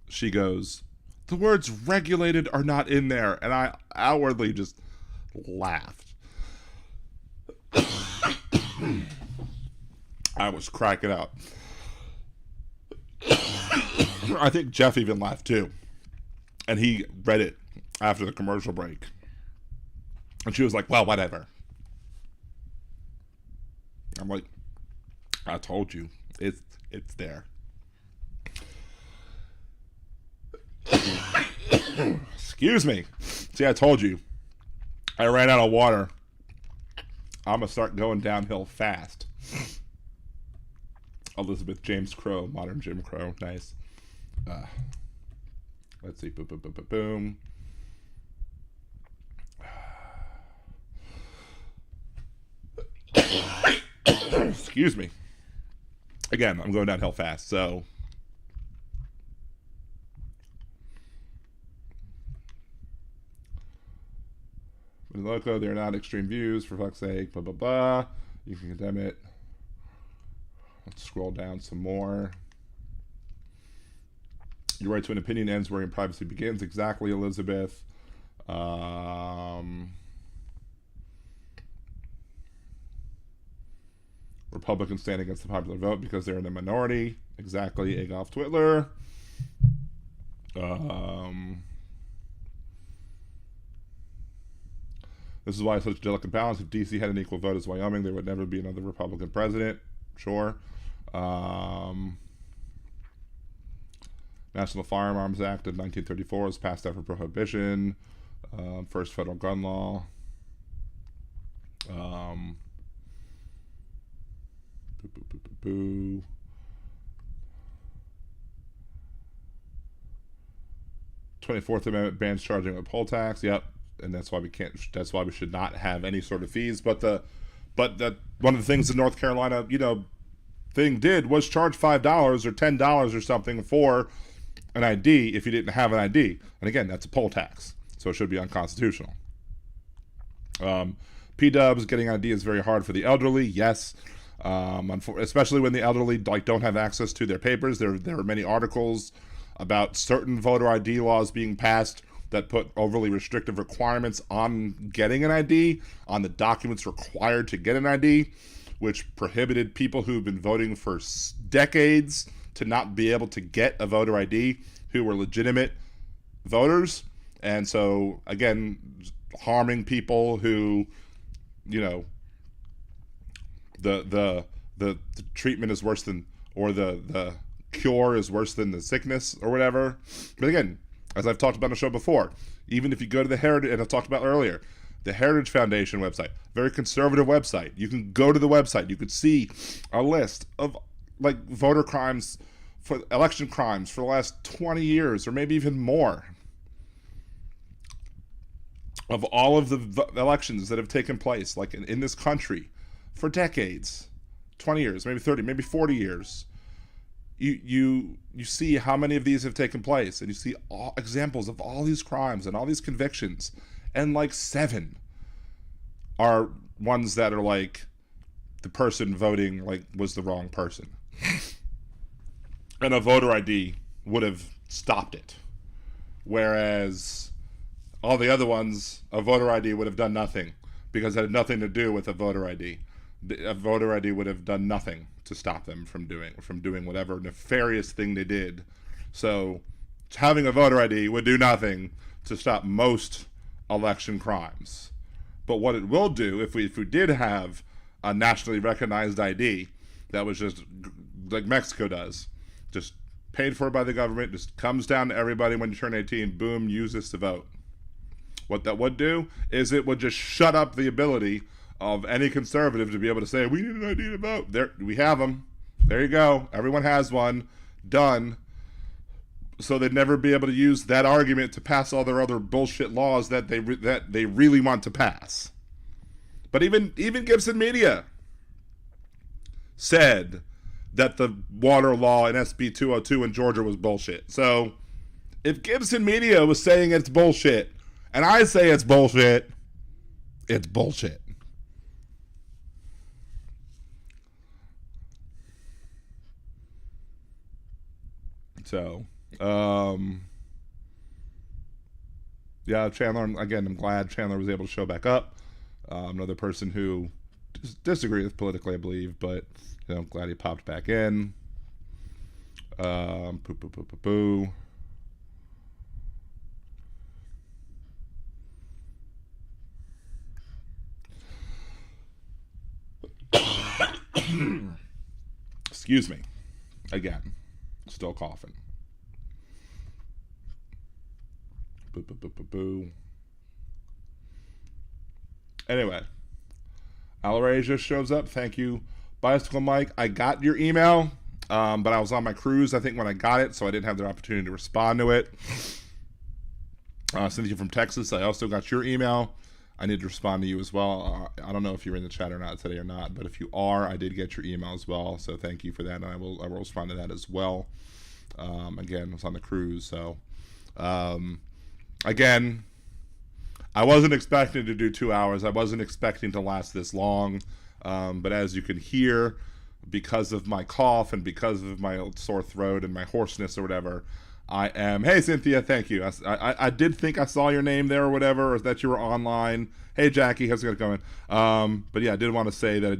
she goes, the words regulated are not in there. And I outwardly just laughed. I was cracking up. I think Jeff even laughed too. And he read it after the commercial break. And she was like, well, whatever. I'm like, I told you. It's there. Excuse me. See, I told you. I ran out of water. I'm going to start going downhill fast. Elizabeth James Crow, modern Jim Crow. Nice. Let's see. Boom, boom, boom, boom, boom. Excuse me. Again, I'm going downhill fast, so. Loco, they're not extreme views, for fuck's sake, blah, blah, blah. You can condemn it. Let's scroll down some more. Your right to an opinion ends where your privacy begins. Exactly, Elizabeth. Republicans stand against the popular vote because they're in the minority. Exactly, Adolf Twitler. This is why it's such a delicate balance. If DC had an equal vote as Wyoming, there would never be another Republican president. Sure. National Firearms Act of 1934 was passed after Prohibition. First federal gun law. Boo, boo, boo, boo, boo. '24th Amendment bans charging a poll tax. Yep. And that's why we can't. That's why we should not have any sort of fees. But one of the things in North Carolina, thing did was charge $5 or $10 or something for an ID if you didn't have an ID. And again, that's a poll tax, so it should be unconstitutional. P-dubs, getting ID is very hard for the elderly, yes. Especially when the elderly don't have access to their papers. There are many articles about certain voter ID laws being passed that put overly restrictive requirements on getting an ID, on the documents required to get an ID, which prohibited people who've been voting for decades to not be able to get a voter ID who were legitimate voters. And so, again, harming people who, the treatment is worse than, or the cure is worse than the sickness or whatever. But again, as I've talked about on the show before, even if you go to the Heritage, and I've talked about earlier, the Heritage Foundation website, very conservative website. You can go to the website. You could see a list of voter crimes, for election crimes for the last 20 years or maybe even more, of all of the elections that have taken place in this country for decades, 20 years, maybe 30, maybe 40 years. You see how many of these have taken place, and you see all examples of all these crimes and all these convictions, and 7 are ones that are the person voting was the wrong person. And a voter ID would have stopped it. Whereas all the other ones, a voter ID would have done nothing, because it had nothing to do with a voter ID. A voter ID would have done nothing to stop them from doing whatever nefarious thing they did. So having a voter ID would do nothing to stop most election crimes. But what it will do, if we did have a nationally recognized ID that was just like Mexico does, just paid for by the government, just comes down to everybody when you turn 18, boom, use this to vote. What that would do is it would just shut up the ability of any conservative to be able to say, we need an ID to vote. There, we have them. There you go. Everyone has one. Done. So they'd never be able to use that argument to pass all their other bullshit laws that they really want to pass. But even Gibson Media said that the water law in SB 202 in Georgia was bullshit. So if Gibson Media was saying it's bullshit, and I say it's bullshit, it's bullshit. So, yeah, Chandler, again, I'm glad Chandler was able to show back up. Another person who disagrees with politically, I believe, but, I'm glad he popped back in. Excuse me. Again. Still coughing. Anyway, Alarasia shows up. Thank you, Bicycle Mike. I got your email, but I was on my cruise, I think, when I got it, so I didn't have the opportunity to respond to it. Cynthia from Texas, I also got your email. I need to respond to you as well. I don't know if you're in the chat or not today or not, but if you are, I did get your email as well, so thank you for that, and I will respond to that as well. Again, I was on the cruise, so again, I wasn't expecting to do 2 hours. I wasn't expecting to last this long, but as you can hear, because of my cough and because of my sore throat and my hoarseness or whatever, I am. Hey, Cynthia, thank you. I did think I saw your name there or whatever, or that you were online. Hey, Jackie, how's it going? But yeah, I did want to say that I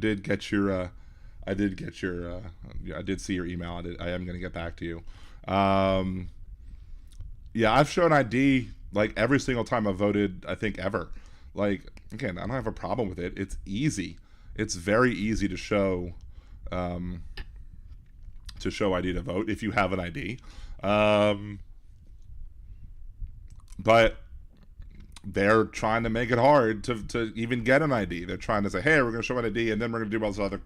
did see your email. I am going to get back to you. Yeah, I've shown ID every single time I've voted, I think, ever. Again, I don't have a problem with it. It's easy. It's very easy to show ID to vote if you have an ID. But they're trying to make it hard to even get an ID. They're trying to say, hey, we're going to show an ID, and then we're going to do all this other.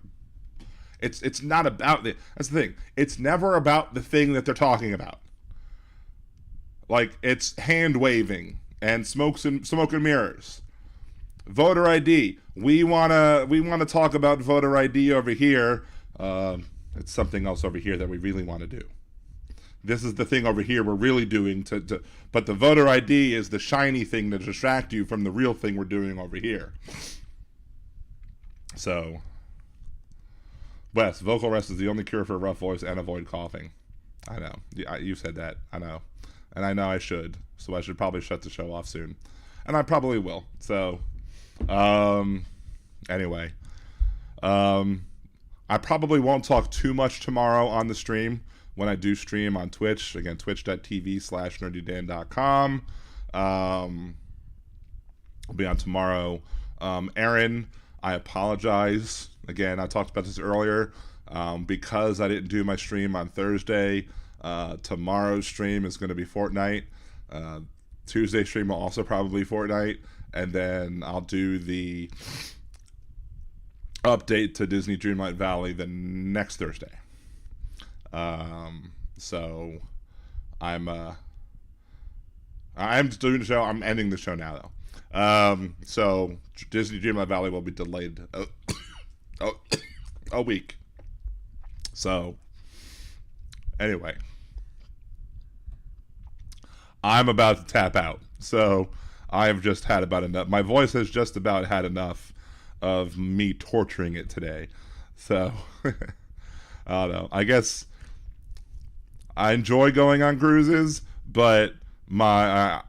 It's not about that's the thing. It's never about the thing that they're talking about. It's hand waving and smoke and mirrors. Voter ID. We wanna talk about voter ID over here. It's something else over here that we really want to do. This is the thing over here we're really doing but the voter ID is the shiny thing to distract you from the real thing we're doing over here. So, Wes, vocal rest is the only cure for a rough voice and avoid coughing. I know. You said that. I know. And I know I should. So I should probably shut the show off soon. And I probably will. So, anyway. I probably won't talk too much tomorrow on the stream when I do stream on Twitch. Again, twitch.tv/nerdydan.com. I'll be on tomorrow. Aaron, I apologize. Again, I talked about this earlier. Because I didn't do my stream on Thursday, tomorrow's stream is going to be Fortnite. Tuesday's stream will also probably be Fortnite. And then I'll do the update to Disney Dreamlight Valley the next Thursday. So I'm doing the show. I'm ending the show now though. So Disney Dreamlight Valley will be delayed a week. So anyway, I'm about to tap out. So I've just had about enough. My voice has just about had enough of me torturing it today. So I don't know. I guess I enjoy going on cruises, but I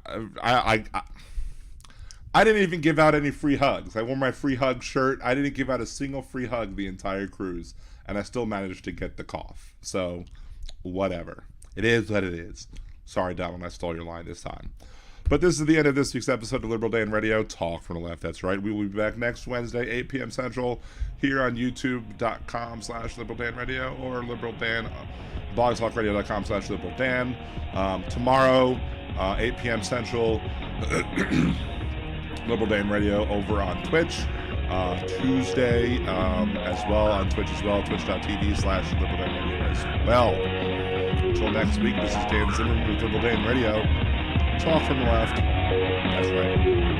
didn't even give out any free hugs. I wore my free hug shirt. I didn't give out a single free hug the entire cruise, and I still managed to get the cough. So whatever. It is what it is. Sorry, Donald, I stole your line this time. But this is the end of this week's episode of Liberal Dan Radio, Talk from the Left. That's right. We will be back next Wednesday, 8 p.m. Central, here on youtube.com/liberaldanradio or blogtalkradio.com/liberaldan. Tomorrow, 8 p.m. Central, Liberal Dan Radio over on Twitch. Tuesday as well on Twitch as well, twitch.tv/liberaldanradio as well. Until next week, this is Dan Zimmerman with Liberal Dan Radio. Talk from the Left. That's right.